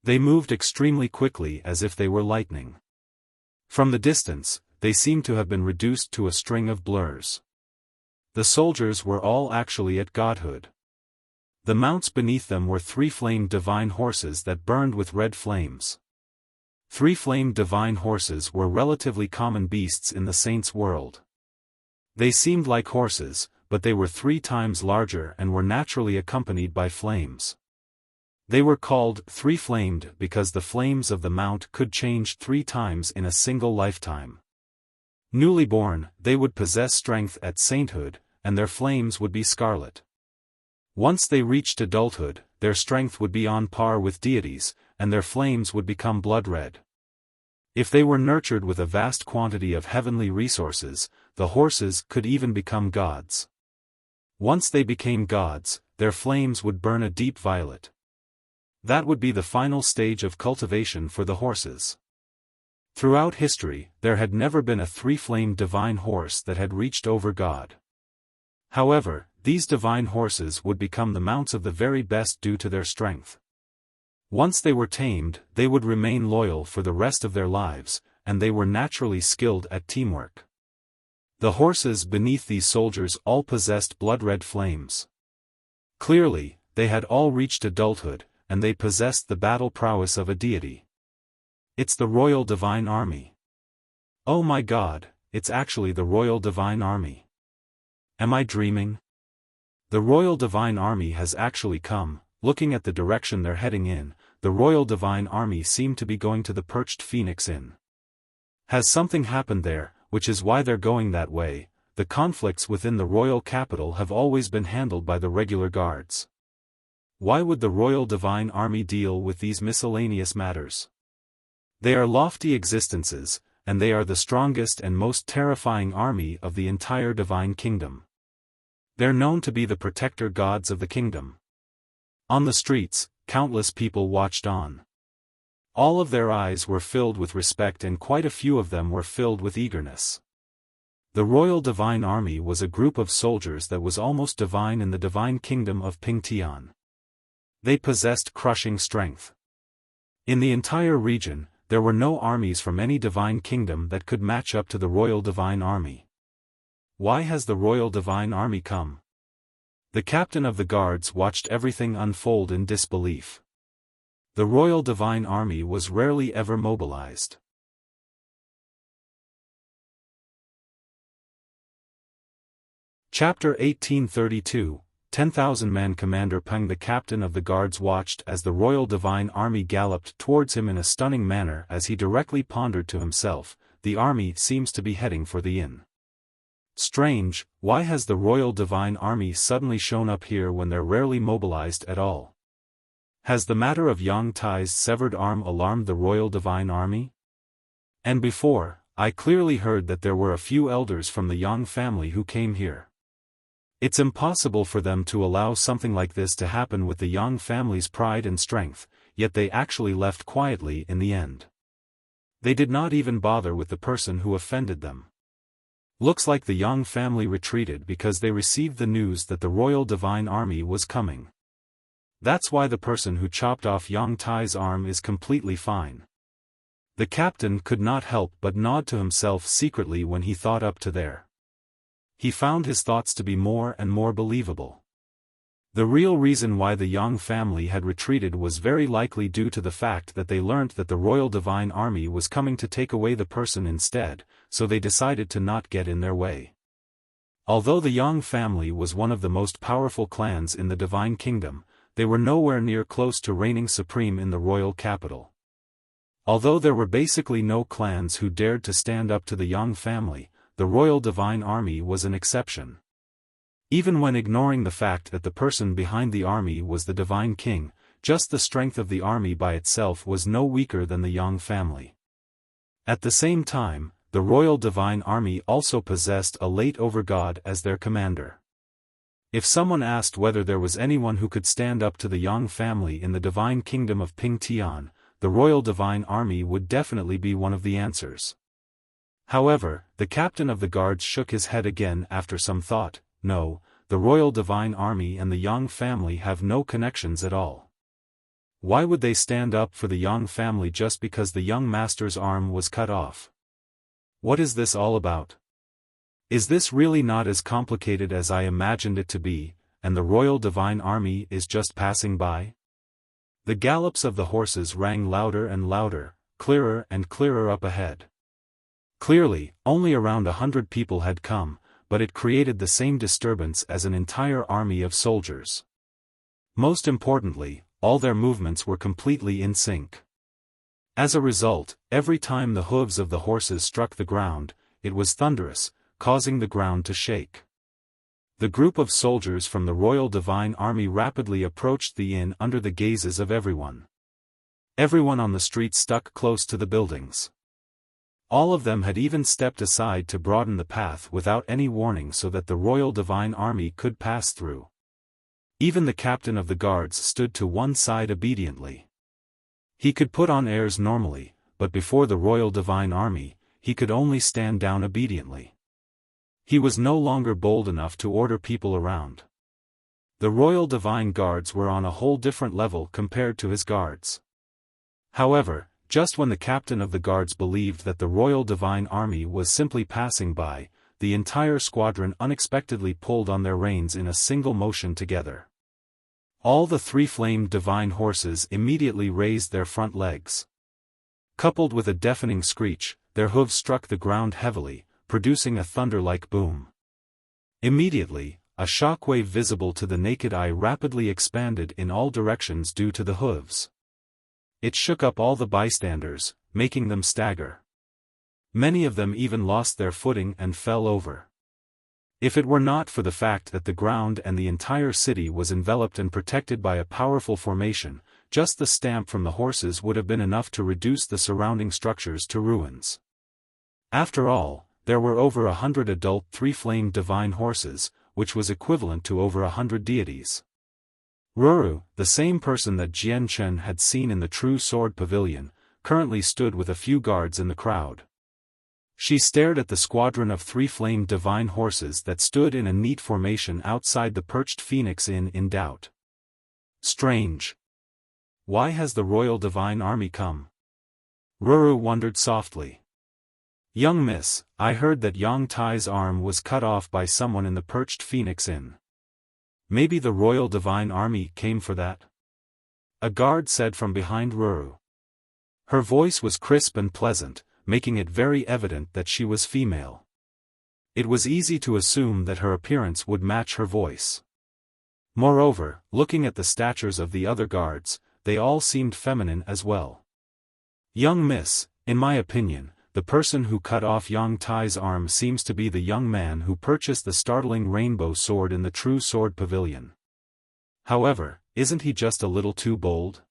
They moved extremely quickly as if they were lightning. From the distance, they seemed to have been reduced to a string of blurs. The soldiers were all actually at godhood. The mounts beneath them were three-flamed divine horses that burned with red flames. Three-flamed divine horses were relatively common beasts in the saints' world. They seemed like horses, but they were 3 times larger and were naturally accompanied by flames. They were called three-flamed because the flames of the mount could change 3 times in a single lifetime. Newly born, they would possess strength at sainthood, and their flames would be scarlet. Once they reached adulthood, their strength would be on par with deities, and their flames would become blood-red. If they were nurtured with a vast quantity of heavenly resources, the horses could even become gods. Once they became gods, their flames would burn a deep violet. That would be the final stage of cultivation for the horses. Throughout history, there had never been a three-flamed divine horse that had reached over God. However, these divine horses would become the mounts of the very best due to their strength. Once they were tamed, they would remain loyal for the rest of their lives, and they were naturally skilled at teamwork. The horses beneath these soldiers all possessed blood-red flames. Clearly, they had all reached adulthood, and they possessed the battle prowess of a deity. It's the Royal Divine Army. Oh my God, it's actually the Royal Divine Army. Am I dreaming? The Royal Divine Army has actually come. Looking at the direction they're heading in, the Royal Divine Army seem to be going to the Perched Phoenix Inn. Has something happened there, which is why they're going that way? The conflicts within the royal capital have always been handled by the regular guards. Why would the Royal Divine Army deal with these miscellaneous matters? They are lofty existences, and they are the strongest and most terrifying army of the entire Divine Kingdom. They're known to be the protector gods of the kingdom. On the streets, countless people watched on. All of their eyes were filled with respect and quite a few of them were filled with eagerness. The Royal Divine Army was a group of soldiers that was almost divine in the Divine Kingdom of Pingtian. They possessed crushing strength. In the entire region, there were no armies from any Divine Kingdom that could match up to the Royal Divine Army. Why has the Royal Divine Army come? The captain of the guards watched everything unfold in disbelief. The Royal Divine Army was rarely ever mobilized. Chapter 1832, 10,000-man Commander Peng. The captain of the guards watched as the Royal Divine Army galloped towards him in a stunning manner as he directly pondered to himself, the army seems to be heading for the inn. Strange, why has the Royal Divine Army suddenly shown up here when they're rarely mobilized at all? Has the matter of Yang Tai's severed arm alarmed the Royal Divine Army? And before, I clearly heard that there were a few elders from the Yang family who came here. It's impossible for them to allow something like this to happen with the Yang family's pride and strength, yet they actually left quietly in the end. They did not even bother with the person who offended them. Looks like the Yang family retreated because they received the news that the Royal Divine Army was coming. That's why the person who chopped off Yang Tai's arm is completely fine. The captain could not help but nod to himself secretly when he thought up to there. He found his thoughts to be more and more believable. The real reason why the Yang family had retreated was very likely due to the fact that they learnt that the Royal Divine Army was coming to take away the person instead, so they decided to not get in their way. Although the Yang family was one of the most powerful clans in the Divine Kingdom, they were nowhere near close to reigning supreme in the royal capital. Although there were basically no clans who dared to stand up to the Yang family, the Royal Divine Army was an exception. Even when ignoring the fact that the person behind the army was the Divine King, just the strength of the army by itself was no weaker than the Yang family. At the same time, the Royal Divine Army also possessed a late overgod as their commander. If someone asked whether there was anyone who could stand up to the Yang family in the divine kingdom of Ping Tian, the Royal Divine Army would definitely be one of the answers. However, the captain of the guards shook his head again after some thought. No, the Royal Divine Army and the Yang family have no connections at all. Why would they stand up for the Yang family just because the young master's arm was cut off? What is this all about? Is this really not as complicated as I imagined it to be, and the Royal Divine Army is just passing by? The gallops of the horses rang louder and louder, clearer and clearer up ahead. Clearly, only around 100 people had come, but it created the same disturbance as an entire army of soldiers. Most importantly, all their movements were completely in sync. As a result, every time the hooves of the horses struck the ground, it was thunderous, causing the ground to shake. The group of soldiers from the Royal Divine Army rapidly approached the inn under the gazes of everyone. Everyone on the street stuck close to the buildings. All of them had even stepped aside to broaden the path without any warning so that the Royal Divine Army could pass through. Even the captain of the guards stood to one side obediently. He could put on airs normally, but before the Royal Divine Army, he could only stand down obediently. He was no longer bold enough to order people around. The Royal Divine Guards were on a whole different level compared to his guards. However, just when the captain of the guards believed that the Royal Divine Army was simply passing by, the entire squadron unexpectedly pulled on their reins in a single motion together. All the three-flamed divine horses immediately raised their front legs. Coupled with a deafening screech, their hooves struck the ground heavily, producing a thunder-like boom. Immediately, a shockwave visible to the naked eye rapidly expanded in all directions due to the hooves. It shook up all the bystanders, making them stagger. Many of them even lost their footing and fell over. If it were not for the fact that the ground and the entire city was enveloped and protected by a powerful formation, just the stamp from the horses would have been enough to reduce the surrounding structures to ruins. After all, there were over 100 adult three-flamed divine horses, which was equivalent to over 100 deities. Ruru, the same person that Jian Chen had seen in the True Sword Pavilion, currently stood with a few guards in the crowd. She stared at the squadron of three-flamed divine horses that stood in a neat formation outside the perched Phoenix Inn in doubt. Strange. Why has the Royal Divine Army come? Ruru wondered softly. Young miss, I heard that Yang Tai's arm was cut off by someone in the perched Phoenix Inn. Maybe the Royal Divine Army came for that? A guard said from behind Ruru. Her voice was crisp and pleasant, making it very evident that she was female. It was easy to assume that her appearance would match her voice. Moreover, looking at the statures of the other guards, they all seemed feminine as well. Young miss, in my opinion, the person who cut off Yang Tai's arm seems to be the young man who purchased the startling rainbow sword in the True Sword Pavilion. However, isn't he just a little too bold?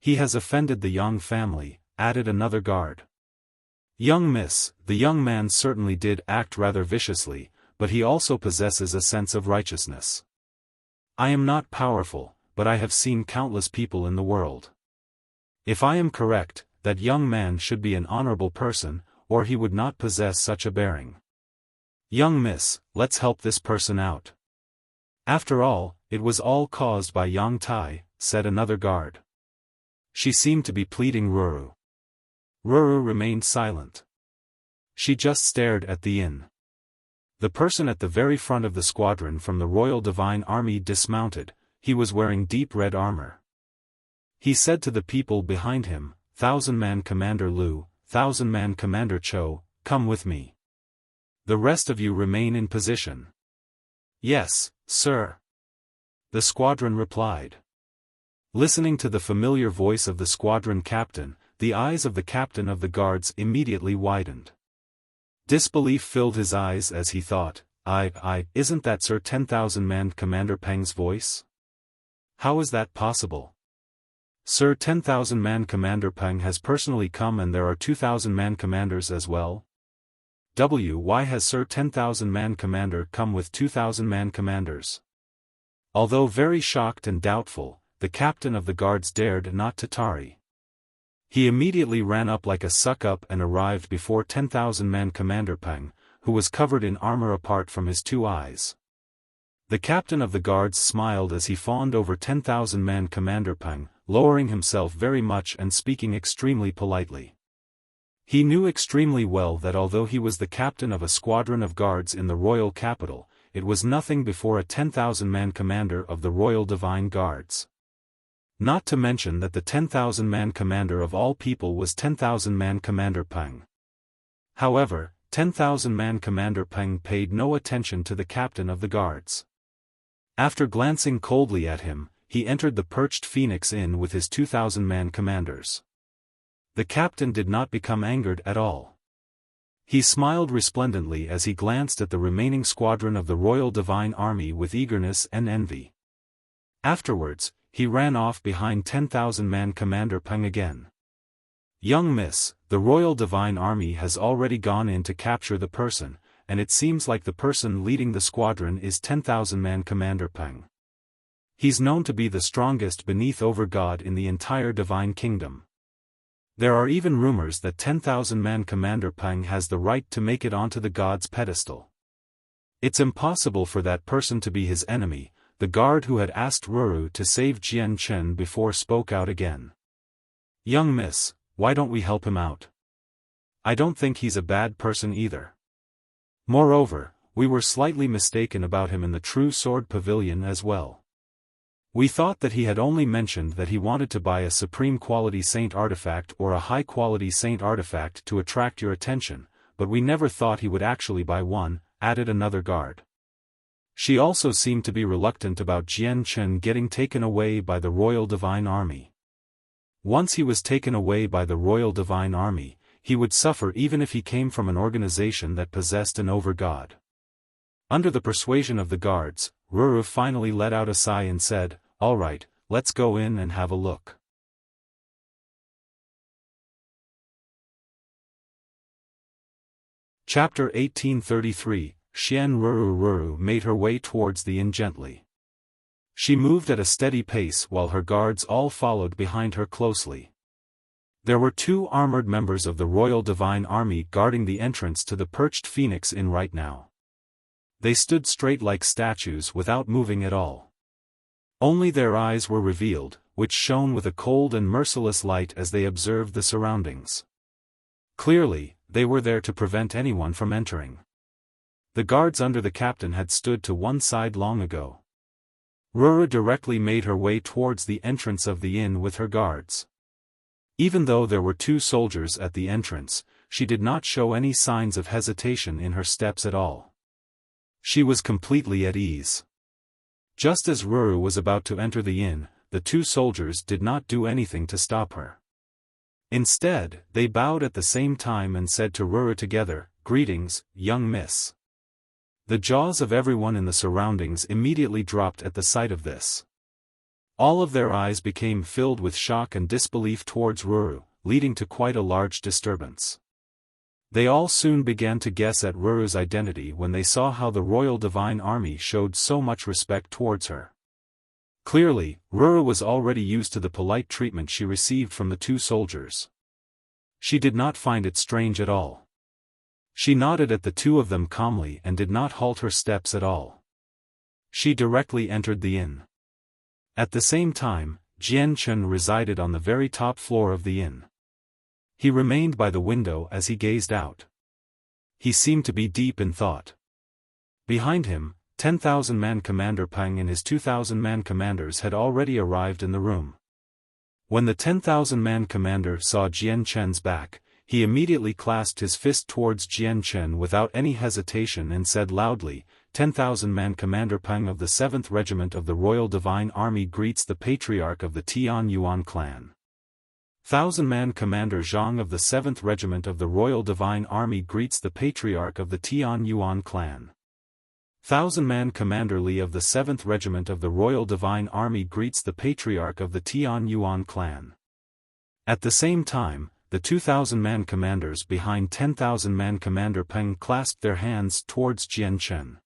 He has offended the Yang family, added another guard. Young miss, the young man certainly did act rather viciously, but he also possesses a sense of righteousness. I am not powerful, but I have seen countless people in the world. If I am correct, that young man should be an honorable person, or he would not possess such a bearing. Young miss, let's help this person out. After all, it was all caused by Yang Tai, said another guard. She seemed to be pleading Ruru. Ruru remained silent. She just stared at the inn. The person at the very front of the squadron from the Royal Divine Army dismounted. He was wearing deep red armor. He said to the people behind him, 1,000-man Commander Lu, 1,000-man Commander Cho, come with me. The rest of you remain in position. Yes, sir. The squadron replied. Listening to the familiar voice of the squadron captain, the eyes of the captain of the guards immediately widened. Disbelief filled his eyes as he thought, isn't that Sir 10,000-man Commander Peng's voice? How is that possible? Sir 10,000-man Commander Peng has personally come and there are 2,000-man commanders as well? Why has Sir 10,000-man commander come with 2,000-man commanders? Although very shocked and doubtful, the captain of the guards dared not to tarry. He immediately ran up like a suck-up and arrived before 10,000-man commander Peng, who was covered in armor apart from his 2 eyes. The captain of the guards smiled as he fawned over 10,000-man commander Peng, lowering himself very much and speaking extremely politely. He knew extremely well that although he was the captain of a squadron of guards in the royal capital, it was nothing before a 10,000-man commander of the Royal Divine Guards. Not to mention that the 10,000-man commander of all people was 10,000-man commander Peng. However, 10,000-man commander Peng paid no attention to the captain of the guards. After glancing coldly at him, he entered the Perched Phoenix Inn with his 2,000-man commanders. The captain did not become angered at all. He smiled resplendently as he glanced at the remaining squadron of the Royal Divine Army with eagerness and envy. Afterwards, he ran off behind 10,000-man commander Peng again. "Young miss, the Royal Divine Army has already gone in to capture the person, and it seems like the person leading the squadron is 10,000-man commander Peng. He's known to be the strongest beneath over God in the entire Divine Kingdom. There are even rumors that 10,000-man commander Peng has the right to make it onto the god's pedestal. It's impossible for that person to be his enemy." The guard who had asked Ruru to save Jian Chen before spoke out again. "Young miss, why don't we help him out? I don't think he's a bad person either. Moreover, we were slightly mistaken about him in the True Sword Pavilion as well. We thought that he had only mentioned that he wanted to buy a supreme quality saint artifact or a high quality saint artifact to attract your attention, but we never thought he would actually buy one," added another guard. She also seemed to be reluctant about Jian Chen getting taken away by the Royal Divine Army. Once he was taken away by the Royal Divine Army, he would suffer even if he came from an organization that possessed an over-god. Under the persuasion of the guards, Ruru finally let out a sigh and said, "All right, let's go in and have a look." Chapter 1833, Xian Ruru made her way towards the inn gently. She moved at a steady pace while her guards all followed behind her closely. There were 2 armored members of the Royal Divine Army guarding the entrance to the Perched Phoenix Inn right now. They stood straight like statues without moving at all. Only their eyes were revealed, which shone with a cold and merciless light as they observed the surroundings. Clearly, they were there to prevent anyone from entering. The guards under the captain had stood to one side long ago. Ruru directly made her way towards the entrance of the inn with her guards. Even though there were 2 soldiers at the entrance, she did not show any signs of hesitation in her steps at all. She was completely at ease. Just as Ruru was about to enter the inn, the 2 soldiers did not do anything to stop her. Instead, they bowed at the same time and said to Ruru together, "Greetings, young miss." The jaws of everyone in the surroundings immediately dropped at the sight of this. All of their eyes became filled with shock and disbelief towards Ruru, leading to quite a large disturbance. They all soon began to guess at Ruru's identity when they saw how the Royal Divine Army showed so much respect towards her. Clearly, Ruru was already used to the polite treatment she received from the 2 soldiers. She did not find it strange at all. She nodded at the 2 of them calmly and did not halt her steps at all. She directly entered the inn. At the same time, Jian Chen resided on the very top floor of the inn. He remained by the window as he gazed out. He seemed to be deep in thought. Behind him, 10,000-man commander Peng and his 2,000-man commanders had already arrived in the room. When the 10,000-man commander saw Jian Chen's back, he immediately clasped his fist towards Jian Chen without any hesitation and said loudly, 10,000-man commander Peng of the 7th Regiment of the Royal Divine Army greets the Patriarch of the Tian Yuan clan. 1,000-man commander Zhang of the 7th Regiment of the Royal Divine Army greets the Patriarch of the Tian Yuan clan. 1,000-man commander Li of the 7th Regiment of the Royal Divine Army greets the Patriarch of the Tian Yuan clan. At the same time, the 2,000-man commanders behind 10,000-man Commander Peng clasped their hands towards Jian Chen.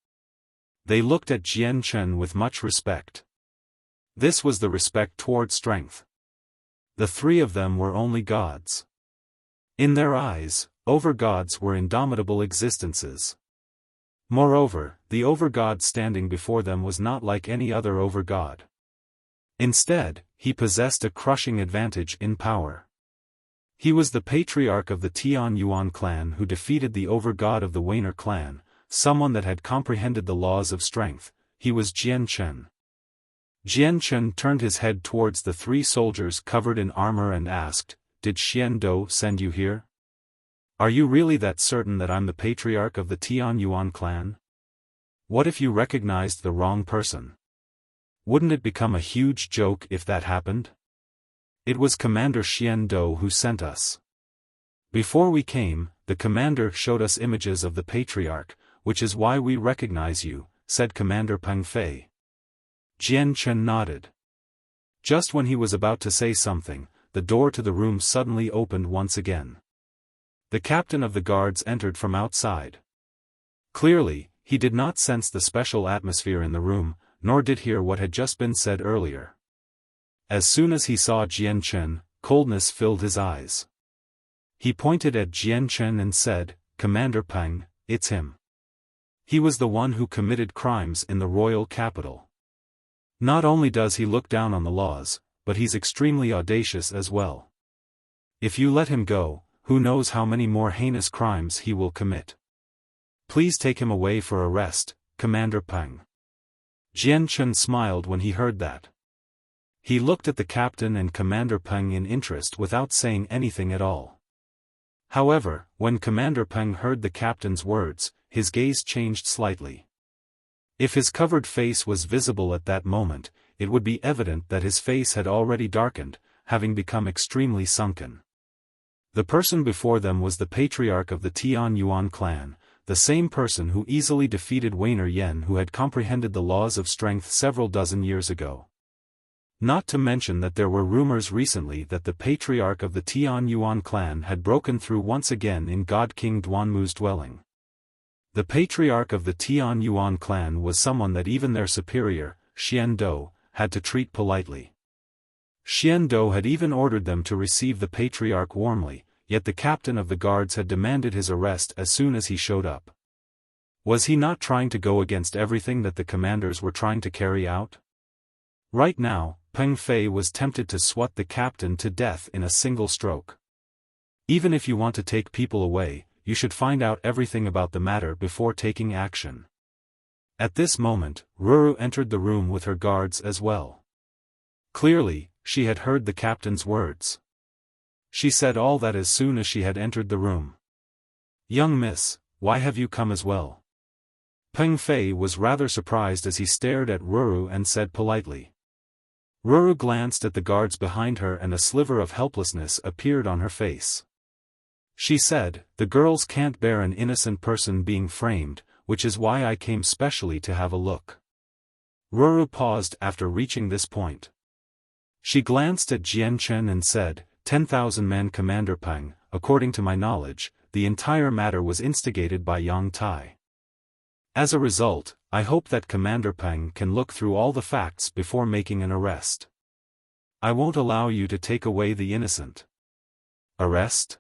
They looked at Jian Chen with much respect. This was the respect toward strength. The three of them were only gods. In their eyes, overgods were indomitable existences. Moreover, the overgod standing before them was not like any other overgod. Instead, he possessed a crushing advantage in power. He was the patriarch of the Tian Yuan clan who defeated the overgod of the Weiner clan, someone that had comprehended the laws of strength. He was Jian Chen. Jian Chen turned his head towards the three soldiers covered in armor and asked, "Did Xian Do send you here? Are you really that certain that I'm the patriarch of the Tian Yuan clan? What if you recognized the wrong person? Wouldn't it become a huge joke if that happened? It was Commander Xian Do who sent us. Before we came, the commander showed us images of the patriarch, which is why we recognize you," said Commander Peng Fei. Jian Chen nodded. Just when he was about to say something, the door to the room suddenly opened once again. The captain of the guards entered from outside. Clearly, he did not sense the special atmosphere in the room, nor did hear what had just been said earlier. As soon as he saw Jian Chen, coldness filled his eyes. He pointed at Jian Chen and said, "Commander Peng, it's him. He was the one who committed crimes in the royal capital. Not only does he look down on the laws, but he's extremely audacious as well. If you let him go, who knows how many more heinous crimes he will commit. Please take him away for arrest, Commander Peng." Jian Chen smiled when he heard that. He looked at the captain and Commander Peng in interest without saying anything at all. However, when Commander Peng heard the captain's words, his gaze changed slightly. If his covered face was visible at that moment, it would be evident that his face had already darkened, having become extremely sunken. The person before them was the patriarch of the Tian Yuan clan, the same person who easily defeated Weiner Yen, who had comprehended the laws of strength several dozen years ago. Not to mention that there were rumors recently that the patriarch of the Tian Yuan clan had broken through once again in God King Duanmu's dwelling. The patriarch of the Tian Yuan clan was someone that even their superior, Xian Do, had to treat politely. Xian Do had even ordered them to receive the patriarch warmly, yet the captain of the guards had demanded his arrest as soon as he showed up. Was he not trying to go against everything that the commanders were trying to carry out? Right now, Peng Fei was tempted to swat the captain to death in a single stroke. Even if you want to take people away, you should find out everything about the matter before taking action. At this moment, Ruru entered the room with her guards as well. Clearly, she had heard the captain's words. She said all that as soon as she had entered the room. "Young miss, why have you come as well?" Peng Fei was rather surprised as he stared at Ruru and said politely. Ruru glanced at the guards behind her and a sliver of helplessness appeared on her face. She said, "The girls can't bear an innocent person being framed, which is why I came specially to have a look." Ruru paused after reaching this point. She glanced at Jian Chen and said, 10,000-man Commander Peng, according to my knowledge, the entire matter was instigated by Yang Tai. As a result, I hope that Commander Peng can look through all the facts before making an arrest. I won't allow you to take away the innocent. Arrest?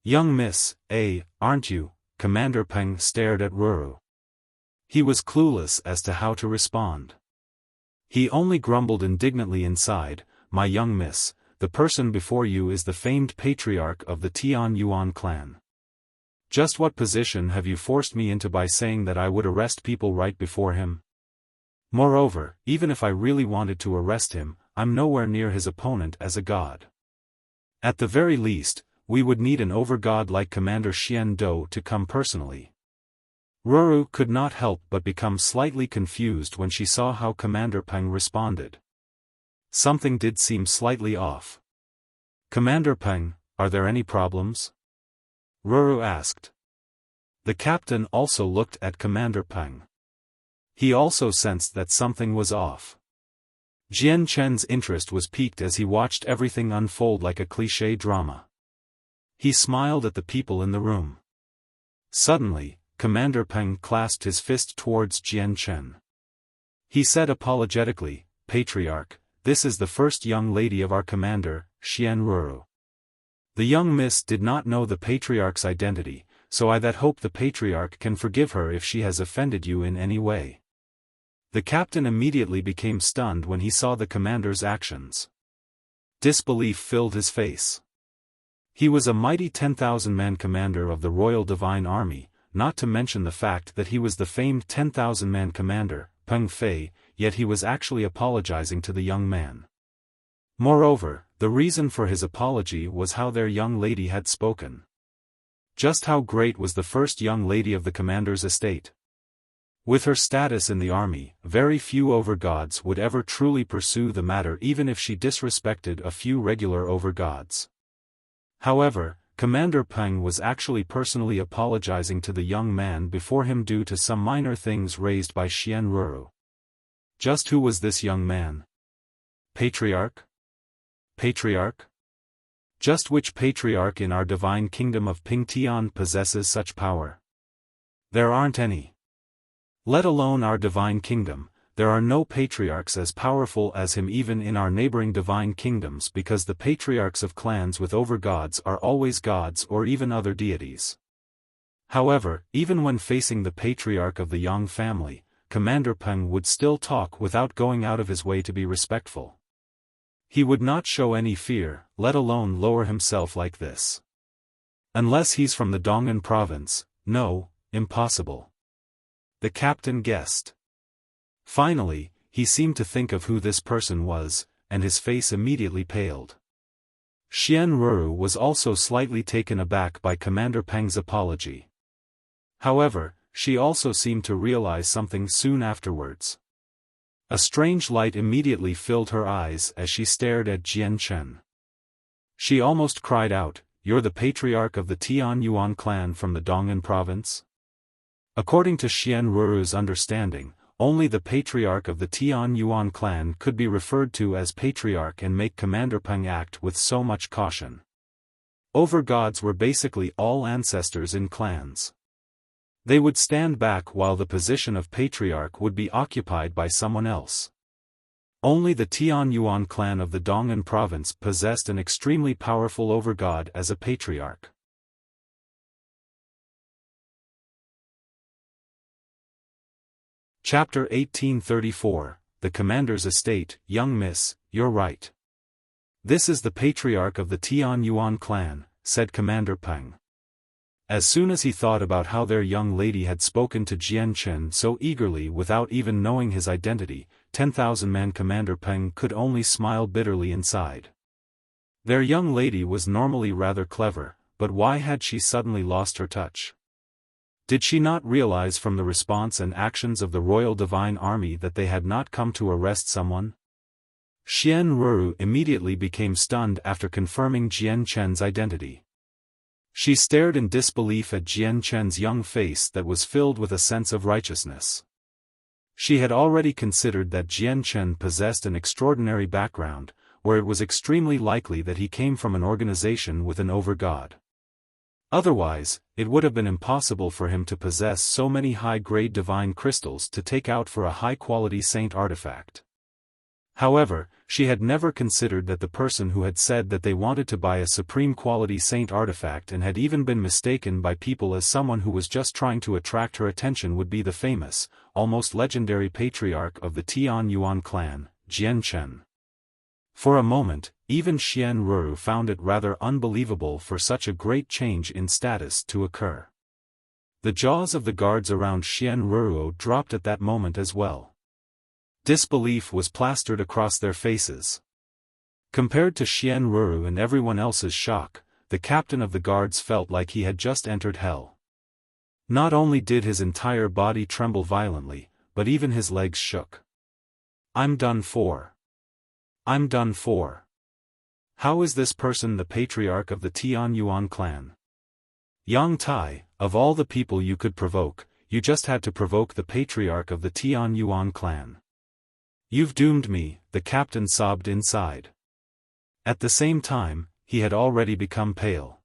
Young miss, aren't you? Commander Peng stared at Ruru. He was clueless as to how to respond. He only grumbled indignantly inside, "My young miss, the person before you is the famed patriarch of the Tian Yuan clan. Just what position have you forced me into by saying that I would arrest people right before him? Moreover, even if I really wanted to arrest him, I'm nowhere near his opponent as a god. At the very least, we would need an overgod like Commander Xian Do to come personally." Ruru could not help but become slightly confused when she saw how Commander Peng responded. Something did seem slightly off. "Commander Peng, are there any problems?" Ruru asked. The captain also looked at Commander Peng. He also sensed that something was off. Jian Chen's interest was piqued as he watched everything unfold like a cliché drama. He smiled at the people in the room. Suddenly, Commander Peng clasped his fist towards Jian Chen. He said apologetically, "Patriarch, this is the first young lady of our commander, Xian Ruru. The young miss did not know the Patriarch's identity, so I that hope the Patriarch can forgive her if she has offended you in any way." The captain immediately became stunned when he saw the commander's actions. Disbelief filled his face. He was a mighty 10,000-man commander of the Royal Divine Army, not to mention the fact that he was the famed 10,000-man commander, Peng Fei, yet he was actually apologizing to the young man. Moreover, the reason for his apology was how their young lady had spoken. Just how great was the first young lady of the commander's estate. With her status in the army, very few overgods would ever truly pursue the matter even if she disrespected a few regular overgods. However, Commander Peng was actually personally apologizing to the young man before him due to some minor things raised by Xian Ruru. Just who was this young man? Patriarch? Patriarch? Just which patriarch in our divine kingdom of Pingtian possesses such power? There aren't any. Let alone our divine kingdom, there are no patriarchs as powerful as him even in our neighboring divine kingdoms because the patriarchs of clans with overgods are always gods or even other deities. However, even when facing the patriarch of the Yang family, Commander Peng would still talk without going out of his way to be respectful. He would not show any fear, let alone lower himself like this. Unless he's from the Dong'an province, no, impossible. The captain guessed. Finally, he seemed to think of who this person was, and his face immediately paled. Xian Ruru was also slightly taken aback by Commander Peng's apology. However, she also seemed to realize something soon afterwards. A strange light immediately filled her eyes as she stared at Jian Chen. She almost cried out, "You're the patriarch of the Tian Yuan clan from the Dong'an province?" According to Xian Ruru's understanding, only the patriarch of the Tian Yuan clan could be referred to as patriarch and make Commander Peng act with so much caution. Overgods were basically all ancestors in clans. They would stand back while the position of patriarch would be occupied by someone else. Only the Tian Yuan clan of the Dong'an province possessed an extremely powerful overgod as a patriarch. Chapter 1834, The Commander's Estate. Young miss, you're right. This is the patriarch of the Tian Yuan clan, said Commander Peng. As soon as he thought about how their young lady had spoken to Jian Chen so eagerly without even knowing his identity, 10,000-man Commander Peng could only smile bitterly inside. Their young lady was normally rather clever, but why had she suddenly lost her touch? Did she not realize from the response and actions of the Royal Divine Army that they had not come to arrest someone? Xian Ruru immediately became stunned after confirming Jian Chen's identity. She stared in disbelief at Jian Chen's young face that was filled with a sense of righteousness. She had already considered that Jian Chen possessed an extraordinary background, where it was extremely likely that he came from an organization with an overgod. Otherwise, it would have been impossible for him to possess so many high-grade divine crystals to take out for a high-quality saint artifact. However, she had never considered that the person who had said that they wanted to buy a supreme-quality saint artifact and had even been mistaken by people as someone who was just trying to attract her attention would be the famous, almost legendary patriarch of the Tian Yuan clan, Jian Chen. For a moment, even Xian Ruru found it rather unbelievable for such a great change in status to occur. The jaws of the guards around Xian Ruru dropped at that moment as well. Disbelief was plastered across their faces. Compared to Xian Ruru and everyone else's shock, the captain of the guards felt like he had just entered hell. Not only did his entire body tremble violently, but even his legs shook. "I'm done for. I'm done for. How is this person the patriarch of the Tian Yuan clan? Yang Tai, of all the people you could provoke, you just had to provoke the patriarch of the Tian Yuan clan. You've doomed me," the captain sobbed inside. At the same time, he had already become pale.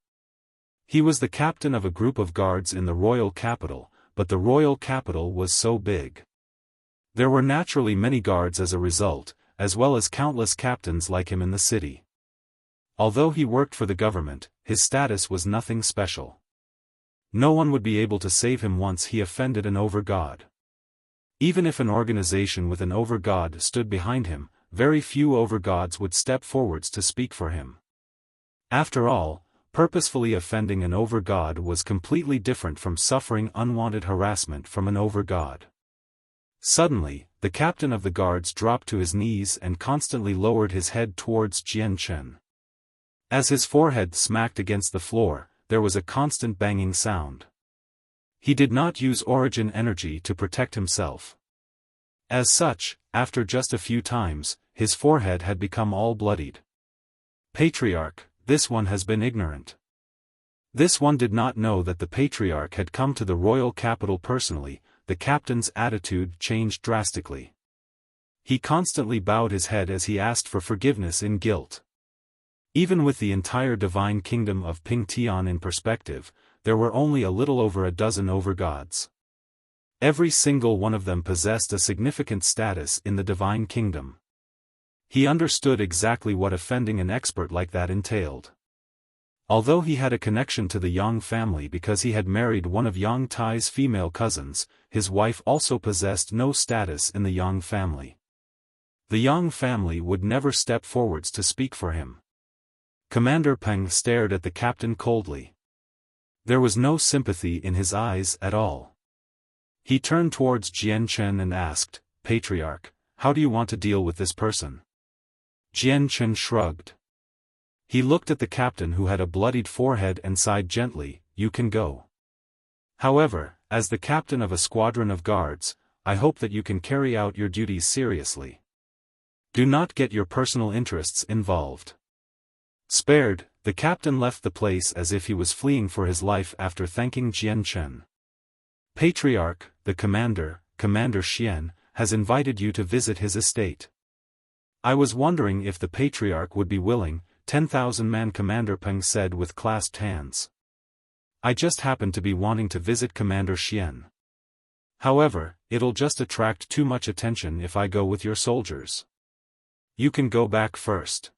He was the captain of a group of guards in the royal capital, but the royal capital was so big. There were naturally many guards as a result, as well as countless captains like him in the city. Although he worked for the government, his status was nothing special. No one would be able to save him once he offended an over-god. Even if an organization with an over-god stood behind him, very few over-gods would step forwards to speak for him. After all, purposefully offending an over-god was completely different from suffering unwanted harassment from an over-god. Suddenly, the captain of the guards dropped to his knees and constantly lowered his head towards Jian Chen. As his forehead smacked against the floor, there was a constant banging sound. He did not use origin energy to protect himself. As such, after just a few times, his forehead had become all bloodied. Patriarch, this one has been ignorant. This one did not know that the patriarch had come to the royal capital personally. The captain's attitude changed drastically. He constantly bowed his head as he asked for forgiveness in guilt. Even with the entire divine kingdom of Pingtian in perspective, there were only a little over a dozen overgods. Every single one of them possessed a significant status in the divine kingdom. He understood exactly what offending an expert like that entailed. Although he had a connection to the Yang family because he had married one of Yang Tai's female cousins, his wife also possessed no status in the Yang family. The Yang family would never step forwards to speak for him. Commander Peng stared at the captain coldly. There was no sympathy in his eyes at all. He turned towards Jian Chen and asked, "Patriarch, how do you want to deal with this person?" Jian Chen shrugged. He looked at the captain who had a bloodied forehead and sighed gently, "You can go. However, as the captain of a squadron of guards, I hope that you can carry out your duties seriously. Do not get your personal interests involved." Spared, the captain left the place as if he was fleeing for his life after thanking Jian Chen. "Patriarch, the commander, Commander Xian, has invited you to visit his estate. I was wondering if the patriarch would be willing," 10,000-man Commander Peng said with clasped hands. "I just happen to be wanting to visit Commander Xian. However, it'll just attract too much attention if I go with your soldiers. You can go back first.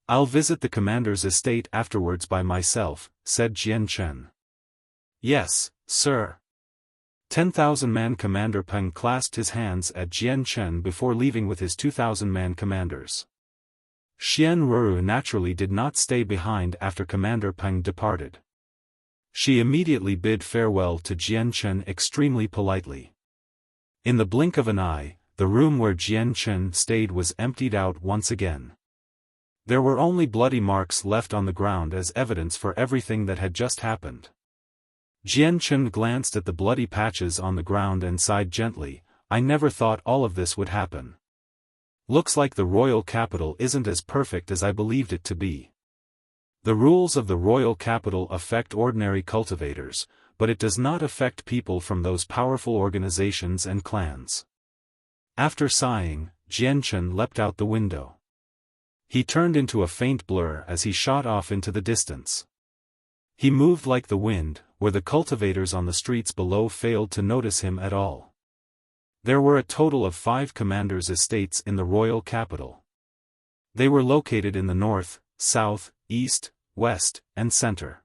I'll visit the commander's estate afterwards by myself," said Jian Chen. "Yes, sir." 10,000-man Commander Peng clasped his hands at Jian Chen before leaving with his 2,000-man commanders. Xian Ruru naturally did not stay behind after Commander Peng departed. She immediately bid farewell to Jian Chen extremely politely. In the blink of an eye, the room where Jian Chen stayed was emptied out once again. There were only bloody marks left on the ground as evidence for everything that had just happened. Jian Chen glanced at the bloody patches on the ground and sighed gently, "I never thought all of this would happen. Looks like the royal capital isn't as perfect as I believed it to be. The rules of the royal capital affect ordinary cultivators, but it does not affect people from those powerful organizations and clans." After sighing, Jian Chen leapt out the window. He turned into a faint blur as he shot off into the distance. He moved like the wind, where the cultivators on the streets below failed to notice him at all. There were a total of 5 commanders' estates in the royal capital. They were located in the north, south, east, west, and center.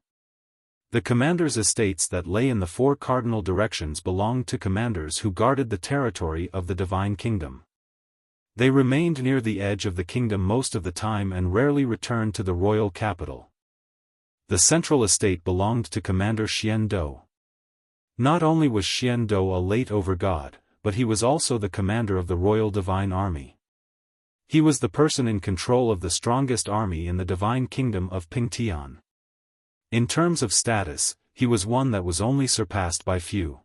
The commanders' estates that lay in the 4 cardinal directions belonged to commanders who guarded the territory of the divine kingdom. They remained near the edge of the kingdom most of the time and rarely returned to the royal capital. The central estate belonged to Commander Xian Do. Not only was Xian Do a late overgod, but he was also the commander of the Royal Divine Army. He was the person in control of the strongest army in the divine kingdom of Pingtian. In terms of status, he was one that was only surpassed by few.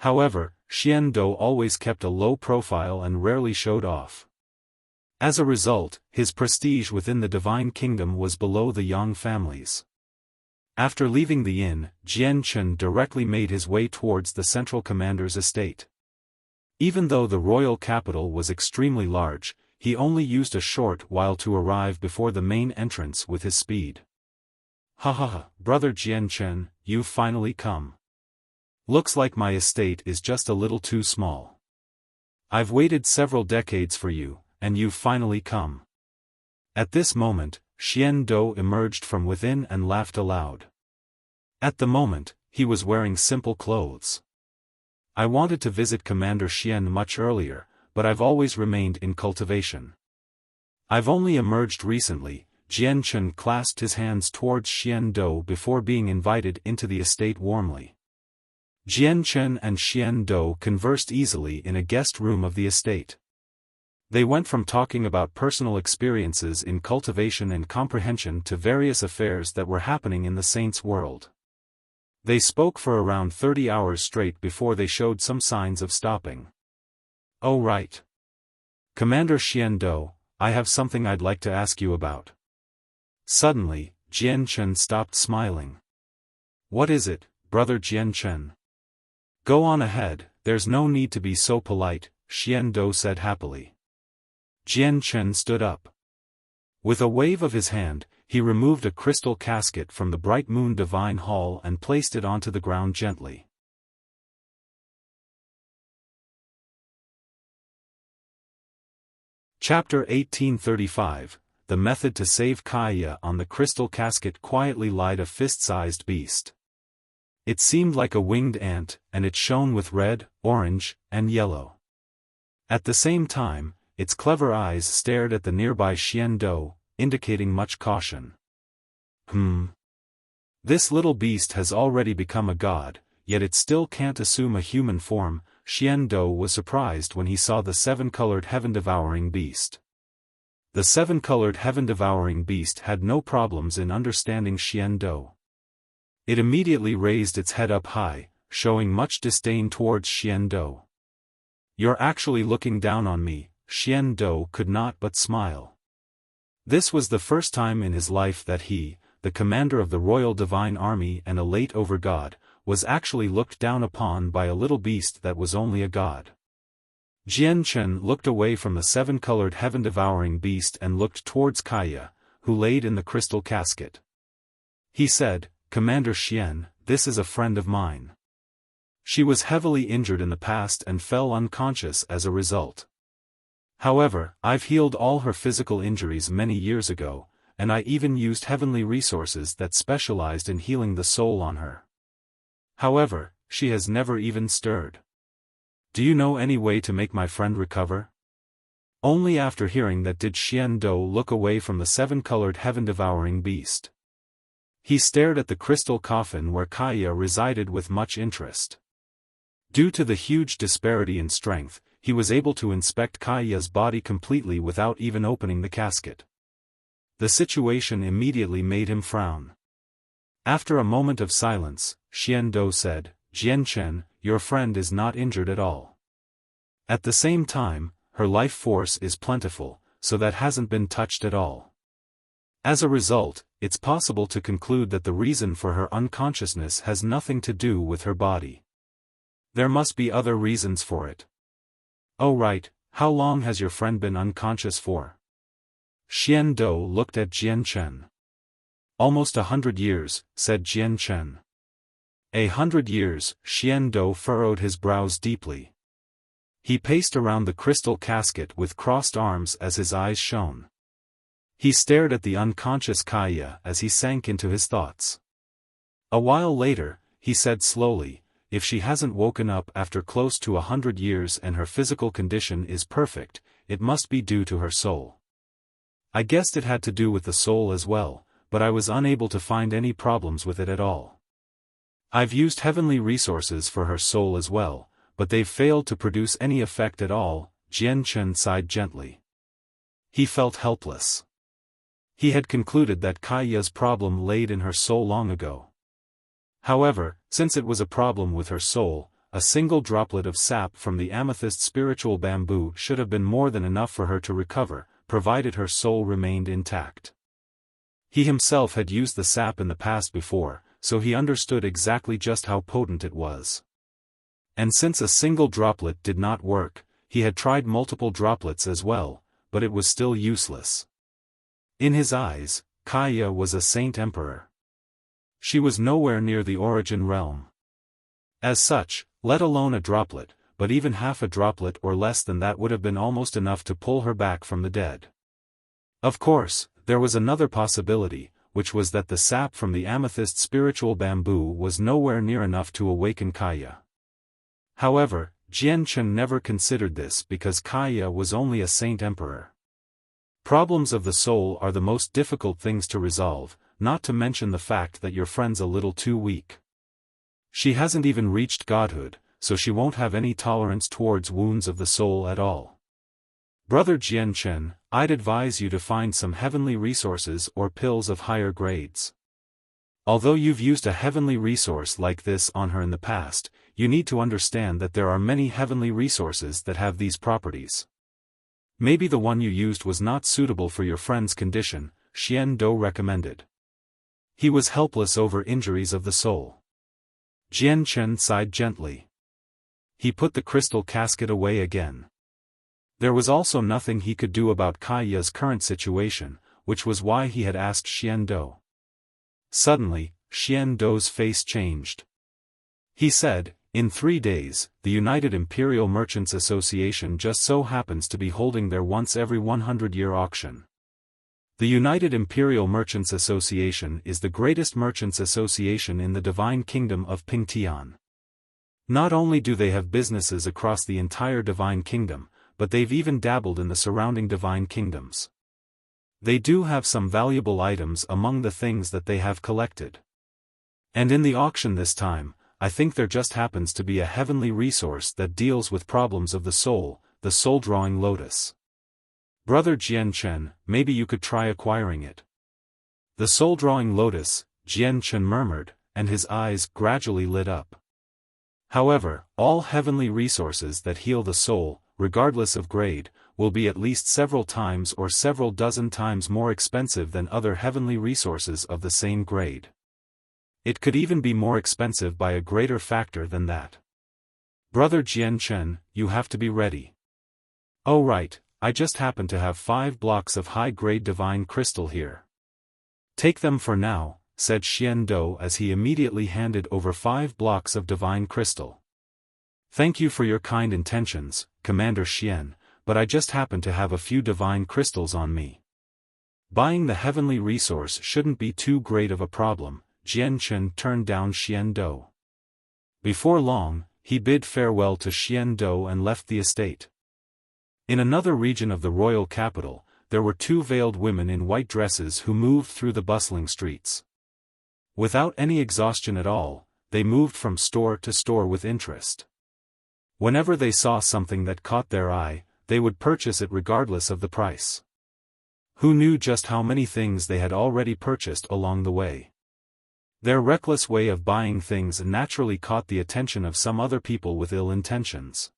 However, Xian Do always kept a low profile and rarely showed off. As a result, his prestige within the divine kingdom was below the Yang families. After leaving the inn, Jian Chen directly made his way towards the central commander's estate. Even though the royal capital was extremely large, he only used a short while to arrive before the main entrance with his speed. Ha ha ha, brother Jianchen, you've finally come. Looks like my estate is just a little too small. I've waited several decades for you, and you've finally come. At this moment, Xian Dou emerged from within and laughed aloud. At the moment, he was wearing simple clothes. I wanted to visit Commander Xian much earlier, but I've always remained in cultivation. I've only emerged recently. Jianchen clasped his hands towards Xian Dou before being invited into the estate warmly. Jianchen and Xian Dou conversed easily in a guest room of the estate. They went from talking about personal experiences in cultivation and comprehension to various affairs that were happening in the saints' world. They spoke for around 30 hours straight before they showed some signs of stopping. Oh right. Commander Xian Dou, I have something I'd like to ask you about. Suddenly, Jianchen stopped smiling. What is it, brother Jianchen? Go on ahead, there's no need to be so polite, Xian Dou said happily. Jianchen stood up. With a wave of his hand, he removed a crystal casket from the Bright Moon Divine Hall and placed it onto the ground gently. Chapter 1835. The method to save Kaya. On the crystal casket quietly lied a fist-sized beast. It seemed like a winged ant, and it shone with red, orange, and yellow. At the same time, its clever eyes stared at the nearby Xian Dou, indicating much caution. This little beast has already become a god, yet it still can't assume a human form. Xian Dou was surprised when he saw the seven-colored heaven-devouring beast. The seven-colored heaven-devouring beast had no problems in understanding Xian Dou. It immediately raised its head up high, showing much disdain towards Xian Dou. You're actually looking down on me, Xian Dou could not but smile. This was the first time in his life that he, the commander of the Royal Divine Army and a late over-god, was actually looked down upon by a little beast that was only a god. Jianchen looked away from the seven-colored heaven-devouring beast and looked towards Kaya, who laid in the crystal casket. He said, Commander Xian, this is a friend of mine. She was heavily injured in the past and fell unconscious as a result. However, I've healed all her physical injuries many years ago, and I even used heavenly resources that specialized in healing the soul on her. However, she has never even stirred. Do you know any way to make my friend recover? Only after hearing that did Xian Dou look away from the seven-colored heaven-devouring beast. He stared at the crystal coffin where Kaya resided with much interest. Due to the huge disparity in strength, he was able to inspect Kaya's body completely without even opening the casket. The situation immediately made him frown. After a moment of silence, Xian Dou said, Jianchen, your friend is not injured at all. At the same time, her life force is plentiful, so that hasn't been touched at all. As a result, it's possible to conclude that the reason for her unconsciousness has nothing to do with her body. There must be other reasons for it. Oh right, how long has your friend been unconscious for? Xian Dou looked at Jianchen. Almost 100 years, said Jianchen. 100 years, Xian Dou furrowed his brows deeply. He paced around the crystal casket with crossed arms as his eyes shone. He stared at the unconscious Kaya as he sank into his thoughts. A while later, he said slowly, if she hasn't woken up after close to 100 years and her physical condition is perfect, it must be due to her soul. I guessed it had to do with the soul as well, but I was unable to find any problems with it at all. I've used heavenly resources for her soul as well, but they've failed to produce any effect at all. Jianchen sighed gently. He felt helpless. He had concluded that Kaya's problem laid in her soul long ago. However, since it was a problem with her soul, a single droplet of sap from the amethyst spiritual bamboo should have been more than enough for her to recover, provided her soul remained intact. He himself had used the sap in the past before, so he understood exactly just how potent it was. And since a single droplet did not work, he had tried multiple droplets as well, but it was still useless. In his eyes, Kaya was a saint emperor. She was nowhere near the origin realm. As such, let alone a droplet, but even half a droplet or less than that would have been almost enough to pull her back from the dead. Of course, there was another possibility, which was that the sap from the amethyst spiritual bamboo was nowhere near enough to awaken Kaya. However, Jian Chen never considered this because Kaya was only a saint emperor. Problems of the soul are the most difficult things to resolve, not to mention the fact that your friend's a little too weak. She hasn't even reached godhood, so she won't have any tolerance towards wounds of the soul at all. Brother Jian Chen, I'd advise you to find some heavenly resources or pills of higher grades. Although you've used a heavenly resource like this on her in the past, you need to understand that there are many heavenly resources that have these properties. Maybe the one you used was not suitable for your friend's condition, Xian Dou recommended. He was helpless over injuries of the soul. Jian Chen sighed gently. He put the crystal casket away again. There was also nothing he could do about Kaya's current situation, which was why he had asked Xian Dou. Suddenly, Xian Dou's face changed. He said, "In 3 days, the United Imperial Merchants Association just so happens to be holding their once every 100-year auction. The United Imperial Merchants Association is the greatest merchants association in the Divine Kingdom of Pingtian. Not only do they have businesses across the entire Divine Kingdom, but they've even dabbled in the surrounding Divine Kingdoms. They do have some valuable items among the things that they have collected. And in the auction this time, I think there just happens to be a heavenly resource that deals with problems of the soul-drawing lotus. Brother Jian Chen, maybe you could try acquiring it." The soul-drawing lotus, Jian Chen murmured, and his eyes gradually lit up. However, all heavenly resources that heal the soul, regardless of grade, will be at least several times or several dozen times more expensive than other heavenly resources of the same grade. It could even be more expensive by a greater factor than that. Brother Jian Chen, you have to be ready. Oh right, I just happen to have 5 blocks of high-grade divine crystal here. Take them for now, said Xian Dou as he immediately handed over 5 blocks of divine crystal. Thank you for your kind intentions, Commander Xian, but I just happen to have a few divine crystals on me. Buying the heavenly resource shouldn't be too great of a problem. Jian Chen turned down Xian Dou. Before long, he bid farewell to Xian Dou and left the estate. In another region of the royal capital, there were 2 veiled women in white dresses who moved through the bustling streets. Without any exhaustion at all, they moved from store to store with interest. Whenever they saw something that caught their eye, they would purchase it regardless of the price. Who knew just how many things they had already purchased along the way? Their reckless way of buying things naturally caught the attention of some other people with ill intentions.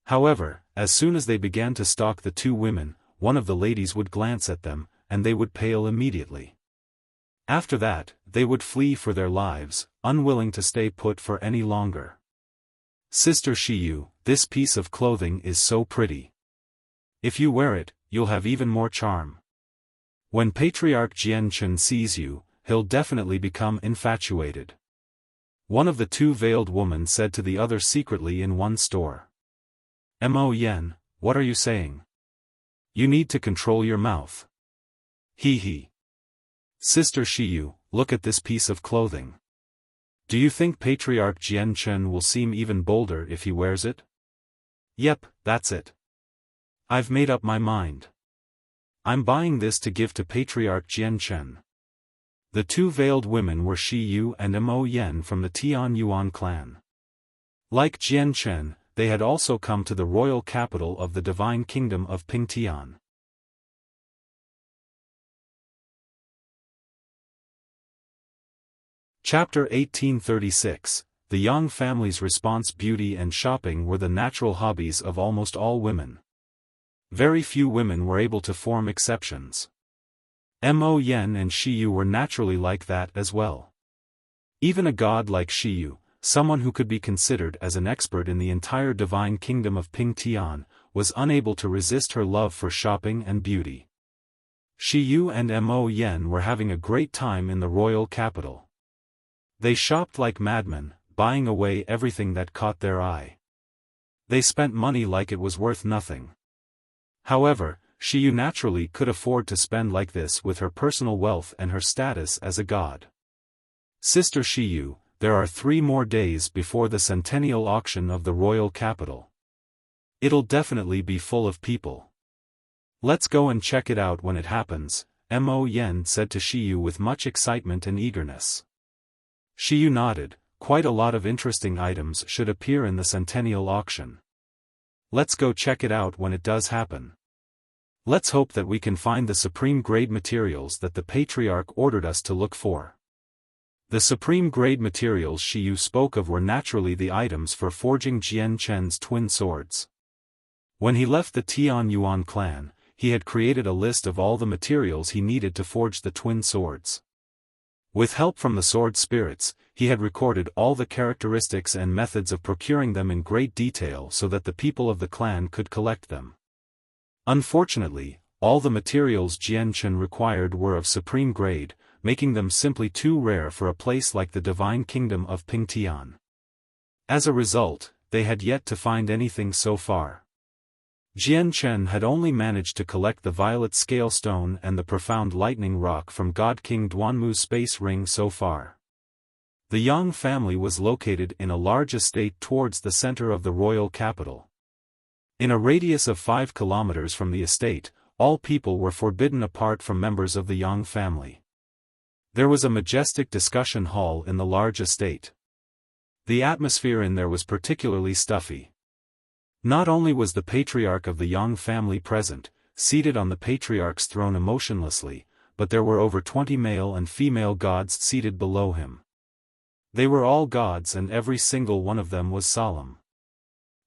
However, as soon as they began to stalk the 2 women, one of the ladies would glance at them, and they would pale immediately. After that, they would flee for their lives, unwilling to stay put for any longer. "Sister Shiyu, this piece of clothing is so pretty. If you wear it, you'll have even more charm. When Patriarch Jian Chen sees you, he'll definitely become infatuated," one of the 2 veiled women said to the other secretly in one store. "Mo Yen, what are you saying? You need to control your mouth. He. Sister Shiyu, look at this piece of clothing. Do you think Patriarch Jian Chen will seem even bolder if he wears it?" "Yep, that's it. I've made up my mind. I'm buying this to give to Patriarch Jian Chen." The 2 veiled women were Shiyu and Mo Yen from the Tian Yuan clan. Like Jian Chen, they had also come to the royal capital of the Divine Kingdom of Pingtian. Chapter 1836. The Yang family's response. Beauty and shopping were the natural hobbies of almost all women. Very few women were able to form exceptions. Mo Yen and Shiyu were naturally like that as well. Even a god like Shiyu, someone who could be considered as an expert in the entire Divine Kingdom of Pingtian, was unable to resist her love for shopping and beauty. Shiyu and Mo Yen were having a great time in the royal capital. They shopped like madmen, buying away everything that caught their eye. They spent money like it was worth nothing. However, Xiu naturally could afford to spend like this with her personal wealth and her status as a god. Sister Xiu, there are 3 more days before the centennial auction of the royal capital. It'll definitely be full of people. Let's go and check it out when it happens, Mo Yen said to Xiu with much excitement and eagerness. Xiu nodded. Quite a lot of interesting items should appear in the centennial auction. Let's go check it out when it does happen. Let's hope that we can find the supreme grade materials that the patriarch ordered us to look for. The supreme grade materials Xiu spoke of were naturally the items for forging Jian Chen's twin swords. When he left the Tian Yuan clan, he had created a list of all the materials he needed to forge the twin swords. With help from the sword spirits, he had recorded all the characteristics and methods of procuring them in great detail so that the people of the clan could collect them. Unfortunately, all the materials Jian Chen required were of supreme grade, making them simply too rare for a place like the divine kingdom of Pingtian. As a result, they had yet to find anything so far. Jian Chen had only managed to collect the violet scale stone and the profound lightning rock from God King Duanmu's space ring so far. The Yang family was located in a large estate towards the center of the royal capital. In a radius of 5 kilometers from the estate, all people were forbidden apart from members of the Yang family. There was a majestic discussion hall in the large estate. The atmosphere in there was particularly stuffy. Not only was the patriarch of the Yang family present, seated on the patriarch's throne emotionlessly, but there were over 20 male and female gods seated below him. They were all gods and every single one of them was solemn.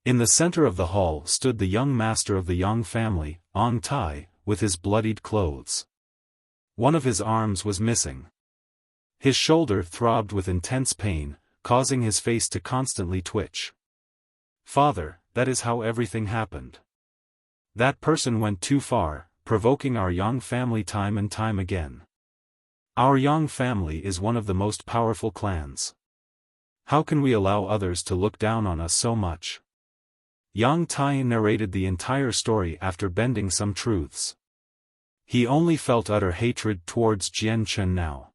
In the center of the hall stood the young master of the Yang family, On Tai, with his bloodied clothes. One of his arms was missing. His shoulder throbbed with intense pain, causing his face to constantly twitch. Father, that is how everything happened. That person went too far, provoking our Yang family time and time again. Our Yang family is one of the most powerful clans. How can we allow others to look down on us so much? Yang Tai narrated the entire story after bending some truths. He only felt utter hatred towards Jian Chen now.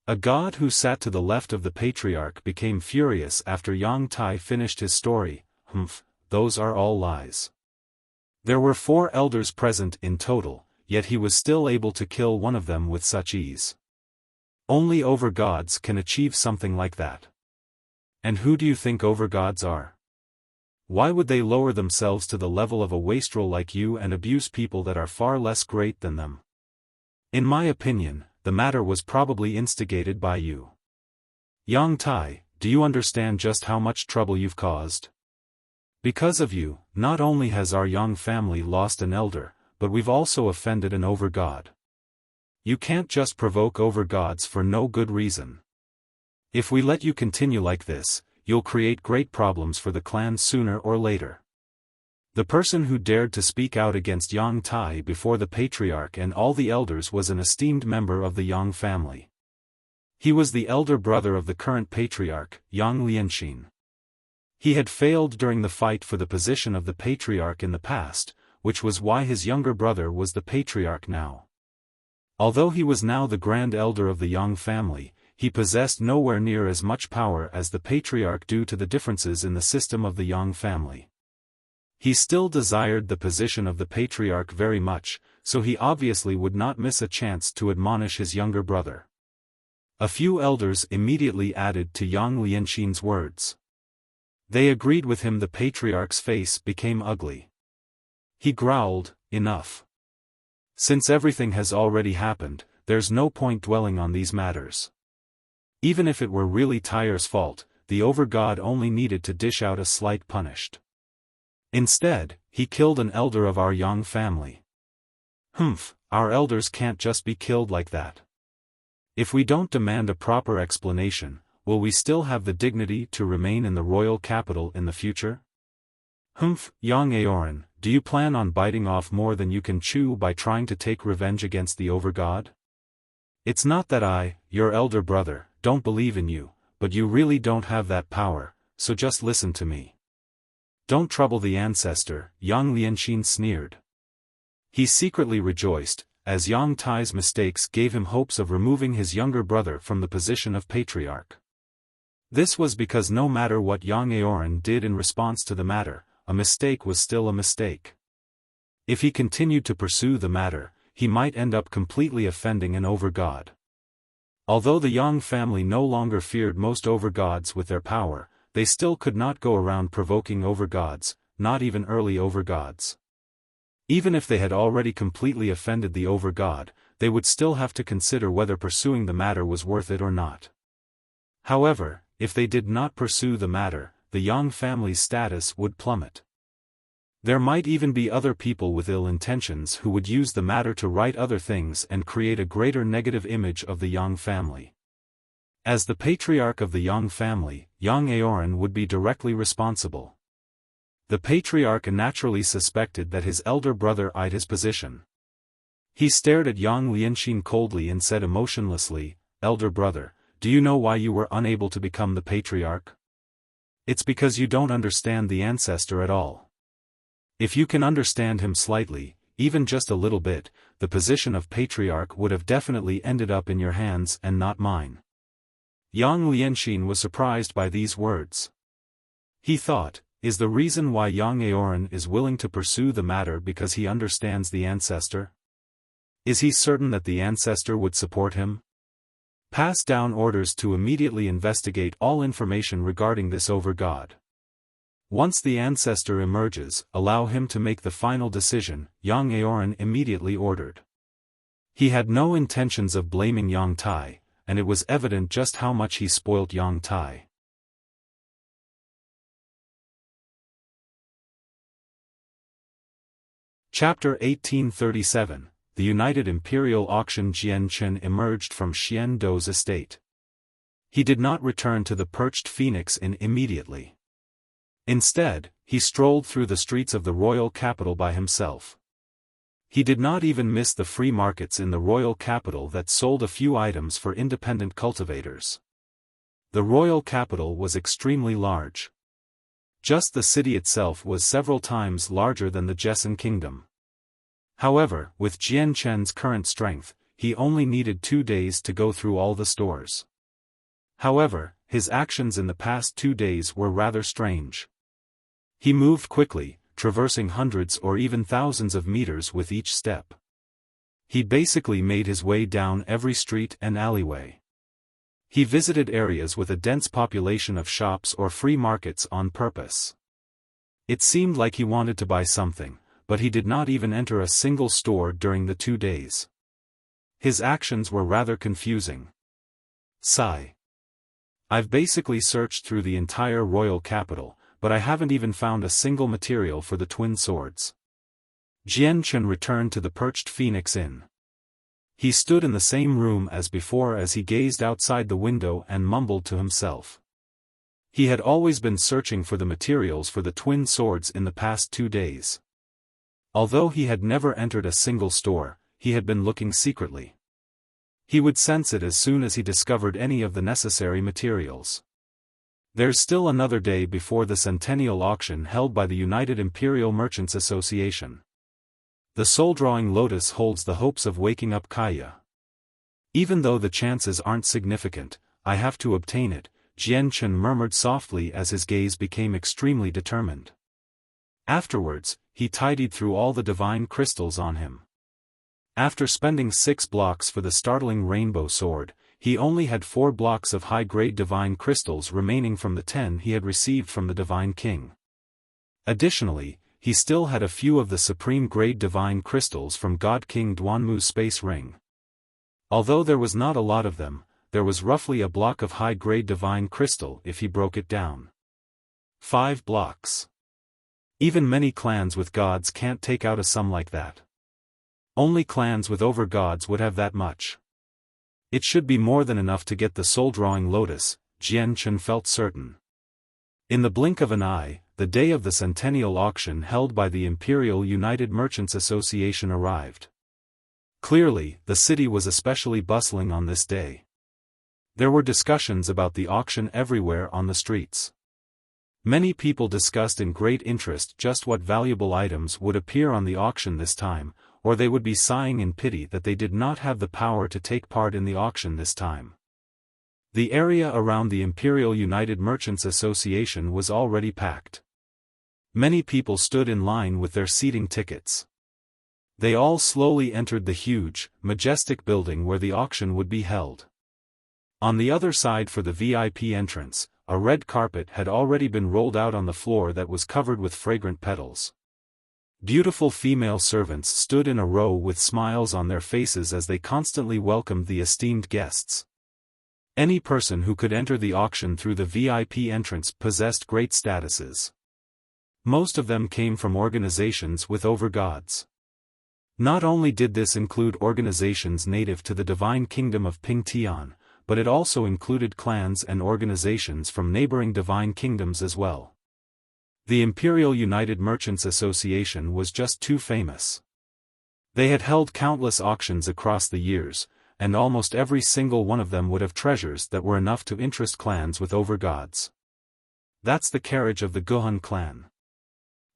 A god who sat to the left of the patriarch became furious after Yang Tai finished his story. Those are all lies. There were 4 elders present in total, yet he was still able to kill one of them with such ease. Only overgods can achieve something like that. And who do you think overgods are? Why would they lower themselves to the level of a wastrel like you and abuse people that are far less great than them? In my opinion, the matter was probably instigated by you. Yang Tai, do you understand just how much trouble you've caused? Because of you, not only has our Yang family lost an elder, but we've also offended an overgod. You can't just provoke overgods for no good reason. If we let you continue like this, you'll create great problems for the clan sooner or later. The person who dared to speak out against Yang Tai before the patriarch and all the elders was an esteemed member of the Yang family. He was the elder brother of the current patriarch, Yang Lianxin. He had failed during the fight for the position of the patriarch in the past, which was why his younger brother was the patriarch now. Although he was now the grand elder of the Yang family, he possessed nowhere near as much power as the patriarch due to the differences in the system of the Yang family. He still desired the position of the patriarch very much, so he obviously would not miss a chance to admonish his younger brother. A few elders immediately added to Yang Lianxin's words. They agreed with him. The patriarch's face became ugly. He growled, "Enough. Since everything has already happened, there's no point dwelling on these matters." Even if it were really Tyre's fault, the overgod only needed to dish out a slight punished. Instead, he killed an elder of our Yang family. Our elders can't just be killed like that. If we don't demand a proper explanation, will we still have the dignity to remain in the royal capital in the future? Yang Aoran, do you plan on biting off more than you can chew by trying to take revenge against the overgod? It's not that I, your elder brother, don't believe in you, but you really don't have that power, so just listen to me. Don't trouble the ancestor, Yang Lianxin sneered. He secretly rejoiced, as Yang Tai's mistakes gave him hopes of removing his younger brother from the position of patriarch. This was because no matter what Yang Aoran did in response to the matter, a mistake was still a mistake. If he continued to pursue the matter, he might end up completely offending an overgod. Although the Yang family no longer feared most overgods with their power, they still could not go around provoking overgods, not even early overgods. Even if they had already completely offended the overgod, they would still have to consider whether pursuing the matter was worth it or not. However, if they did not pursue the matter, the Yang family's status would plummet. There might even be other people with ill intentions who would use the matter to write other things and create a greater negative image of the Yang family. As the patriarch of the Yang family, Yang Aoran would be directly responsible. The patriarch naturally suspected that his elder brother eyed his position. He stared at Yang Lianxin coldly and said emotionlessly, "Elder brother, do you know why you were unable to become the patriarch? It's because you don't understand the ancestor at all. If you can understand him slightly, even just a little bit, the position of patriarch would have definitely ended up in your hands and not mine." Yang Lianxin was surprised by these words. He thought, is the reason why Yang Aoran is willing to pursue the matter because he understands the ancestor? Is he certain that the ancestor would support him? Pass down orders to immediately investigate all information regarding this overgod. Once the ancestor emerges, allow him to make the final decision, Yang Aoran immediately ordered. He had no intentions of blaming Yang Tai, and it was evident just how much he spoilt Yang Tai. Chapter 1837. The United Imperial Auction. Jian Chen emerged from Xian Dou's estate. He did not return to the Perched Phoenix Inn immediately. Instead, he strolled through the streets of the royal capital by himself. He did not even miss the free markets in the royal capital that sold a few items for independent cultivators. The royal capital was extremely large. Just the city itself was several times larger than the Jessen kingdom. However, with Jian Chen's current strength, he only needed 2 days to go through all the stores. However, his actions in the past 2 days were rather strange. He moved quickly, traversing hundreds or even thousands of meters with each step. He basically made his way down every street and alleyway. He visited areas with a dense population of shops or free markets on purpose. It seemed like he wanted to buy something, but he did not even enter a single store during the 2 days. His actions were rather confusing. Sigh. I've basically searched through the entire royal capital, but I haven't even found a single material for the twin swords. Jian Chen returned to the Perched Phoenix Inn. He stood in the same room as before as he gazed outside the window and mumbled to himself. He had always been searching for the materials for the twin swords in the past 2 days. Although he had never entered a single store, he had been looking secretly. He would sense it as soon as he discovered any of the necessary materials. There's still another day before the centennial auction held by the United Imperial Merchants Association. The soul-drawing lotus holds the hopes of waking up Kaya. Even though the chances aren't significant, I have to obtain it, Jian Chen murmured softly as his gaze became extremely determined. Afterwards, he tidied through all the divine crystals on him. After spending 6 blocks for the startling rainbow sword, he only had 4 blocks of high-grade divine crystals remaining from the 10 he had received from the Divine King. Additionally, he still had a few of the supreme-grade divine crystals from God King Duanmu's space ring. Although there was not a lot of them, there was roughly a block of high-grade divine crystal if he broke it down. 5 blocks. Even many clans with gods can't take out a sum like that. Only clans with overgods would have that much. It should be more than enough to get the soul-drawing lotus, Jian Chen felt certain. In the blink of an eye, the day of the centennial auction held by the Imperial United Merchants Association arrived. Clearly, the city was especially bustling on this day. There were discussions about the auction everywhere on the streets. Many people discussed in great interest just what valuable items would appear on the auction this time, or they would be sighing in pity that they did not have the power to take part in the auction this time. The area around the Imperial United Merchants Association was already packed. Many people stood in line with their seating tickets. They all slowly entered the huge, majestic building where the auction would be held. On the other side for the VIP entrance, a red carpet had already been rolled out on the floor that was covered with fragrant petals. Beautiful female servants stood in a row with smiles on their faces as they constantly welcomed the esteemed guests. Any person who could enter the auction through the VIP entrance possessed great statuses. Most of them came from organizations with overgods. Not only did this include organizations native to the divine kingdom of Pingtian, but it also included clans and organizations from neighboring divine kingdoms as well. The Imperial United Merchants Association was just too famous. They had held countless auctions across the years, and almost every single one of them would have treasures that were enough to interest clans with overgods. That's the carriage of the Guhun clan.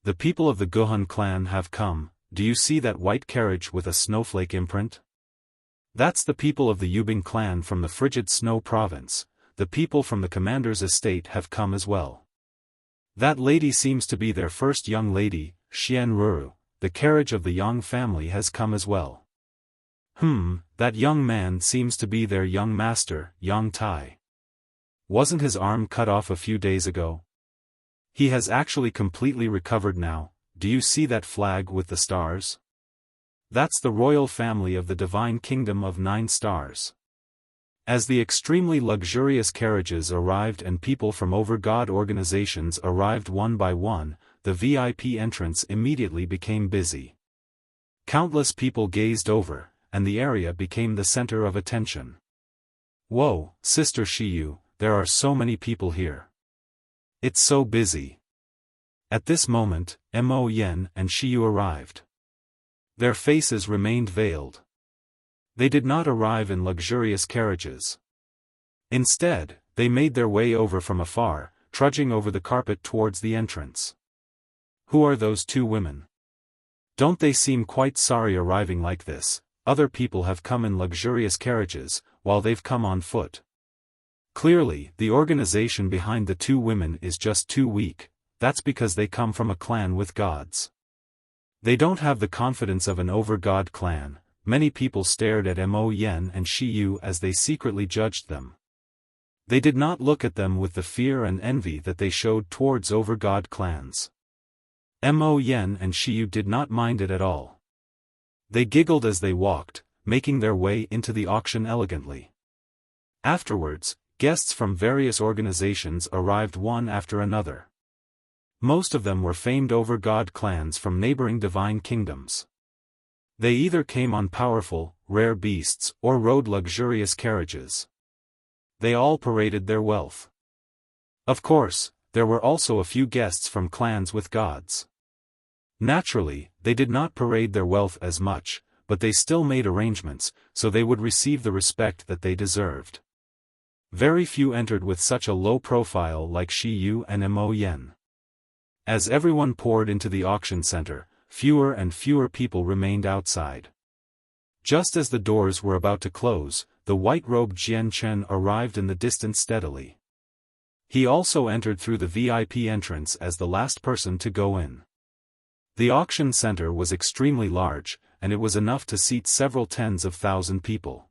The people of the Guhun clan have come. Do you see that white carriage with a snowflake imprint? That's the people of the Yubing clan from the frigid snow province. The people from the commander's estate have come as well. That lady seems to be their first young lady, Xian Ruru. The carriage of the Yang family has come as well. That young man seems to be their young master, Yang Tai. Wasn't his arm cut off a few days ago? He has actually completely recovered now. Do you see that flag with the stars? That's the royal family of the divine kingdom of 9 stars. As the extremely luxurious carriages arrived and people from overgod organizations arrived one by one, the VIP entrance immediately became busy. Countless people gazed over, and the area became the center of attention. Whoa, Sister Shiyu, there are so many people here. It's so busy. At this moment, Mo Yen and Shiyu arrived. Their faces remained veiled. They did not arrive in luxurious carriages. Instead, they made their way over from afar, trudging over the carpet towards the entrance. Who are those 2 women? Don't they seem quite sorry arriving like this? Other people have come in luxurious carriages, while they've come on foot. Clearly, the organization behind the 2 women is just too weak. That's because they come from a clan with gods. They don't have the confidence of an overgod clan. Many people stared at Mo Yen and Shiyu as they secretly judged them. They did not look at them with the fear and envy that they showed towards overgod clans. Mo Yen and Shiyu did not mind it at all. They giggled as they walked, making their way into the auction elegantly. Afterwards, guests from various organizations arrived one after another. Most of them were famed overgod clans from neighboring divine kingdoms. They either came on powerful, rare beasts or rode luxurious carriages. They all paraded their wealth. Of course, there were also a few guests from clans with gods. Naturally, they did not parade their wealth as much, but they still made arrangements, so they would receive the respect that they deserved. Very few entered with such a low profile like Shiyu and Mo Yen. As everyone poured into the auction center, fewer and fewer people remained outside. Just as the doors were about to close, the white-robed Jian Chen arrived in the distance steadily. He also entered through the VIP entrance as the last person to go in. The auction center was extremely large, and it was enough to seat several tens of thousand people.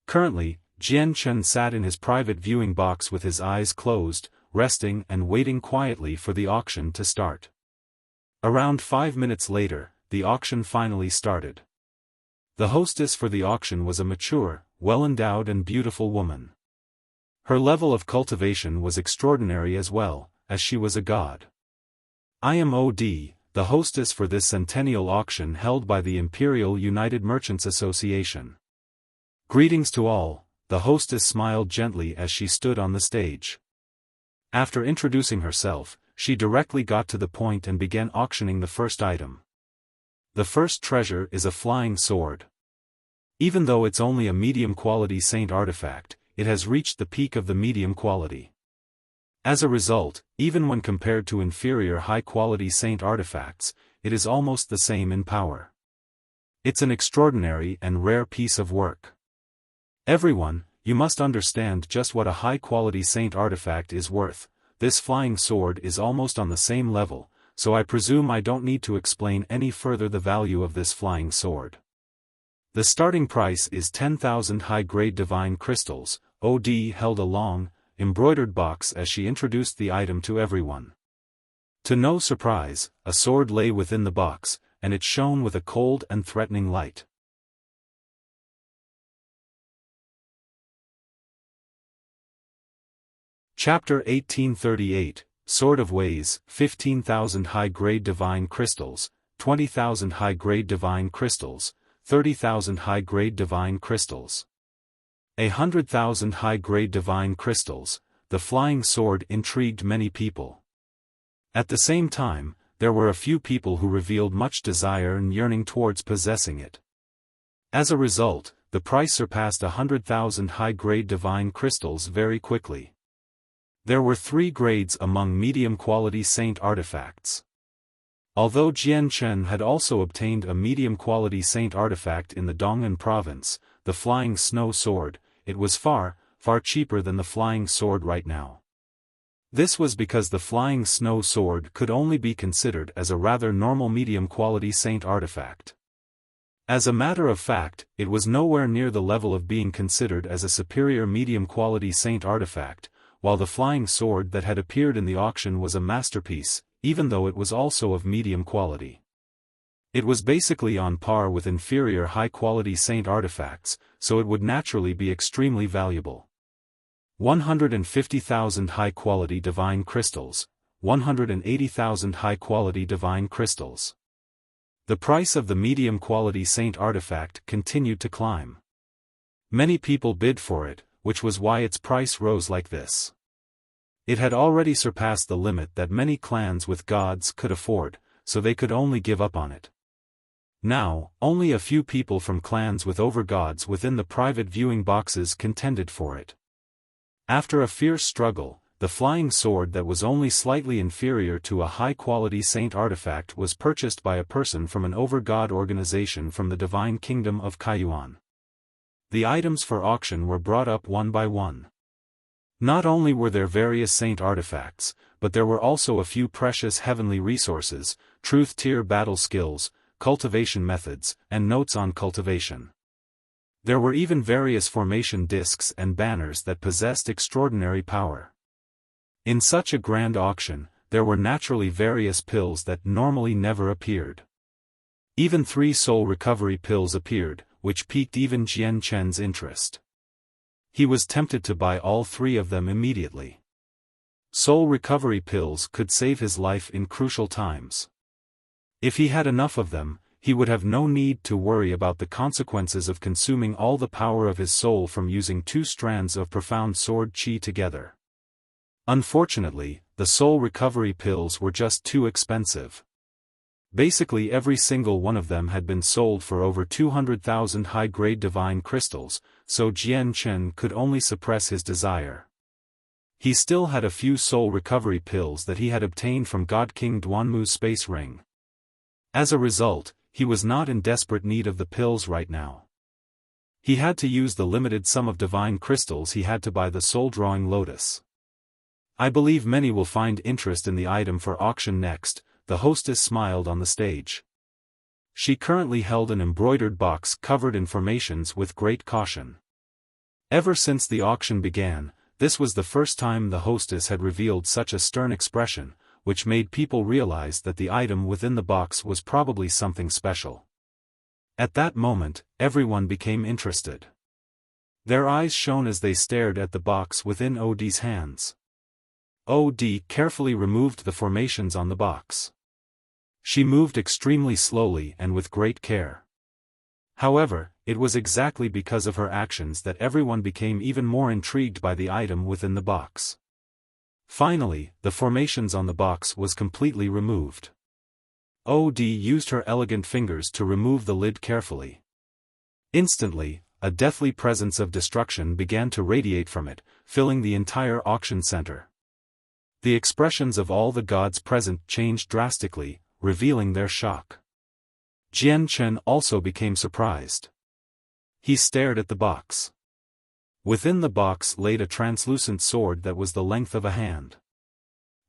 Currently, Jian Chen sat in his private viewing box with his eyes closed, resting and waiting quietly for the auction to start. Around 5 minutes later, the auction finally started. The hostess for the auction was a mature, well-endowed and beautiful woman. Her level of cultivation was extraordinary as well, as she was a god. I am OD, the hostess for this centennial auction held by the Imperial United Merchants Association. Greetings to all, the hostess smiled gently as she stood on the stage. After introducing herself, she directly got to the point and began auctioning the first item. The first treasure is a flying sword. Even though it's only a medium-quality saint artifact, it has reached the peak of the medium quality. As a result, even when compared to inferior high-quality saint artifacts, it is almost the same in power. It's an extraordinary and rare piece of work. Everyone, you must understand just what a high-quality saint artifact is worth. This flying sword is almost on the same level, so I presume I don't need to explain any further the value of this flying sword. The starting price is 10,000 high-grade divine crystals. OD held a long, embroidered box as she introduced the item to everyone. To no surprise, a sword lay within the box, and it shone with a cold and threatening light. Chapter 1838, Sword of Ways, 15,000 high-grade divine crystals, 20,000 high-grade divine crystals, 30,000 high-grade divine crystals. 100,000 high-grade divine crystals. The flying sword intrigued many people. At the same time, there were a few people who revealed much desire and yearning towards possessing it. As a result, the price surpassed 100,000 high-grade divine crystals very quickly. There were 3 grades among medium-quality saint artifacts. Although Jian Chen had also obtained a medium-quality saint artifact in the Dong'an province, the flying snow sword, it was far, far cheaper than the flying sword right now. This was because the flying snow sword could only be considered as a rather normal medium-quality saint artifact. As a matter of fact, it was nowhere near the level of being considered as a superior medium-quality saint artifact, while the flying sword that had appeared in the auction was a masterpiece, even though it was also of medium quality. It was basically on par with inferior high-quality saint artifacts, so it would naturally be extremely valuable. 150,000 high-quality divine crystals, 180,000 high-quality divine crystals. The price of the medium-quality saint artifact continued to climb. Many people bid for it, which was why its price rose like this. It had already surpassed the limit that many clans with gods could afford, so they could only give up on it. Now, only a few people from clans with overgods within the private viewing boxes contended for it. After a fierce struggle, the flying sword that was only slightly inferior to a high-quality saint artifact was purchased by a person from an overgod organization from the divine kingdom of Kaiyuan. The items for auction were brought up one by one. Not only were there various saint artifacts, but there were also a few precious heavenly resources, truth-tier battle skills, cultivation methods, and notes on cultivation. There were even various formation discs and banners that possessed extraordinary power. In such a grand auction, there were naturally various pills that normally never appeared. Even 3 soul recovery pills appeared, which piqued even Jian Chen's interest. He was tempted to buy all 3 of them immediately. Soul recovery pills could save his life in crucial times. If he had enough of them, he would have no need to worry about the consequences of consuming all the power of his soul from using 2 strands of profound sword qi together. Unfortunately, the soul recovery pills were just too expensive. Basically every single one of them had been sold for over 200,000 high-grade divine crystals, so Jian Chen could only suppress his desire. He still had a few soul recovery pills that he had obtained from God King Duanmu's space ring. As a result, he was not in desperate need of the pills right now. He had to use the limited sum of divine crystals he had to buy the soul-drawing lotus. I believe many will find interest in the item for auction next. The hostess smiled on the stage. She currently held an embroidered box covered in formations with great caution. Ever since the auction began, this was the first time the hostess had revealed such a stern expression, which made people realize that the item within the box was probably something special. At that moment, everyone became interested. Their eyes shone as they stared at the box within OD's hands. OD carefully removed the formations on the box. She moved extremely slowly and with great care. However, it was exactly because of her actions that everyone became even more intrigued by the item within the box. Finally, the formations on the box was completely removed. OD used her elegant fingers to remove the lid carefully. Instantly, a deathly presence of destruction began to radiate from it, filling the entire auction center. The expressions of all the gods present changed drastically, revealing their shock. Jian Chen also became surprised. He stared at the box. Within the box laid a translucent sword that was the length of a hand.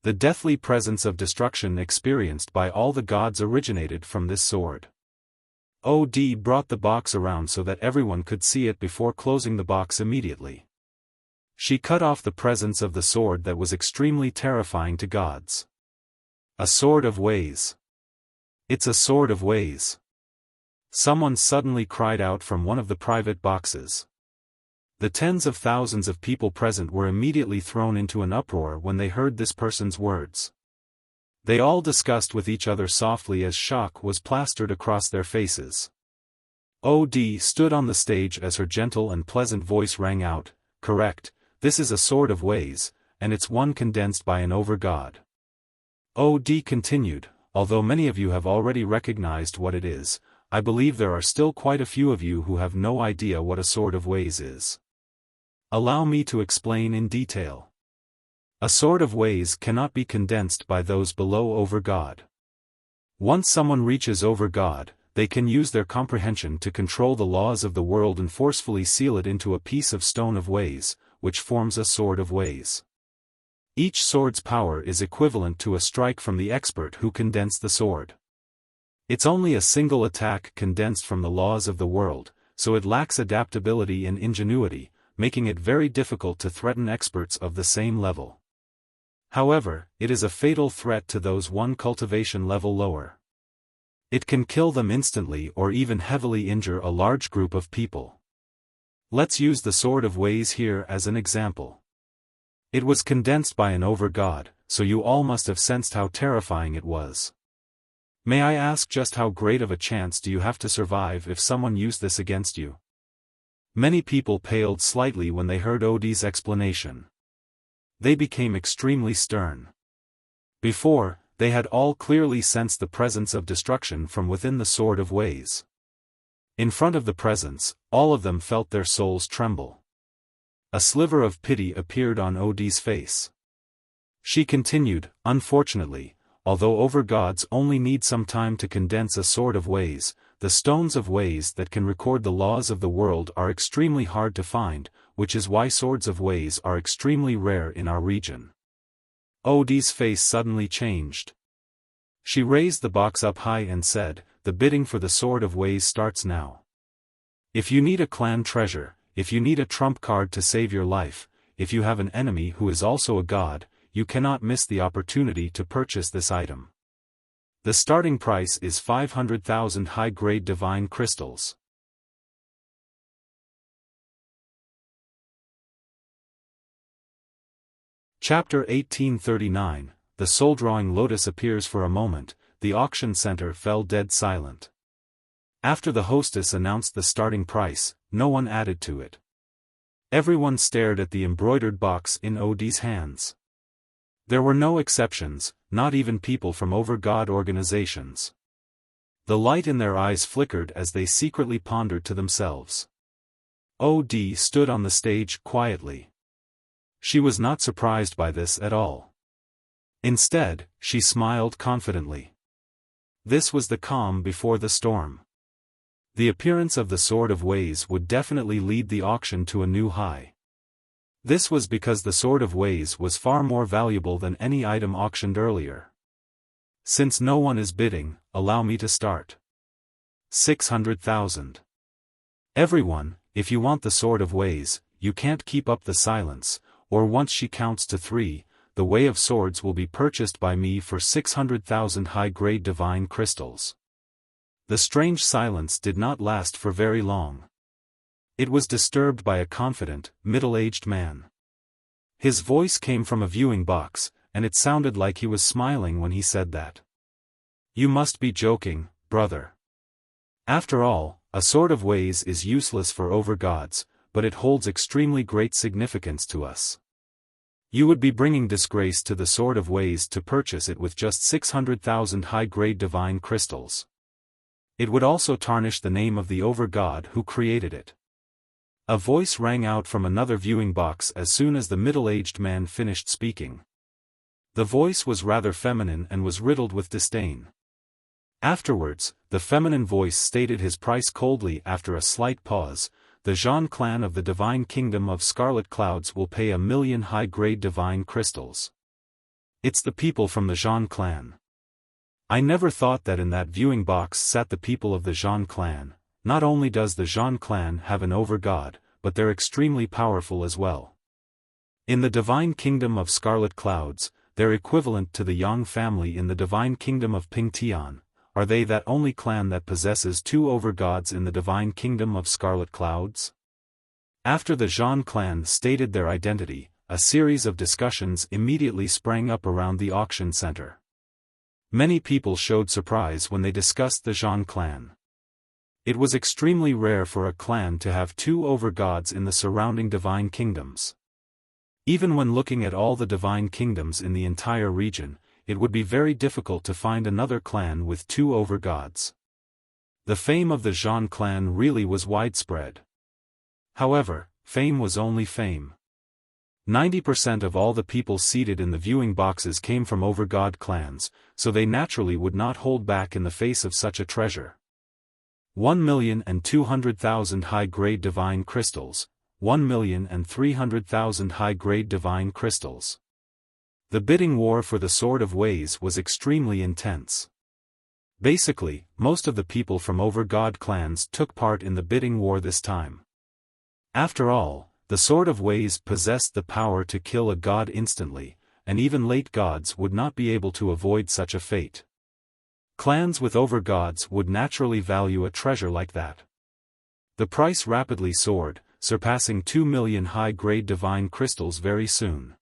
The deathly presence of destruction experienced by all the gods originated from this sword. Od brought the box around so that everyone could see it before closing the box immediately. She cut off the presence of the sword that was extremely terrifying to gods. A sword of ways. It's a sword of ways. Someone suddenly cried out from one of the private boxes. The tens of thousands of people present were immediately thrown into an uproar when they heard this person's words. They all discussed with each other softly as shock was plastered across their faces. Od stood on the stage as her gentle and pleasant voice rang out, "Correct, this is a sword of ways, and it's one condensed by an over-god." Od continued, "Although many of you have already recognized what it is, I believe there are still quite a few of you who have no idea what a sword of ways is. Allow me to explain in detail. A sword of ways cannot be condensed by those below over-god. Once someone reaches over-god, they can use their comprehension to control the laws of the world and forcefully seal it into a piece of stone of ways, which forms a sword of ways. Each sword's power is equivalent to a strike from the expert who condensed the sword. It's only a single attack condensed from the laws of the world, so it lacks adaptability and ingenuity, making it very difficult to threaten experts of the same level. However, it is a fatal threat to those one cultivation level lower. It can kill them instantly or even heavily injure a large group of people. Let's use the sword of ways here as an example. It was condensed by an over-god, so you all must have sensed how terrifying it was. May I ask just how great of a chance do you have to survive if someone used this against you?" Many people paled slightly when they heard Od's explanation. They became extremely stern. Before, they had all clearly sensed the presence of destruction from within the sword of ways. In front of the presence, all of them felt their souls tremble. A sliver of pity appeared on Od's face. She continued, "Unfortunately, although over-gods only need some time to condense a sword of ways, the stones of ways that can record the laws of the world are extremely hard to find, which is why swords of ways are extremely rare in our region." Od's face suddenly changed. She raised the box up high and said, "The bidding for the sword of ways starts now. If you need a clan treasure, if you need a trump card to save your life, if you have an enemy who is also a god, you cannot miss the opportunity to purchase this item. The starting price is 500,000 high-grade divine crystals." Chapter 1839, The soul-drawing lotus appears. For a moment, the auction center fell dead silent. After the hostess announced the starting price, no one added to it. Everyone stared at the embroidered box in Od's hands. There were no exceptions, not even people from over-god organizations. The light in their eyes flickered as they secretly pondered to themselves. Od stood on the stage quietly. She was not surprised by this at all. Instead, she smiled confidently. This was the calm before the storm. The appearance of the sword of ways would definitely lead the auction to a new high. This was because the sword of ways was far more valuable than any item auctioned earlier. Since no one is bidding, allow me to start. 600,000. Everyone, if you want the sword of ways, you can't keep up the silence, or once she counts to 3, the way of swords will be purchased by me for 600,000 high-grade divine crystals. The strange silence did not last for very long. It was disturbed by a confident, middle-aged man. His voice came from a viewing box, and it sounded like he was smiling when he said that. "You must be joking, brother. After all, a sword of ways is useless for over-gods, but it holds extremely great significance to us. You would be bringing disgrace to the sword of ways to purchase it with just 600,000 high-grade divine crystals. It would also tarnish the name of the over-god who created it. A voice rang out from another viewing box as soon as the middle-aged man finished speaking. The voice was rather feminine and was riddled with disdain. Afterwards, the feminine voice stated his price coldly after a slight pause. The Zhan clan of the Divine Kingdom of Scarlet Clouds will pay 1,000,000 high-grade divine crystals. It's the people from the Zhan clan. I never thought that in that viewing box sat the people of the Zhan clan. Not only does the Zhan clan have an over-god, but they're extremely powerful as well. In the Divine Kingdom of Scarlet Clouds, they're equivalent to the Yang family in the Divine Kingdom of Pingtian. Are they that only clan that possesses 2 over-gods in the Divine Kingdom of Scarlet Clouds? After the Zhan clan stated their identity, a series of discussions immediately sprang up around the auction center. Many people showed surprise when they discussed the Zhan clan. It was extremely rare for a clan to have 2 over-gods in the surrounding divine kingdoms. Even when looking at all the divine kingdoms in the entire region, it would be very difficult to find another clan with 2 over-gods. The fame of the Zhan clan really was widespread. However, fame was only fame. 90% of all the people seated in the viewing boxes came from over-god clans, so they naturally would not hold back in the face of such a treasure. 1,200,000 high-grade divine crystals, 1,300,000 high-grade divine crystals. The bidding war for the Sword of Ways was extremely intense. Basically, most of the people from over-god clans took part in the bidding war this time. After all, the Sword of Ways possessed the power to kill a god instantly, and even late gods would not be able to avoid such a fate. Clans with over-gods would naturally value a treasure like that. The price rapidly soared, surpassing 2,000,000 high-grade divine crystals very soon.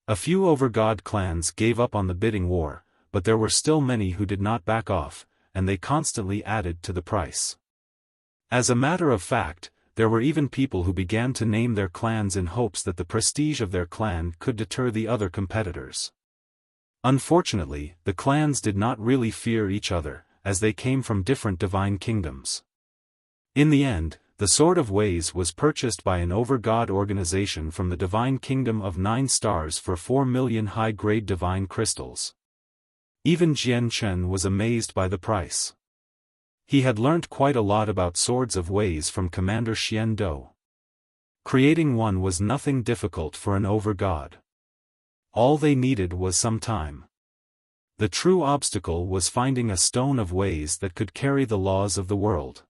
A few over-god clans gave up on the bidding war, but there were still many who did not back off, and they constantly added to the price. As a matter of fact, there were even people who began to name their clans in hopes that the prestige of their clan could deter the other competitors. Unfortunately, the clans did not really fear each other, as they came from different divine kingdoms. In the end, the Sword of Ways was purchased by an over-god organization from the Divine Kingdom of 9 Stars for 4,000,000 high-grade divine crystals. Even Jian Chen was amazed by the price. He had learnt quite a lot about Swords of Ways from Commander Xian Do. Creating one was nothing difficult for an over-god. All they needed was some time. The true obstacle was finding a Stone of Ways that could carry the laws of the world.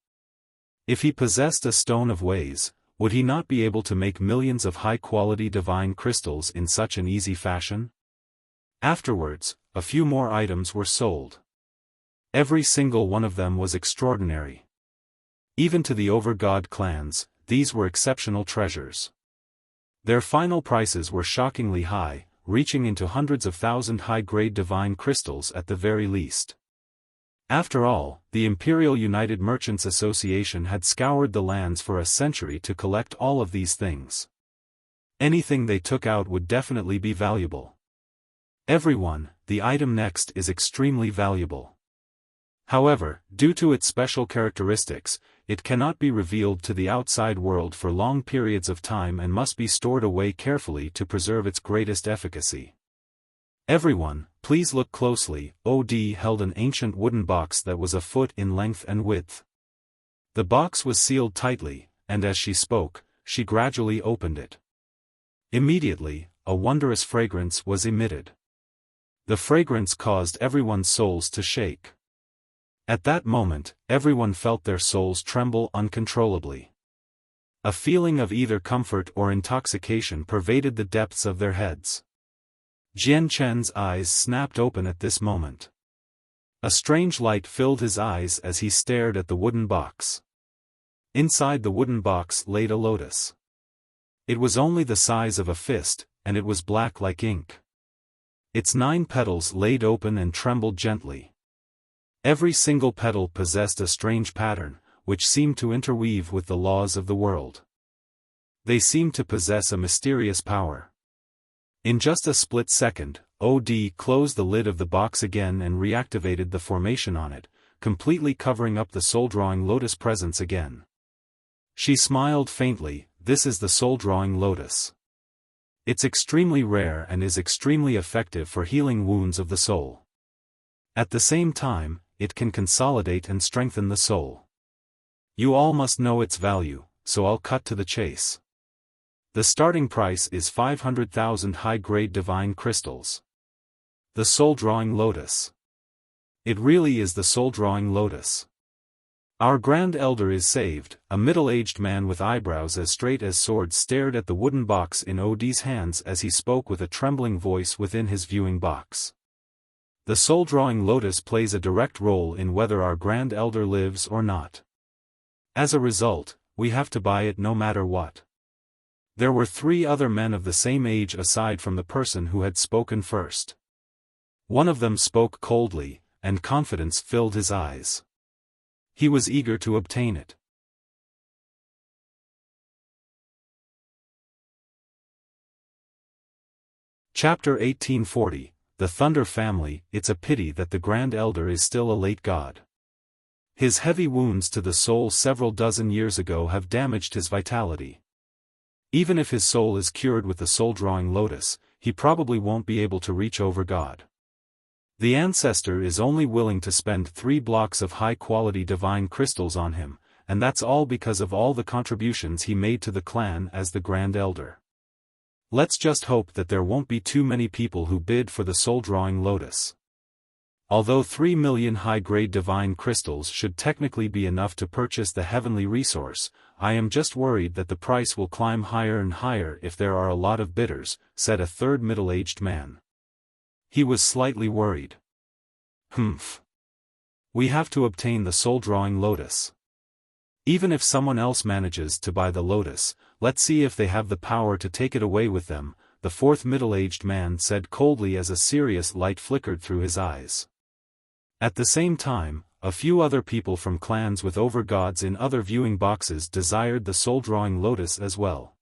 If he possessed a Stone of Ways, would he not be able to make millions of high-quality divine crystals in such an easy fashion? Afterwards, a few more items were sold. Every single one of them was extraordinary. Even to the over-god clans, these were exceptional treasures. Their final prices were shockingly high, reaching into hundreds of thousand high-grade divine crystals at the very least. After all, the Imperial United Merchants Association had scoured the lands for a century to collect all of these things. Anything they took out would definitely be valuable. Everyone, the item next is extremely valuable. However, due to its special characteristics, it cannot be revealed to the outside world for long periods of time and must be stored away carefully to preserve its greatest efficacy. Everyone, please look closely. OD held an ancient wooden box that was a foot in length and width. The box was sealed tightly, and as she spoke, she gradually opened it. Immediately, a wondrous fragrance was emitted. The fragrance caused everyone's souls to shake. At that moment, everyone felt their souls tremble uncontrollably. A feeling of either comfort or intoxication pervaded the depths of their heads. Jian Chen's eyes snapped open at this moment. A strange light filled his eyes as he stared at the wooden box. Inside the wooden box laid a lotus. It was only the size of a fist, and it was black like ink. Its 9 petals laid open and trembled gently. Every single petal possessed a strange pattern, which seemed to interweave with the laws of the world. They seemed to possess a mysterious power. In just a split second, OD closed the lid of the box again and reactivated the formation on it, completely covering up the soul-drawing lotus presence again. She smiled faintly. This is the soul-drawing lotus. It's extremely rare and is extremely effective for healing wounds of the soul. At the same time, it can consolidate and strengthen the soul. You all must know its value, so I'll cut to the chase. The starting price is 500,000 high-grade divine crystals. The soul-drawing lotus. It really is the soul-drawing lotus. Our Grand Elder is saved. A middle-aged man with eyebrows as straight as swords stared at the wooden box in Odie's hands as he spoke with a trembling voice within his viewing box. The soul-drawing lotus plays a direct role in whether our Grand Elder lives or not. As a result, we have to buy it no matter what. There were 3 other men of the same age aside from the person who had spoken first. One of them spoke coldly, and confidence filled his eyes. He was eager to obtain it. Chapter 1840, The Thunder Family. It's a pity that the Grand Elder is still a late god. His heavy wounds to the soul several dozen years ago have damaged his vitality. Even if his soul is cured with the soul-drawing lotus, he probably won't be able to reach over God. The ancestor is only willing to spend 3 blocks of high-quality divine crystals on him, and that's all because of all the contributions he made to the clan as the Grand Elder. Let's just hope that there won't be too many people who bid for the soul-drawing lotus. Although 3 million high-grade divine crystals should technically be enough to purchase the heavenly resource, I am just worried that the price will climb higher and higher if there are a lot of bidders, said a third middle-aged man. He was slightly worried. We have to obtain the soul-drawing lotus. Even if someone else manages to buy the lotus, let's see if they have the power to take it away with them, the fourth middle-aged man said coldly as a serious light flickered through his eyes. At the same time, a few other people from clans with overgods in other viewing boxes desired the soul-drawing lotus as well.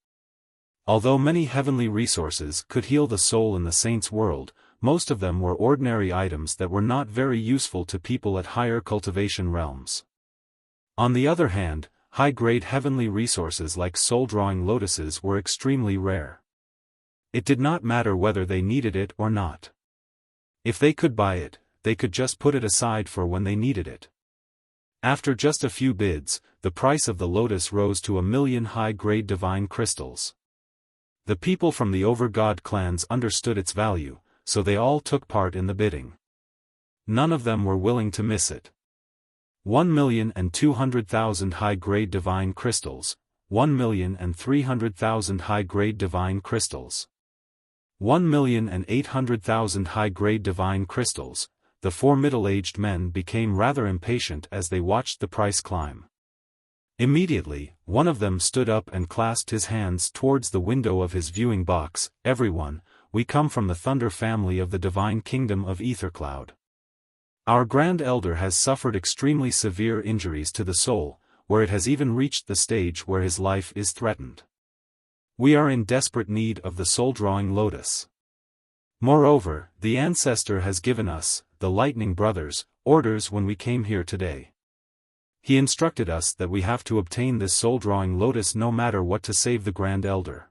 Although many heavenly resources could heal the soul in the saint's world, most of them were ordinary items that were not very useful to people at higher cultivation realms. On the other hand, high-grade heavenly resources like soul-drawing lotuses were extremely rare. It did not matter whether they needed it or not. If they could buy it, they could just put it aside for when they needed it. After just a few bids, the price of the lotus rose to 1 million high-grade divine crystals. The people from the overgod clans understood its value, so they all took part in the bidding. None of them were willing to miss it. 1,200,000 high-grade divine crystals, 1,300,000 high-grade divine crystals, 1,800,000 high-grade divine crystals. The 4 middle-aged men became rather impatient as they watched the price climb. Immediately, one of them stood up and clasped his hands towards the window of his viewing box. Everyone, we come from the Thunder family of the divine kingdom of Ethercloud. Our Grand Elder has suffered extremely severe injuries to the soul, where it has even reached the stage where his life is threatened. We are in desperate need of the soul-drawing lotus. Moreover, the ancestor has given us, the Lightning Brothers, orders when we came here today. He instructed us that we have to obtain this soul-drawing lotus no matter what to save the Grand Elder.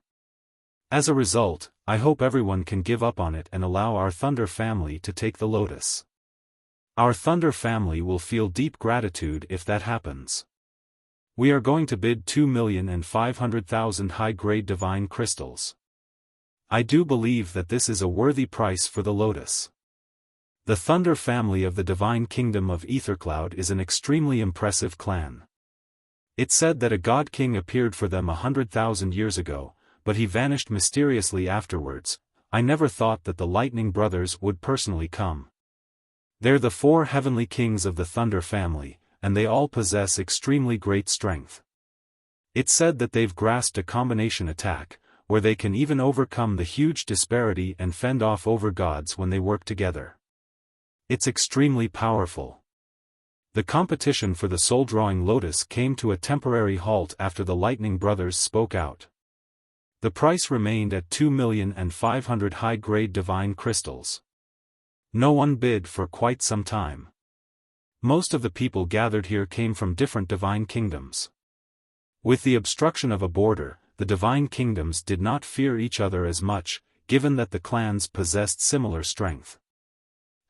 As a result, I hope everyone can give up on it and allow our Thunder family to take the lotus. Our Thunder family will feel deep gratitude if that happens. We are going to bid 2,500,000 high-grade divine crystals. I do believe that this is a worthy price for the lotus. The Thunder family of the divine kingdom of Ethercloud is an extremely impressive clan. It's said that a god king appeared for them 100,000 years ago, but he vanished mysteriously afterwards. I never thought that the Lightning Brothers would personally come. They're the 4 heavenly kings of the Thunder family, and they all possess extremely great strength. It's said that they've grasped a combination attack, where they can even overcome the huge disparity and fend off overgods when they work together. It's extremely powerful. The competition for the soul-drawing lotus came to a temporary halt after the Lightning Brothers spoke out. The price remained at 2,500,000 high-grade divine crystals. No one bid for quite some time. Most of the people gathered here came from different divine kingdoms. With the obstruction of a border, the divine kingdoms did not fear each other as much, given that the clans possessed similar strength.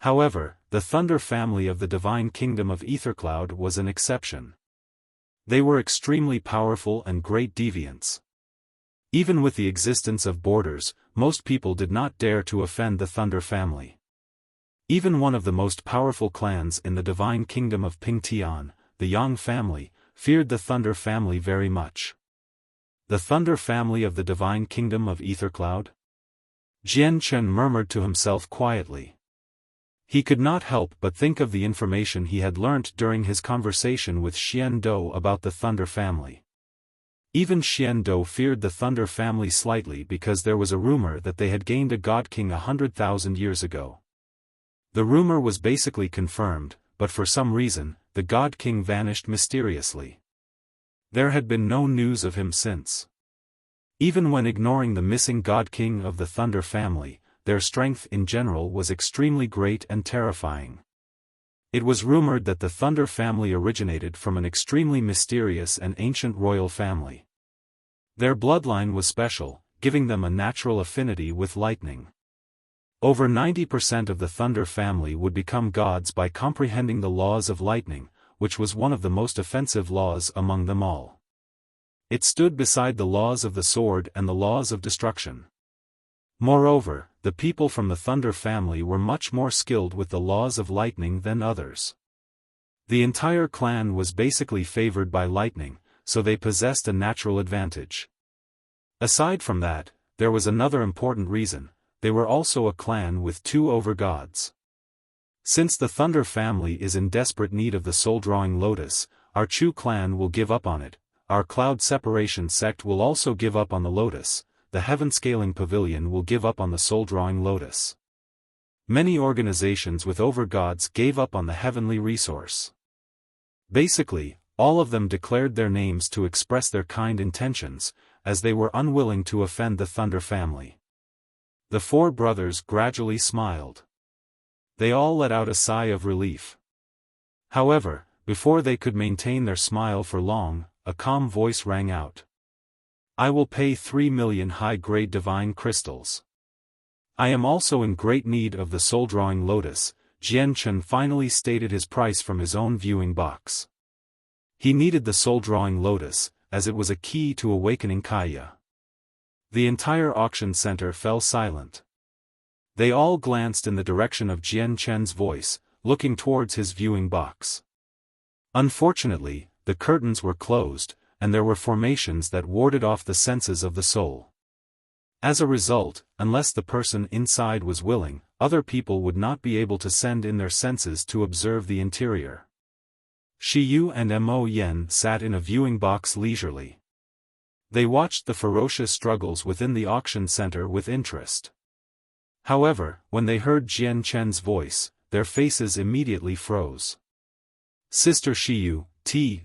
However, the Thunder family of the divine kingdom of Ethercloud was an exception. They were extremely powerful and great deviants. Even with the existence of borders, most people did not dare to offend the Thunder family. Even one of the most powerful clans in the divine kingdom of Pingtian, the Yang family, feared the Thunder family very much. The Thunder family of the divine kingdom of Ethercloud? Jian Chen murmured to himself quietly. He could not help but think of the information he had learnt during his conversation with Xian Dou about the Thunder family. Even Xian Dou feared the Thunder family slightly because there was a rumor that they had gained a God King 100,000 years ago. The rumor was basically confirmed, but for some reason, the God King vanished mysteriously. There had been no news of him since. Even when ignoring the missing God King of the Thunder family, their strength in general was extremely great and terrifying. It was rumored that the Thunder family originated from an extremely mysterious and ancient royal family. Their bloodline was special, giving them a natural affinity with lightning. Over 90% of the Thunder family would become gods by comprehending the laws of lightning, which was one of the most offensive laws among them all. It stood beside the laws of the sword and the laws of destruction. Moreover, the people from the Thunder family were much more skilled with the laws of lightning than others. The entire clan was basically favored by lightning, so they possessed a natural advantage. Aside from that, there was another important reason: they were also a clan with two overgods. Since the Thunder family is in desperate need of the soul-drawing lotus, our Chu clan will give up on it, our Cloud Separation sect will also give up on the lotus, the Heaven-Scaling Pavilion will give up on the soul-drawing lotus. Many organizations with overgods gave up on the heavenly resource. Basically, all of them declared their names to express their kind intentions, as they were unwilling to offend the Thunder family. The four brothers gradually smiled. They all let out a sigh of relief. However, before they could maintain their smile for long, a calm voice rang out. I will pay 3 million high-grade divine crystals. I am also in great need of the soul-drawing lotus. Jian Chen finally stated his price from his own viewing box. He needed the soul-drawing lotus, as it was a key to awakening Kaya. The entire auction center fell silent. They all glanced in the direction of Jian Chen's voice, looking towards his viewing box. Unfortunately, the curtains were closed, and there were formations that warded off the senses of the soul. As a result, unless the person inside was willing, other people would not be able to send in their senses to observe the interior. Shi Yu and Mo Yen sat in a viewing box leisurely. They watched the ferocious struggles within the auction center with interest. However, when they heard Jian Chen's voice, their faces immediately froze. Sister Shi Yu,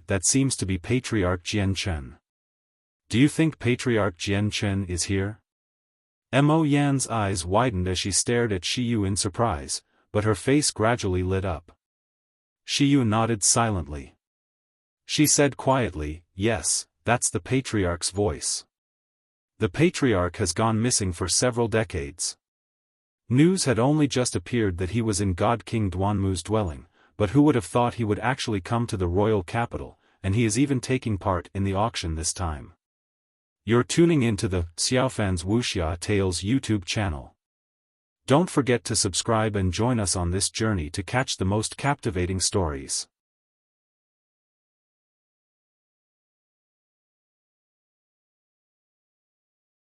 that seems to be Patriarch Jian Chen. Do you think Patriarch Jian Chen is here? Mo Yan's eyes widened as she stared at Shi Yu in surprise, but her face gradually lit up. Shi Yu nodded silently. She said quietly, yes, that's the Patriarch's voice. The Patriarch has gone missing for several decades. News had only just appeared that he was in God King Duanmu's dwelling, but who would have thought he would actually come to the royal capital, and he is even taking part in the auction this time. You're tuning into the Xiaofan's Wuxia Tales YouTube channel. Don't forget to subscribe and join us on this journey to catch the most captivating stories.